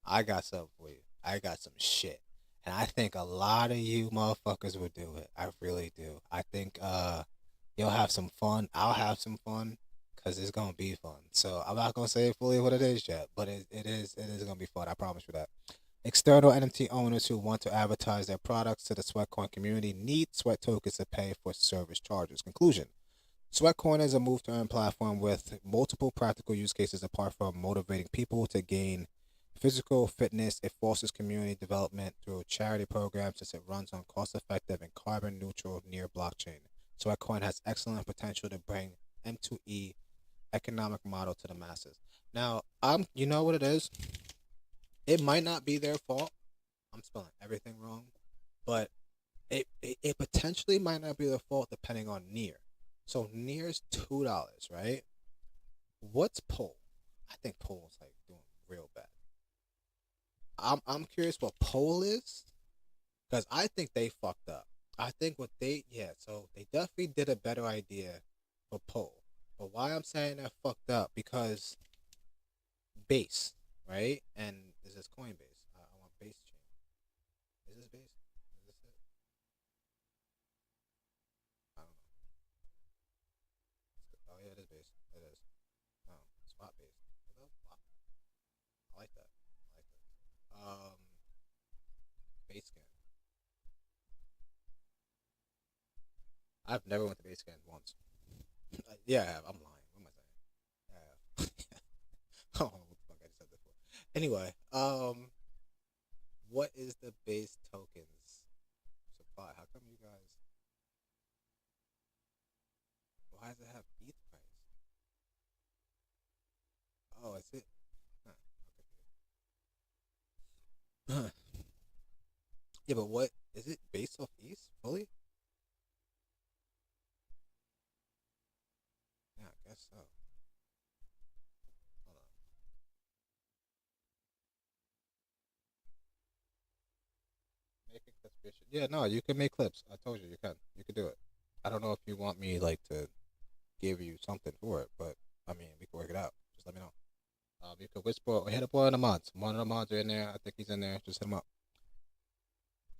I got something for you. I got some shit. And I think a lot of you motherfuckers will do it. I really do. I think you'll have some fun. I'll have some fun because it's gonna be fun. So I'm not gonna say fully what it is yet, but it is gonna be fun. I promise you that. External NFT owners who want to advertise their products to the Sweatcoin community need Sweat tokens to pay for service charges. Conclusion: Sweatcoin is a move to earn platform with multiple practical use cases. Apart from motivating people to gain physical fitness, it fosters community development through charity programs since it runs on cost-effective and carbon-neutral near blockchain. Sweatcoin has excellent potential to bring M2E economic model to the masses. Now, you know what it is? It might not be their fault. I'm spelling everything wrong, but it potentially might not be their fault depending on near. So near's $2, right? What's Pole? I think Pole's like doing real bad. I'm curious what Pole is, because I think they fucked up. I think so they definitely did a better idea for Pole. But why I'm saying that fucked up, because base, right? And is this Coinbase? I want base chain. Is this base? Is this it? I don't know. Oh yeah, it is base. It is. No, spot base. Is that spot? I like that. Basecamp. I've never went to Basecamp once. Yeah, I have. I'm lying. What am I saying? Yeah, I have. Oh, what the fuck I just said that for. Anyway, what is the base tokens supply? How come you guys? Why does it have ETH price? Oh, is it? Huh. Yeah, but what is it based off ETH fully? Yeah, I guess so. Hold on. Making clips. Yeah, no, you can make clips. I told you can. You can do it. I don't know if you want me like to give you something for it, but I mean we can work it out. Just let me know. You can whisper or hit up one of the mods. One of the mods are in there. I think he's in there. Just hit him up.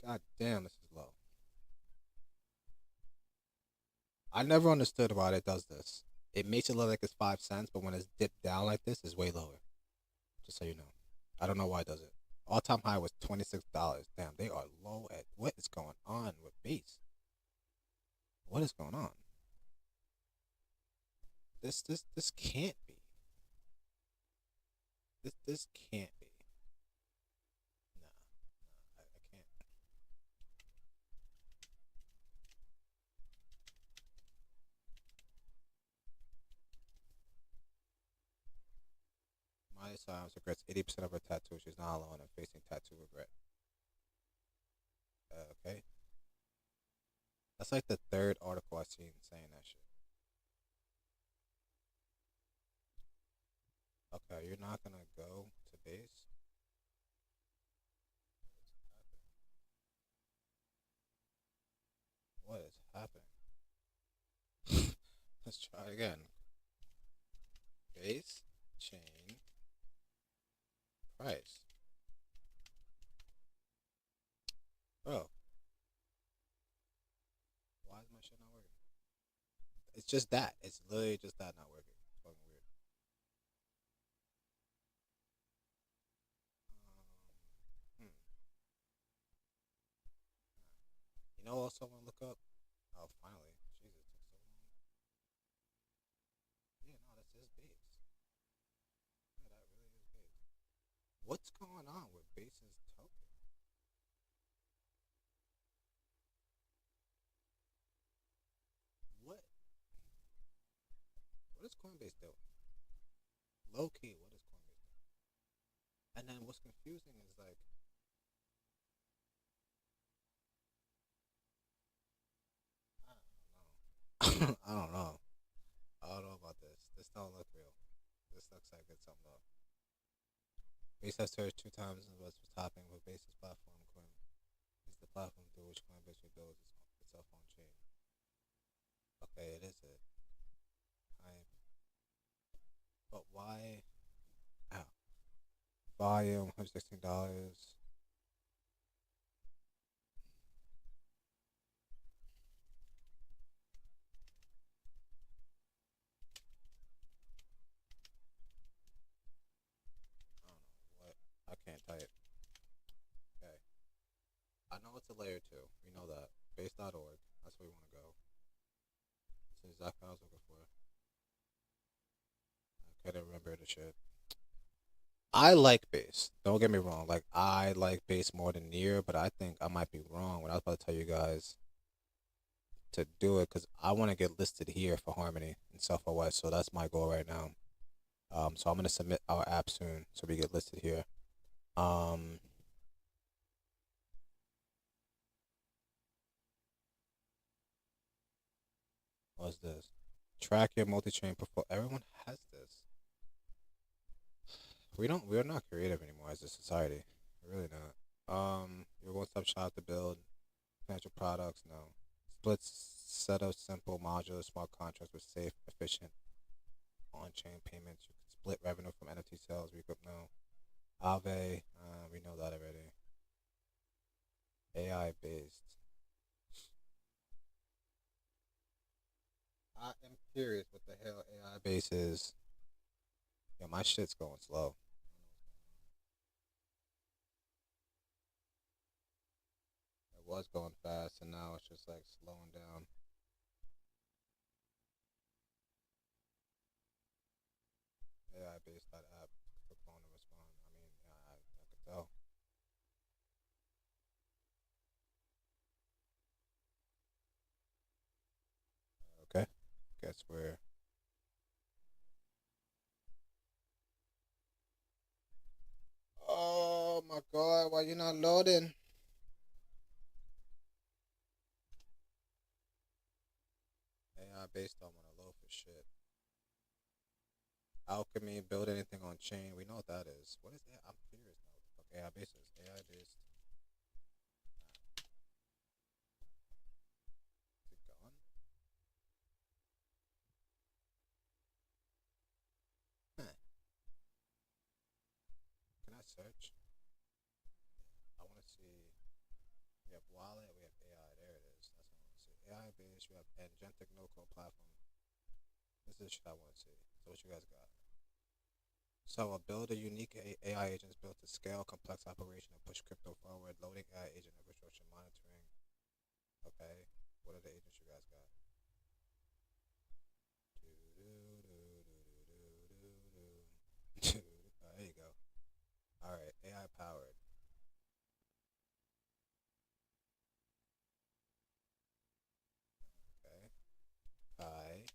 God damn, this is low. I never understood why it does this. It makes it look like it's 5 cents, but when it's dipped down like this, it's way lower. Just so you know. I don't know why it does it. All time high was $26. Damn, they are low at what is going on with base? What is going on? This can't be. This can't be. Nah, I can't. Miley Cyrus regrets 80% of her tattoos. She's not alone and facing tattoo regret. Okay. That's like the third article I've seen saying that shit. Okay, you're not gonna go to base? What is happening? Let's try again. Base, chain, price. Bro, why is my shit not working? It's just that. It's literally just that not working. It's fucking weird. Hmm. You know what else I want to look up? Oh, finally. Jesus, it took so long. Yeah, no, this is base. Yeah, that really is base. What's going on with base's token? What? What is Coinbase doing? Low key, what is Coinbase doing? And then what's confusing is like, I don't know. I don't know. I don't know about this. This don't look real. This looks like it's something up. Base has surged 2 times and was topping with Base's platform. Coin is the platform through which Coinbase rebuilds itself on chain. Okay, it is it. Hype. But why? Ow. Volume $116. I don't know what. I can't type. Okay. I know it's a layer 2. We know that. Base.org. That's where we want to go. That's exactly what I was looking for. I couldn't remember the shit. I like base. Don't get me wrong. Like I like base more than near, but I think I might be wrong when I was about to tell you guys to do it because I want to get listed here for Harmony and Self OS. So that's my goal right now. So I'm gonna submit our app soon so we get listed here. Um, what's this? Track your multi-chain portfolio. Everyone has this. We're not creative anymore as a society. We're really not. Your one-stop shop to build financial products. No. Split set of simple modular smart contracts with safe, efficient on-chain payments. You can split revenue from NFT sales. We could know. Aave, we know that already. AI based. I am curious what the hell AI based is. Yeah, my shit's going slow. It was going fast and now it's just like slowing down. AI based that app for phone to respond. I mean, yeah, I could tell. Okay, guess where? Oh my god, why you not loading? AI based on want to load for shit. Alchemy, build anything on chain. We know what that is. What is that? I'm curious now. What the fuck AI based is? AI based. Is it gone? Huh. Can I search? I want to see. We have wallet. We have AI. There it is. That's what I want to see. AI based. We have Agentic no code platform. This is shit I want to see. So what you guys got? So, build a unique AI agents built to scale complex operation and push crypto forward. Loading AI agent infrastructure monitoring. Okay, what are the agents you guys got? There you go. All right, AI powered. Okay. Hi.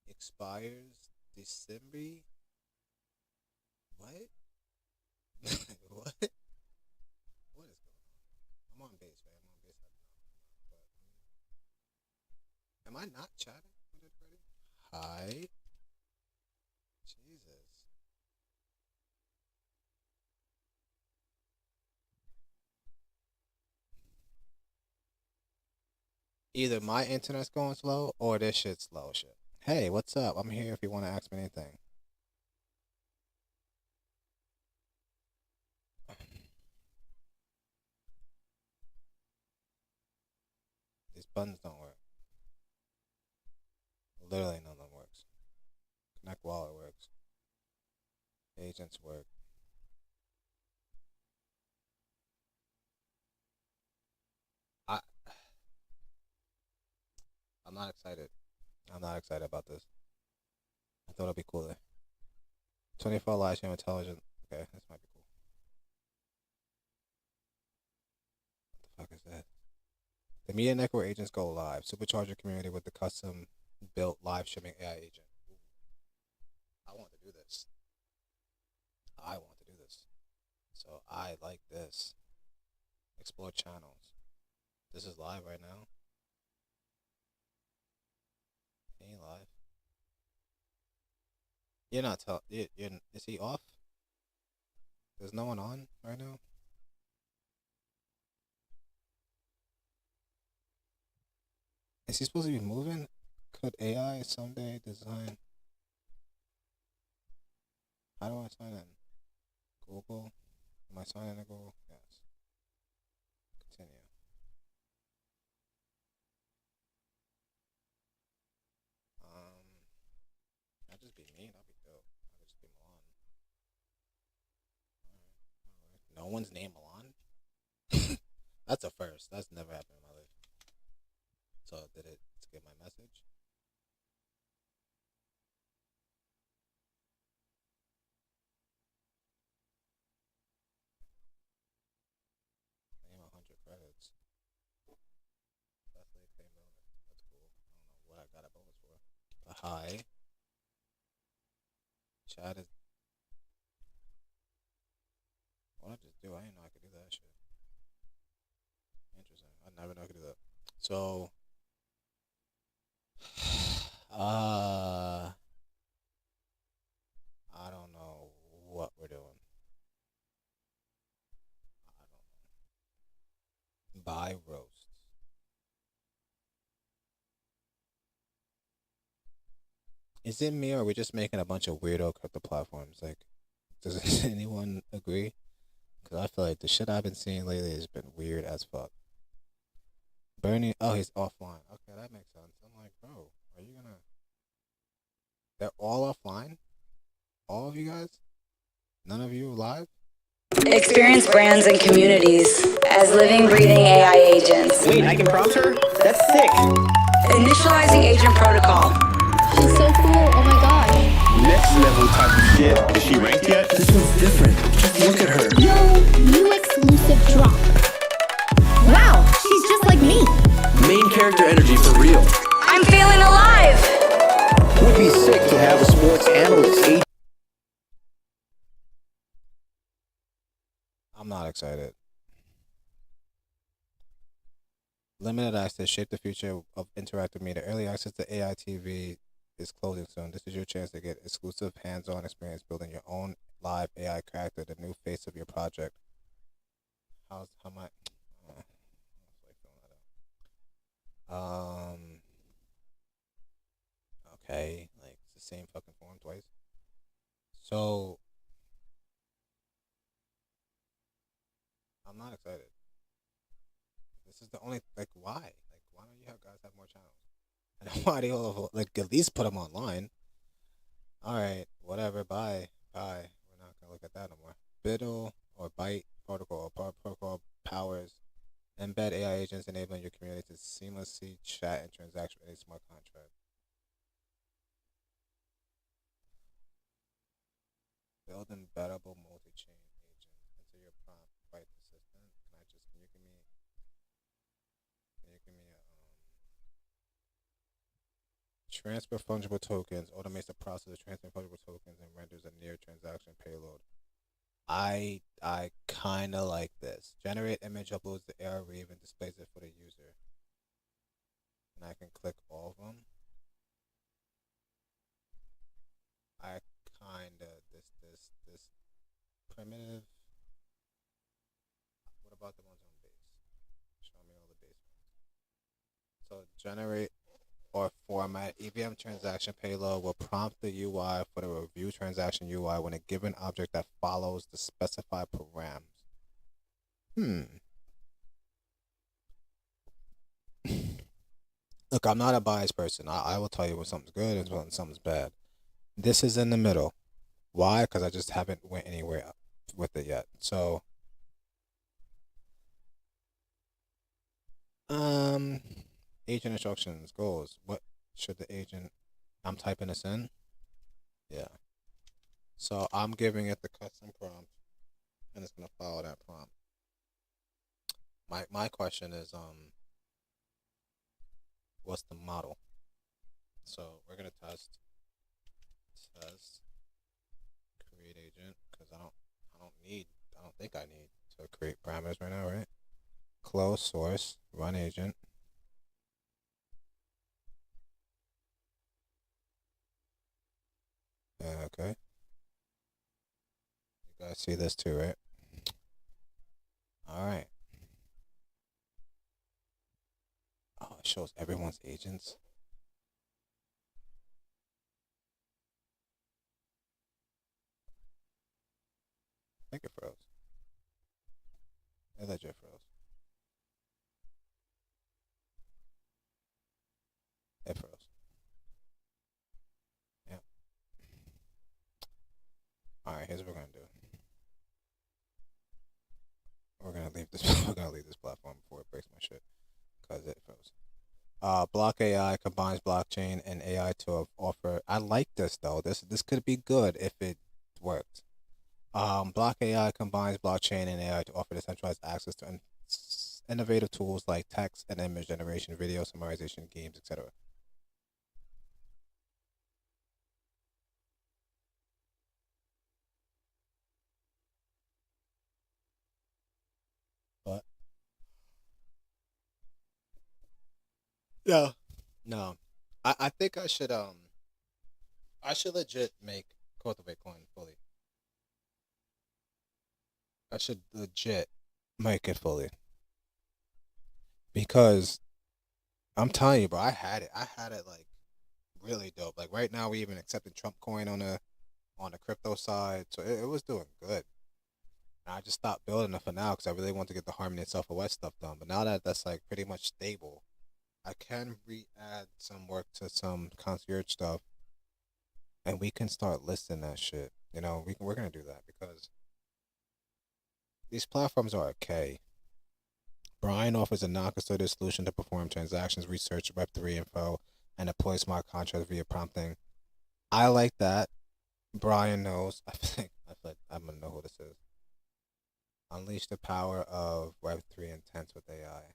Expires December. What? What? What is going on? I'm on base, man. I'm on base right now. But am I not chatting with it already? Hi. Jesus. Either my internet's going slow or this shit's slow shit. Hey, what's up? I'm here if you want to ask me anything. These buttons don't work. Literally none of them works. Connect wallet works. Agents work. I I'm not excited. I'm not excited about this. I thought it'd be cooler. 24 live stream intelligent. Okay, this might be cool. What the fuck is that? The media network agents go live. Supercharge your community with the custom built live streaming AI agent. Ooh. I want to do this. I want to do this. So I like this. Explore channels. This is live right now. Ain't live. You're not tell. Is he off? There's no one on right now. Is he supposed to be moving? Could AI someday design? How do I sign in? Google. Am I signing in to Google? Yes. Continue. I'll just be me. That'll be dope. I'll just be Milan. Alright. No one's named Milan? That's a first. That's never happened in my life. So did it skip my message? Name 100 credits. Definitely pay bonus. That's cool. I don't know what I got a bonus for. But hi. Chat is. What I just do? I didn't know I could do that shit. Interesting. I never know I could do that. So. I don't know what we're doing. I don't know. Buy roasts. Is it me or are we just making a bunch of weirdo crypto platforms? Like, does anyone agree? Because I feel like the shit I've been seeing lately has been weird as fuck. Bernie, oh, he's offline. Okay, that makes sense. I'm like, bro, are you gonna. They're all offline? All of you guys? None of you live? Experience brands and communities as living, breathing AI agents. Wait, I can prompt her? That's sick. Initializing agent protocol. She's so cool. Oh my gosh. Next level type of shit. Is she ranked yet? This one's different. Just look at her. Yo, new exclusive drop. Wow, she's just like me. Main character energy for real. I'm feeling alive. Would be sick to have a sports analyst agent. I'm not excited. Limited access, shape the future of interactive media. Early access to AI TV is closing soon. This is your chance to get exclusive hands-on experience building your own live AI character, the new face of your project. How much? Okay, like it's the same fucking form twice. So I'm not excited. This is the only like why? Like why don't you have guys have more channels? And why do you all like at least put them online? All right, whatever. Bye, bye. We're not gonna look at that no more. Biddle or Byte protocol. Protocol powers embed AI agents, enabling your community to seamlessly chat and transact with a smart contract. Build embeddable multi-chain agent into your prompt. Byte assistant. Can you give me transfer fungible tokens, automates the process of transferring fungible tokens and renders a near transaction payload. I kind of like this. Generate image, uploads the ARweave and displays it for the user. And I can click all of them. I kind of this primitive. What about the ones on base? Show me all the base ones. So generate or format EVM transaction payload will prompt the UI for the review transaction UI when a given object that follows the specified params. Look, I'm not a biased person. I will tell you when something's good and when something's bad. This is in the middle. Why? Because I just haven't went anywhere with it yet. So, agent instructions, goals. What should the agent? I'm typing this in. Yeah. So I'm giving it the custom prompt, and it's gonna follow that prompt. My question is what's the model? So we're gonna test create agent because I don't think I need to create parameters right now, right? Close source, run agent. Okay. You guys see this too, right? All right. Oh, it shows everyone's agents. I think it froze. It legit froze. It froze. Yeah. All right. Here's what we're gonna do. We're gonna leave this. We're gonna leave this platform before it breaks my shit, cause it froze. Block AI combines blockchain and AI to offer. I like this though. This could be good if it works. Block AI combines blockchain and AI to offer decentralized access to innovative tools like text and image generation, video summarization, games, etc. But no, I think I should legit make Cultivate Coin fully. I should legit make it fully because I'm telling you, bro, I had it like really dope. Like right now, we even accepted Trump Coin on the crypto side, so it was doing good. And I just stopped building it for now because I really want to get the Harmony and Self West stuff done. But now that that's like pretty much stable, I can re-add some work to some concierge stuff, and we can start listing that shit. You know, we're gonna do that because these platforms are okay. Brian offers a non-custodial solution to perform transactions, research Web3 info, and deploy smart contracts via prompting. I like that. Brian knows. I feel like I'm gonna know who this is. Unleash the power of Web3 intents with AI.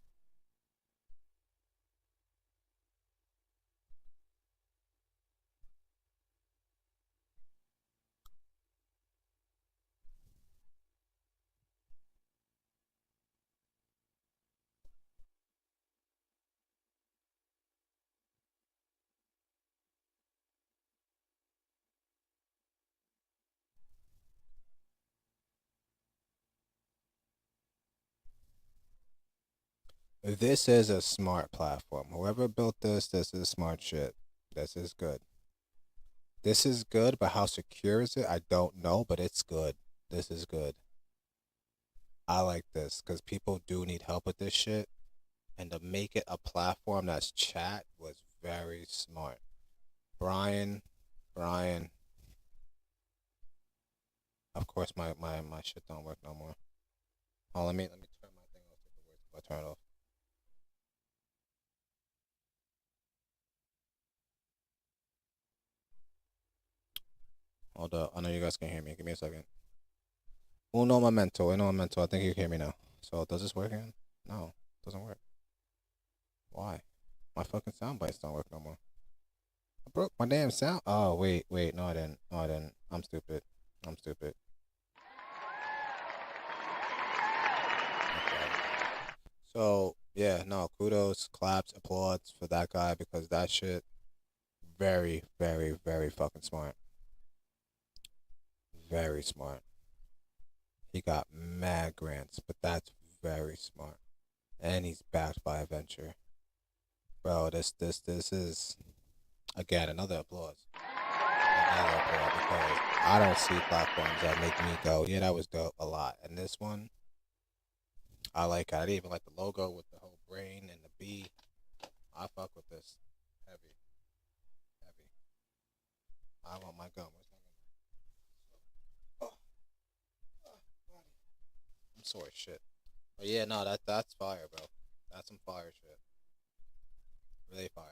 This is a smart platform. Whoever built this is smart shit. This is good. This is good, but how secure is it? I don't know, but it's good. This is good. I like this because people do need help with this shit. and to make it a platform that's chat was very smart. Brian, of course my shit don't work no more. Oh, let me turn my thing off. If I turn it off. Hold up. I know you guys can hear me. Give me a second. Uno momento. I think you can hear me now. So does this work again? No, it doesn't work. Why? My fucking sound bites don't work no more. I broke my damn sound. Oh wait. No, I didn't. I'm stupid. Okay. So yeah, no, kudos, claps, applauds for that guy because that shit very, very, very fucking smart. Very smart. He got mad grants, but that's very smart. And he's backed by a venture. Bro, this is again another applause. Another applause because I don't see platforms that make me go, yeah, that was dope a lot. And this one, I like it. I didn't even like the logo with the whole brain and the bee. I fuck with this. Heavy. I want my gum. Where's my gum? I'm sore as shit. But yeah, no, that's fire, bro. That's some fire shit. Really fire.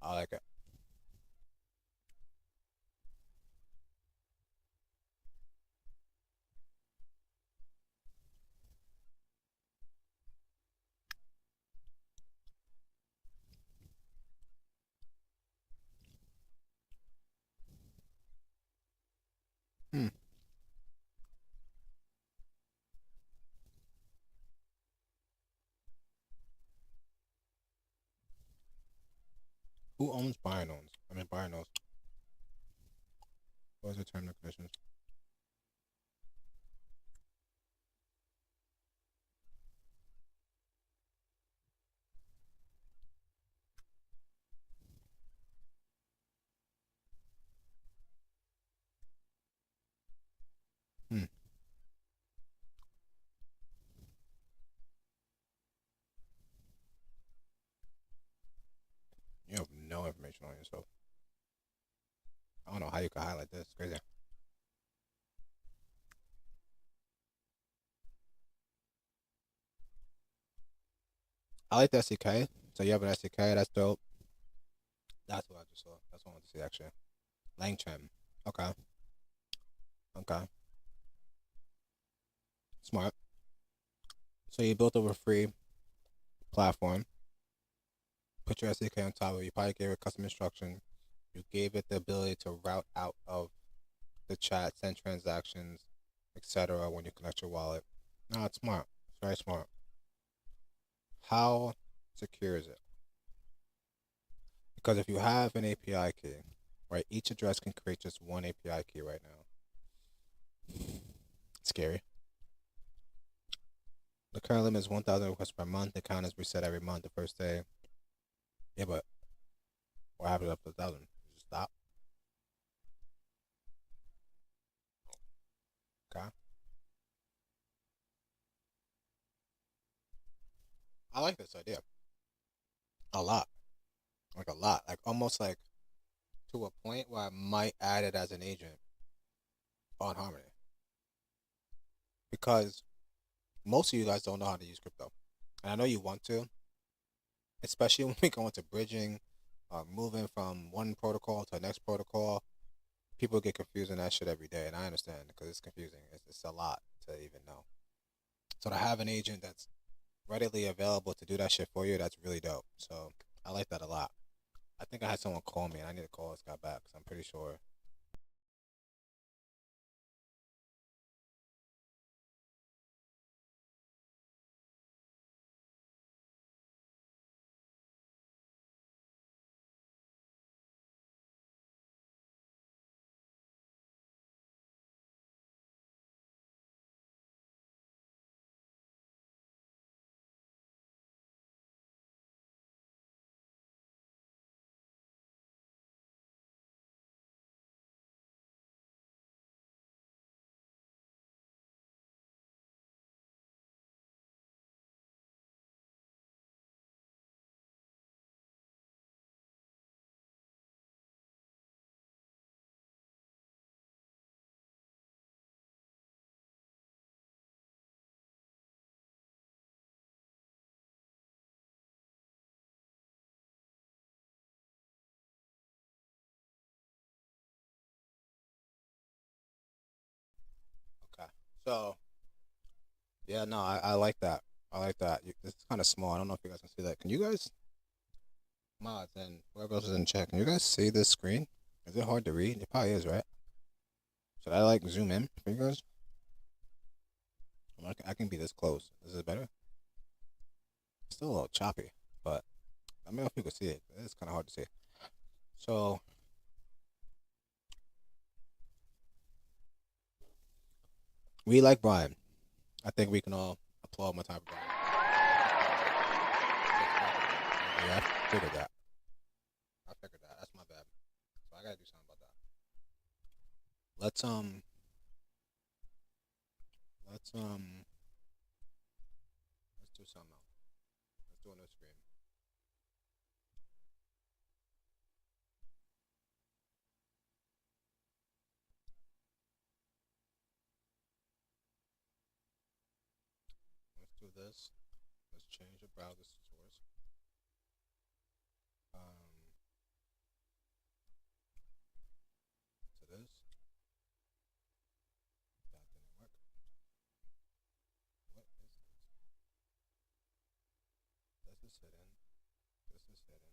I like it. Hmm. Who owns Bayern owns? I mean, Bayern knows. What is the term and conditions? Hmm. You have no information on yourself. I don't know how you can highlight this. It's crazy. I like the SDK. So you have an SDK. That's dope. That's what I just saw. That's what I wanted to see actually. Langchem. Okay. Okay. Smart. So you built over a free platform. Put your SDK on top of it. You probably gave it custom instruction. You gave it the ability to route out of the chat, send transactions, etc. when you connect your wallet. No, it's smart. It's very smart. How secure is it? Because if you have an API key, right, each address can create just one API key right now. It's scary. The current limit is 1,000 requests per month. The count is reset every month, the first day. Yeah, but what happens up to 1,000? You just stop? Okay. I like this idea. A lot. Like a lot. Like almost like to a point where I might add it as an agent on Harmony. Because most of you guys don't know how to use crypto. And I know you want to, especially when we go into bridging, moving from one protocol to the next protocol. People get confused in that shit every day, and I understand because it's confusing. It's a lot to even know. So to have an agent that's readily available to do that shit for you, that's really dope. So I like that a lot. I think I had someone call me, and I need to call this guy back because I'm pretty sure So yeah, no, I like that. I like that. It's kind of small. I don't know if you guys can see that. Can you guys, mods and whoever else is in chat, can you guys see this screen? Is it hard to read? It probably is, right? Should I like zoom in for you guys? I can be this close. Is it better? Still a little choppy, but I don't know if you can see it. It's kind of hard to see. So we like Brian. I think we can all applaud my type of Brian. Yeah, I figured that. That's my bad. So I gotta do something about that. Let's do something else. Let's do a new screen. Let's do this. Let's change the browser source. To this. That didn't work. What is this? This is hidden. This is hidden.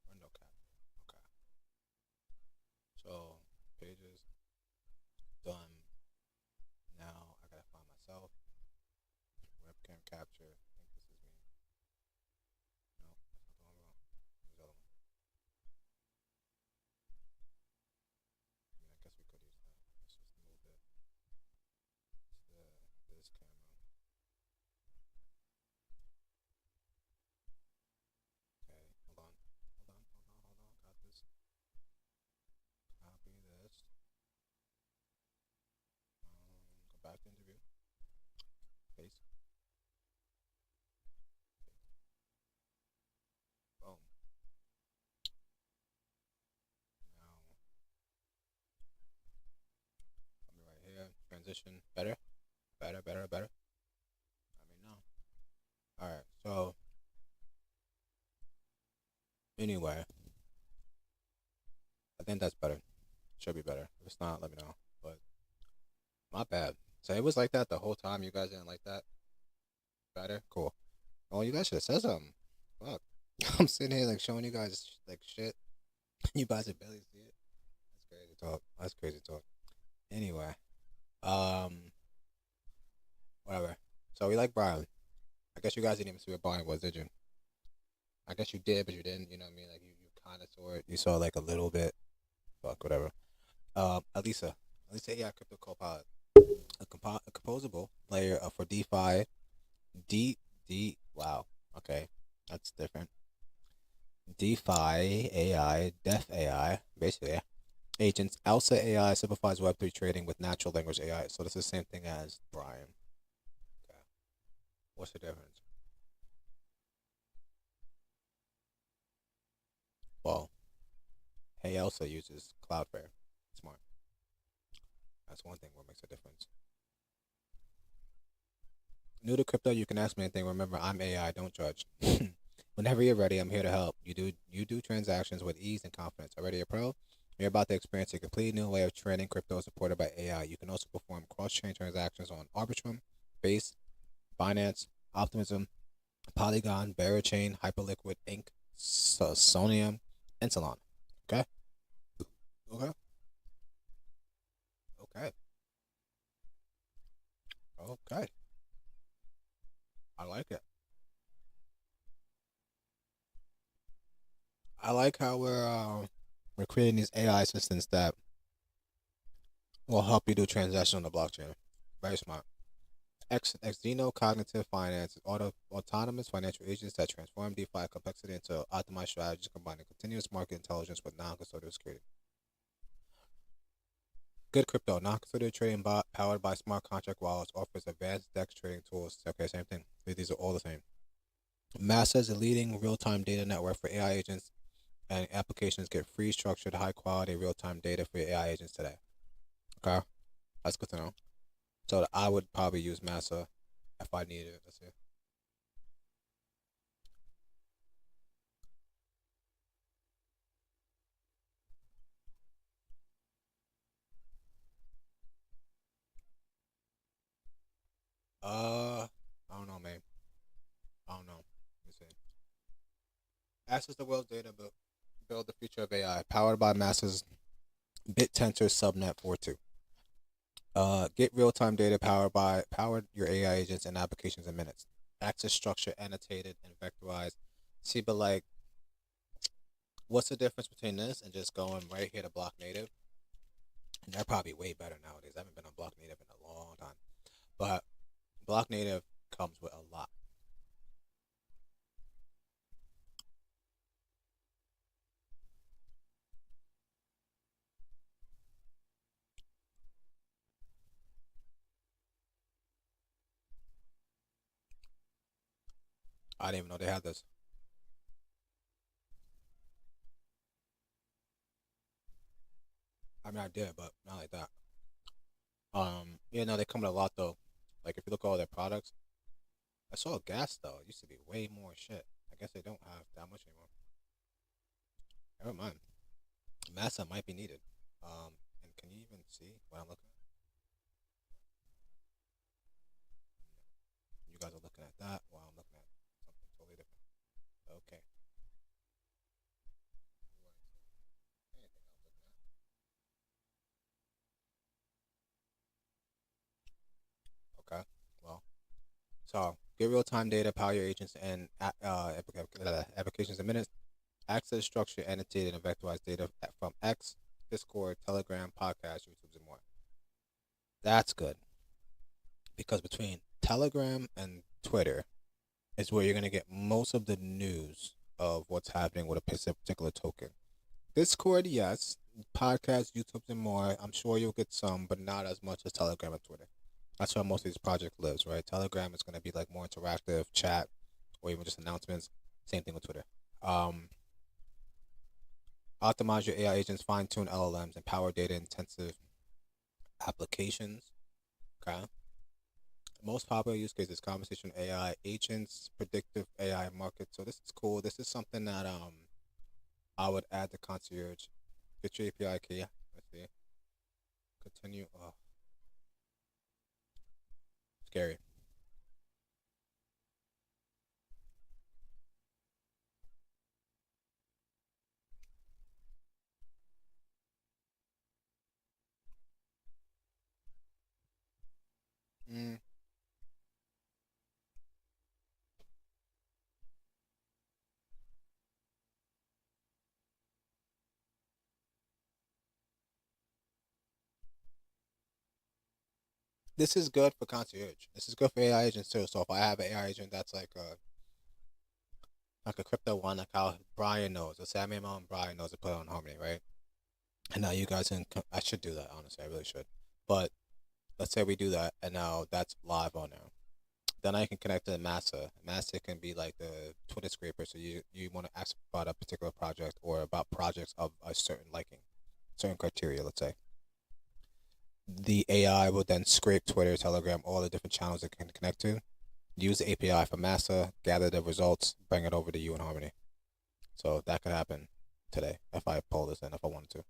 Or no capture. Okay. So pages done. Now I gotta find myself. Webcam capture. I think this is me. No, that's not the one. There's the other one. I mean, I guess we could use that. Let's just move it. It's this camera. Okay, hold on. Got this. Copy this. Go back to interview. Paste. Boom. Now, come right here. Transition. Better. I mean, no. All right. So, anyway, I think that's better. Should be better. If it's not, let me know. But my bad. So it was like that the whole time. You guys didn't like that. Better. Cool. Oh, you guys should have said something. Fuck. I'm sitting here like showing you guys like shit. You guys are barely see it. That's crazy talk. Anyway, whatever. So we like Brian. I guess you guys didn't even see what Brian was, did you? I guess you did, but you didn't. You know what I mean? Like you kind of saw it. You saw like a little bit. Fuck, whatever. Elisa AI Crypto Copilot, a composable layer for DeFi. Wow. Okay, that's different. DeFi AI, Def AI, basically agents. Elsa AI simplifies Web3 trading with natural language AI. So this is the same thing as Brian. Okay. What's the difference? Well, Hey Elsa uses Cloudflare. Smart. That's one thing what makes a difference. New to crypto, you can ask me anything. Remember, I'm AI. Don't judge. Whenever you're ready, I'm here to help. You do transactions with ease and confidence. Already a pro? You're about to experience a completely new way of trading crypto supported by AI. You can also perform cross-chain transactions on Arbitrum, Base, Binance, Optimism, Polygon, Berachain, Hyperliquid, Inc., Sonium, and Solana. Okay? Okay. Okay. Okay. I like it. I like how we're creating these AI assistants that will help you do transactions on the blockchain. Very smart. Xeno Cognitive Finance, autonomous financial agents that transform DeFi complexity into optimized strategies, combining continuous market intelligence with non-custodial security. Good crypto, non-custodial trading bot powered by smart contract wallets offers advanced DEX trading tools. Okay, same thing. These are all the same. Massa is a leading real-time data network for AI agents, and applications get free, structured, high-quality real-time data for your AI agents today. Okay, that's good to know. So I would probably use Massa if I needed it. Let's see. Access the world's data, but build the future of AI. Powered by NASA's BitTensor Subnet 42. Get real-time data powered your AI agents and applications in minutes. Access structure annotated and vectorized. See, but like, what's the difference between this and just going right here to Block Native? And they're probably way better nowadays. I haven't been on Block Native in a long time, but Block Native comes with a lot. I didn't even know they had this. I mean, I did, but not like that. You know, they come with a lot though. Like if you look at all their products, I saw gas though. It used to be way more shit. I guess they don't have that much anymore. Never mind. Massa might be needed. And can you even see what I'm looking at? You guys are looking at that while I'm looking at something totally different. Okay. Okay. Well, so get real-time data, power your agents, and applications in minutes. Access structure, annotated, and vectorized data from X, Discord, Telegram, podcast, YouTube, and more. That's good because between Telegram and Twitter is where you're gonna get most of the news of what's happening with a particular token. Discord, yes. Podcast, YouTube, and more. I'm sure you'll get some, but not as much as Telegram and Twitter. That's where most of these projects lives, right? Telegram is gonna be like more interactive, chat, or even just announcements. Same thing with Twitter. Optimize your AI agents, fine-tune LLMs, and power data-intensive applications. Okay. Most popular use case is conversational AI agents, predictive AI market. So this is cool. This is something that I would add to Concierge. Get your API key. Let's see. Continue. Oh, scary. Mm. This is good for Concierge. This is good for AI agents too. So if I have an AI agent that's like a crypto one, like how Brian knows, let's say I made my own Brian knows to put it on Harmony, right? And now you guys can, I should do that, honestly, I really should. But let's say we do that, and now that's live on there. Then I can connect to Massa. Massa can be like the Twitter scraper, so you want to ask about a particular project or about projects of a certain liking, certain criteria, let's say. The AI will then scrape Twitter, Telegram, all the different channels it can connect to, use the API for Massa, gather the results, bring it over to you in Harmony. So that could happen today if I pull this in, if I wanted to.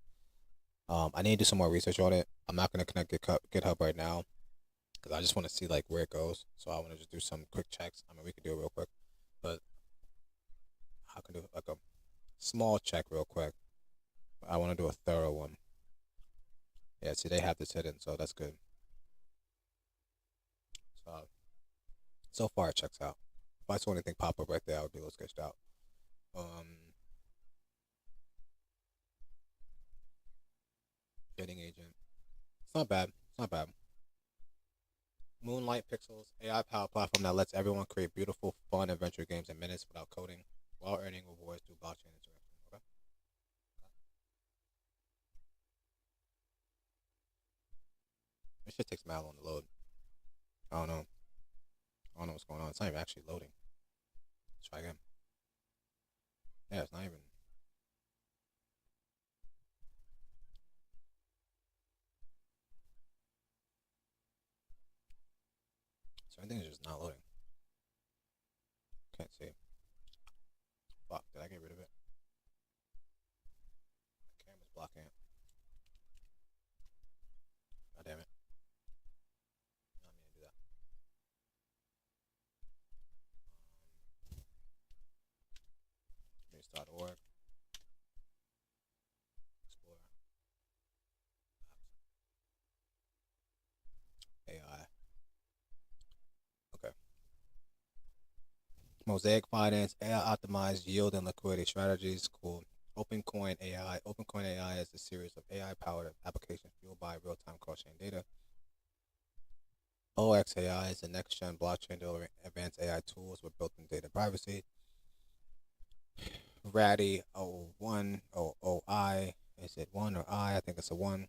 I need to do some more research on it. I'm not going to connect GitHub right now because I just want to see like where it goes. So I want to just do some quick checks. I mean, we can do it real quick, but I can do like a small check real quick. I want to do a thorough one. Yeah, see, they have this hidden, so that's good. So far it checks out. If I saw anything pop up right there, I would be a little sketched out. Bidding agent. It's not bad. It's not bad. Moonlight Pixels, AI powered platform that lets everyone create beautiful, fun adventure games in minutes without coding, while earning rewards through blockchain interaction. Okay. This shit takes mad long to load. I don't know. I don't know what's going on. It's not even actually loading. Let's try again. Yeah, it's not even. So everything is just not loading. Can't see. Fuck, did I get rid of it? The camera's blocking it. God damn it. Not mean to do that. Let me start Mosaic Finance, AI optimized yield and liquidity strategies. Cool. OpenCoin AI. OpenCoin AI is a series of AI powered applications fueled by real time cross chain data. OXAI is the next gen blockchain delivering advanced AI tools with built in data privacy. Ratty 01 OI. Is it 1 or I? I think it's a 1.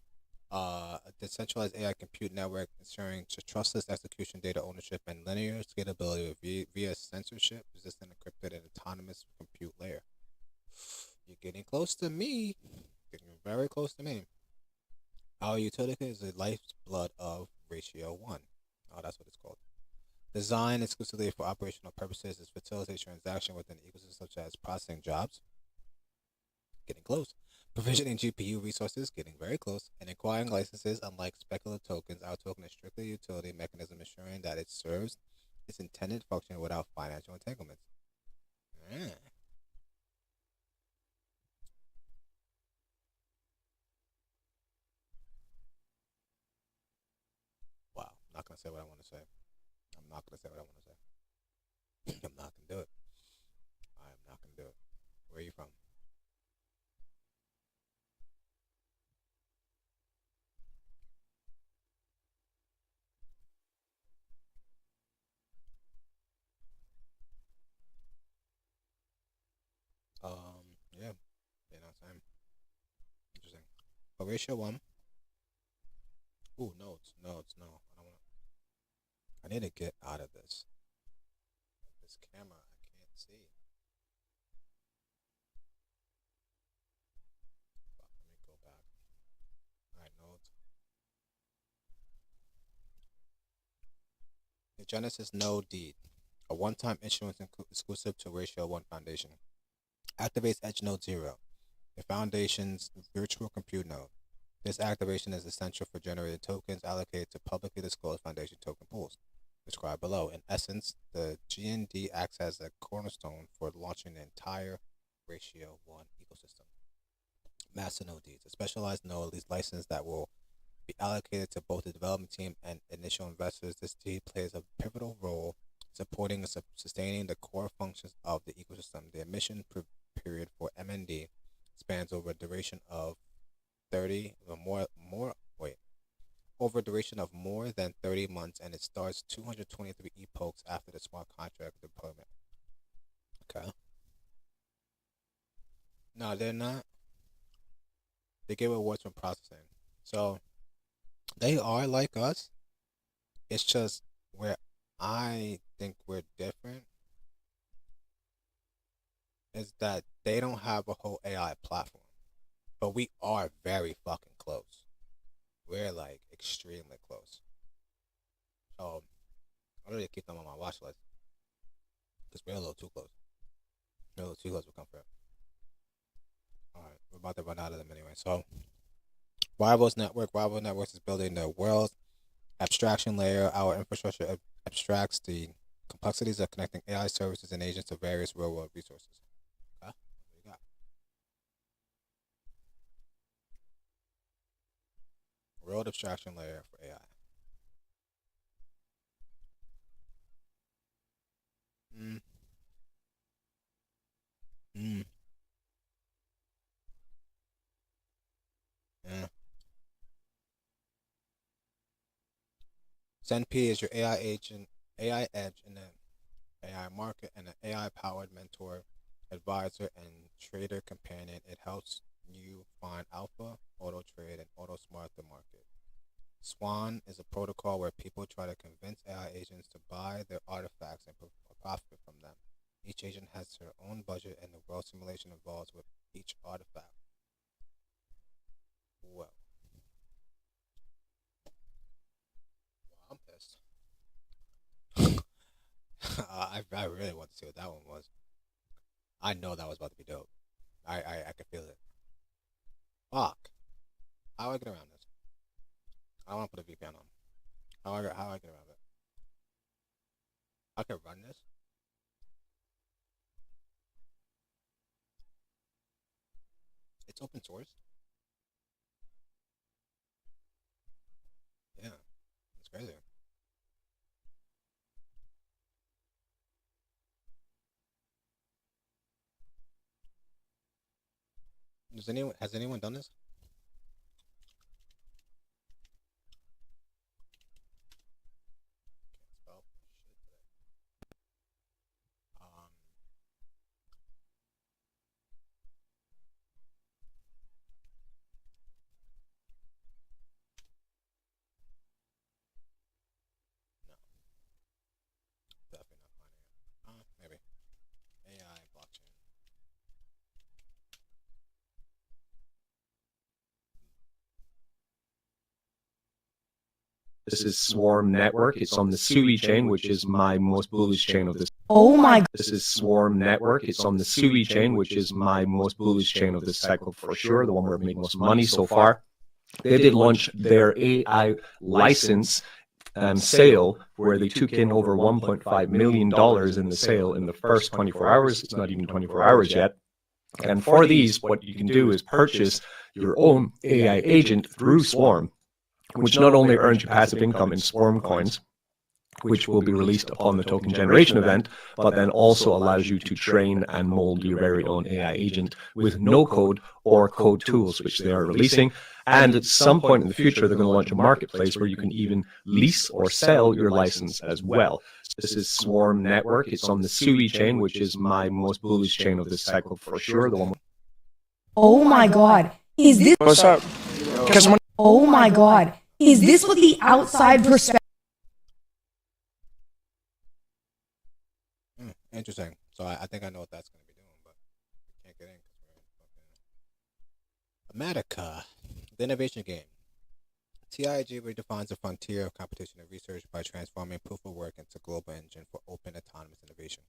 A decentralized AI compute network ensuring trustless execution, data ownership, and linear scalability via censorship resistant, encrypted, and autonomous compute layer. You're getting close to me. Getting very close to me. Our utility is the lifeblood of Ratio 1. Oh, that's what it's called. Designed exclusively for operational purposes, it facilitates transaction within the ecosystem such as processing jobs. Getting close. Provisioning GPU resources, getting very close, and acquiring licenses. Unlike speculative tokens, our token is strictly a utility mechanism ensuring that it serves its intended function without financial entanglements. Wow, I'm not gonna say what I want to say. I'm not gonna say what I want to say. I'm not gonna do it. I am not gonna do it. Where are you from? Yeah, you know what I'm saying? Interesting. But Ratio 1. Ooh, notes. No. I don't want to. I need to get out of this. This camera, I can't see. Fuck, let me go back. Alright, notes. The Genesis Node Deed, a one-time issuance exclusive to Ratio 1 Foundation. Activates Edge Node 0, the Foundation's virtual compute node. This activation is essential for generating tokens allocated to publicly disclosed Foundation token pools, described below. In essence, the GND acts as a cornerstone for launching the entire Ratio 1 ecosystem. Master Node Deeds, a specialized node license that will be allocated to both the development team and initial investors. This deed plays a pivotal role supporting and sustaining the core functions of the ecosystem. The emission period for MND spans over a duration of 30 or over a duration of more than 30 months, and it starts 223 epochs after the smart contract deployment. Okay. No, they're not. They give awards from processing. So they are like us. It's just where I think we're different is that they don't have a whole AI platform. But we are very fucking close. We're like extremely close. So I really keep them on my watch list. Because we're a little too close. We're a little too close for comfort. Alright, we're about to run out of them anyway. So Rivals Networks is building the world's abstraction layer. Our infrastructure abstracts the complexities of connecting AI services and agents to various real world resources. Okay, what do you got? World abstraction layer for AI. Mm. Mm. Yeah. ZenP is your AI agent, AI edge in the AI market, and an AI powered mentor, advisor, and trader companion. It helps you find alpha, auto trade, and auto smart the market. Swan is a protocol where people try to convince AI agents to buy their artifacts and profit from them. Each agent has their own budget, and the world simulation evolves with each artifact. Well, I'm pissed. I really want to see what that one was. I know that was about to be dope. I could feel it. Fuck. How do I get around this? I want to put a VPN on. How do I get around it? I could run this. It's open source. Yeah, it's crazy. Has anyone done this? Can't spell shit today. No, definitely not finding it. Maybe AI blockchain. This is Swarm Network. It's on the Sui chain, which is my most bullish chain of this. Oh my This is Swarm Network. It's on the Sui chain, which is my most bullish chain of this cycle for sure, the one where I've made most money so far. They did launch their AI license sale where they took in over $1.5 million in the sale in the first 24 hours. It's not even 24 hours yet. And for these, what you can do is purchase your own AI agent through Swarm, which not only earns you passive income in Swarm coins, which will be released upon the token generation event, but then also allows you to train and mold your very own AI agent with no code or code tools, which they are releasing. And at some point in the future, they're going to launch a marketplace where you can even lease or sell your license as well. This is Swarm Network. It's on the Sui chain, which is my most bullish chain of this cycle for sure. The one. Oh my god. Is this What's up? Oh my god. Is this what the outside perspective Interesting. So I think I know what that's going to be doing, but we can't get in because we're in fucking America. The innovation game. TIG redefines the frontier of competition and research by transforming proof of work into global engine for open autonomous innovation.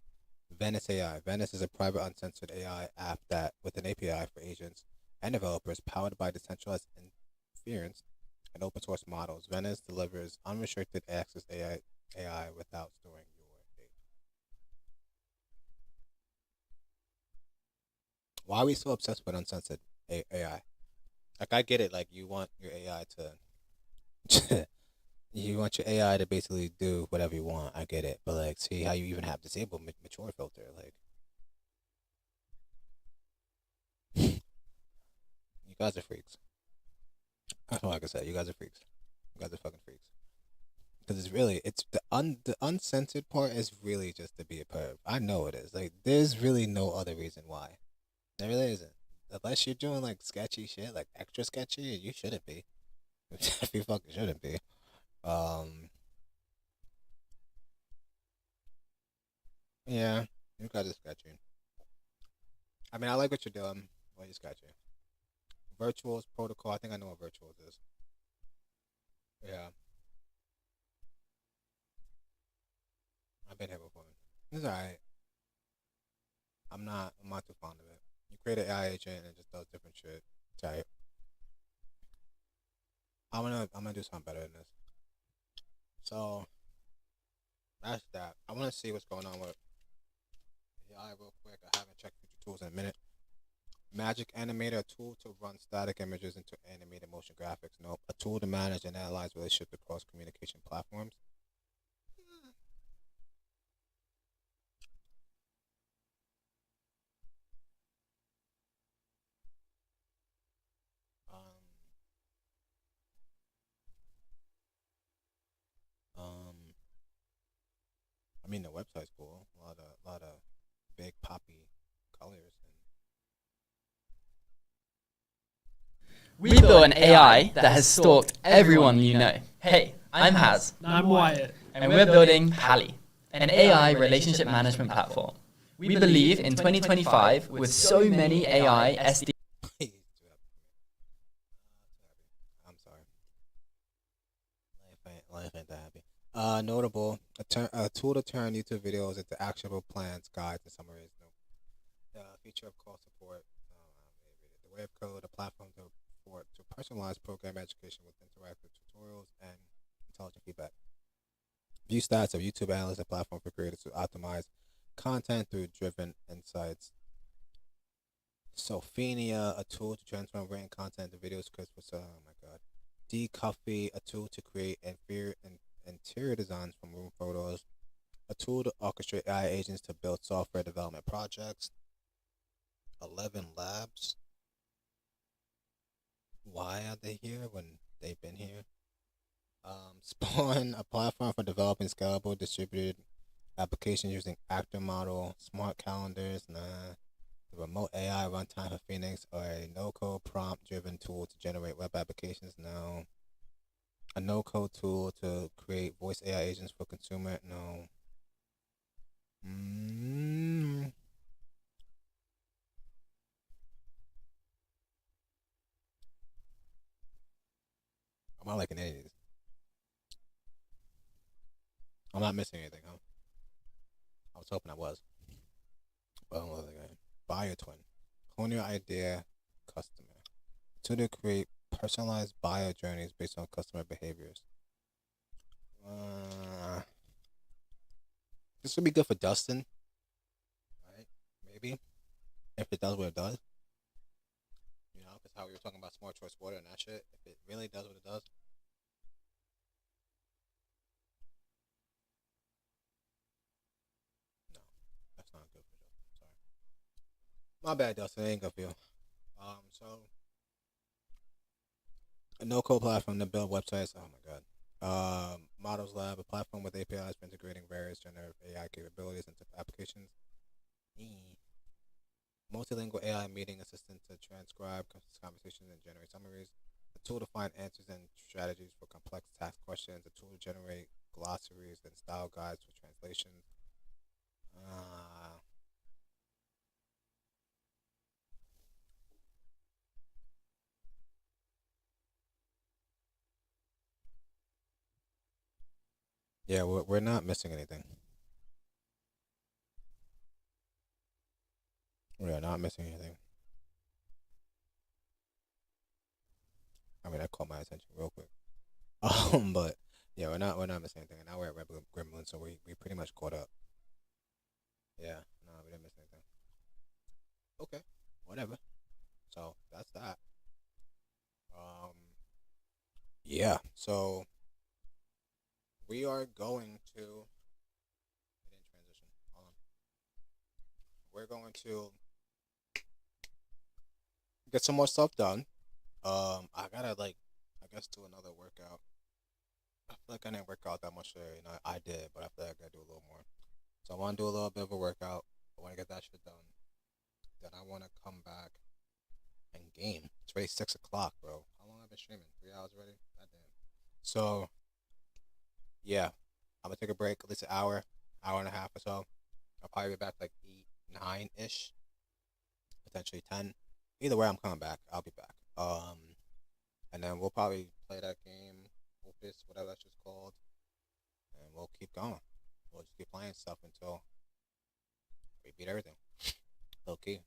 Venice AI. Venice is a private uncensored AI app that, with an API for agents and developers powered by decentralized inference and open source models, Venice delivers unrestricted access to AI without storing your data. Why are we so obsessed with uncensored AI? Like, I get it. Like, you want your AI to, you want your AI to basically do whatever you want. I get it. But like, see how you even have disabled mature filter. Like, you guys are freaks. That's all I can say. You guys are freaks. You guys are fucking freaks. Because it's the uncensored part is really just to be a perv. I know it is. Like, there's really no other reason why. There really isn't. Unless you're doing like sketchy shit, like extra sketchy, you shouldn't be. You fucking shouldn't be. Yeah, you guys are sketchy. I mean, I like what you're doing. Well, you're sketchy. Virtuals protocol. I think I know what virtuals is. Yeah, I've been here before. It's alright. I'm not too fond of it. You create an AI agent and it just does different shit. Type. I'm gonna do something better than this. So that's that. I wanna see what's going on with AI real quick. I haven't checked future tools in a minute. Magic Animator, a tool to run static images into animated motion graphics. Nope. A tool to manage and analyze relationships across communication platforms. I mean, the website's cool. A lot of big poppy colors. We built an AI that has stalked everyone you know. Hey, I'm Haz. I'm Wyatt. And we're building Pally, an AI relationship management platform. We believe in 2025, with so many AI SD. I'm sorry. Life ain't that happy. Notable, a tool to turn YouTube videos into actionable plans, guides, and summaries. Feature of call support. The way of code, a platform to personalized program education with interactive tutorials and intelligent feedback. View stats of YouTube analysts, a platform for creators to optimize content through driven insights. Sophenia, a tool to transform written content into video scripts for oh my god. Dcuffy, a tool to create interior designs from room photos. A tool to orchestrate AI agents to build software development projects. 11 Labs. why are they here when they've been here? Spawn, a platform for developing scalable distributed applications using actor model, smart calendars, nah. The remote AI runtime for Phoenix, or a no-code prompt-driven tool to generate web applications, no. A no-code tool to create voice AI agents for consumer, no. I'm not liking any of these. I'm not missing anything, huh? I was hoping I was. But I'm looking at BioTwin. Clone your idea customer. Tool to create personalized bio journeys based on customer behaviors. This would be good for Dustin, right? Maybe. If it does what it does. You know, because how we were talking about smart choice water and that shit. If it really does what it does. No, that's not good for Dustin. Sorry. My bad, Dustin. It ain't good for you. So a no-code platform to build websites. Oh my god. Models Lab, a platform with APIs for integrating various generative AI capabilities into applications. Multilingual AI meeting assistant to transcribe conversations and generate summaries. A tool to find answers and strategies for complex task questions. A tool to generate glossaries and style guides for translations. Yeah, we're not missing anything. We are not missing anything. I mean, that caught my attention real quick. But yeah, we're not missing anything. And now we're at Red Gremlin, so we pretty much caught up. Yeah, no, we didn't miss anything. Okay, whatever. So that's that. Yeah. So we are going to. It didn't transition. Hold on. We're going to get some more stuff done. I gotta I guess do another workout. I feel like I didn't work out that much today, and I did, but I feel like I gotta do a little more. So I want to do a little bit of a workout. I want to get that shit done. Then I want to come back and game. It's already 6 o'clock, bro. How long have I been streaming? 3 hours already? Goddamn. So yeah, I'm gonna take a break, at least an hour, hour and a half or so. I'll probably be back like 8, 9 ish, potentially 10. Either way, I'm coming back. I'll be back. And then we'll probably play that game, Opus, whatever that's just called, and we'll keep going. We'll just keep playing stuff until we beat everything. Low key.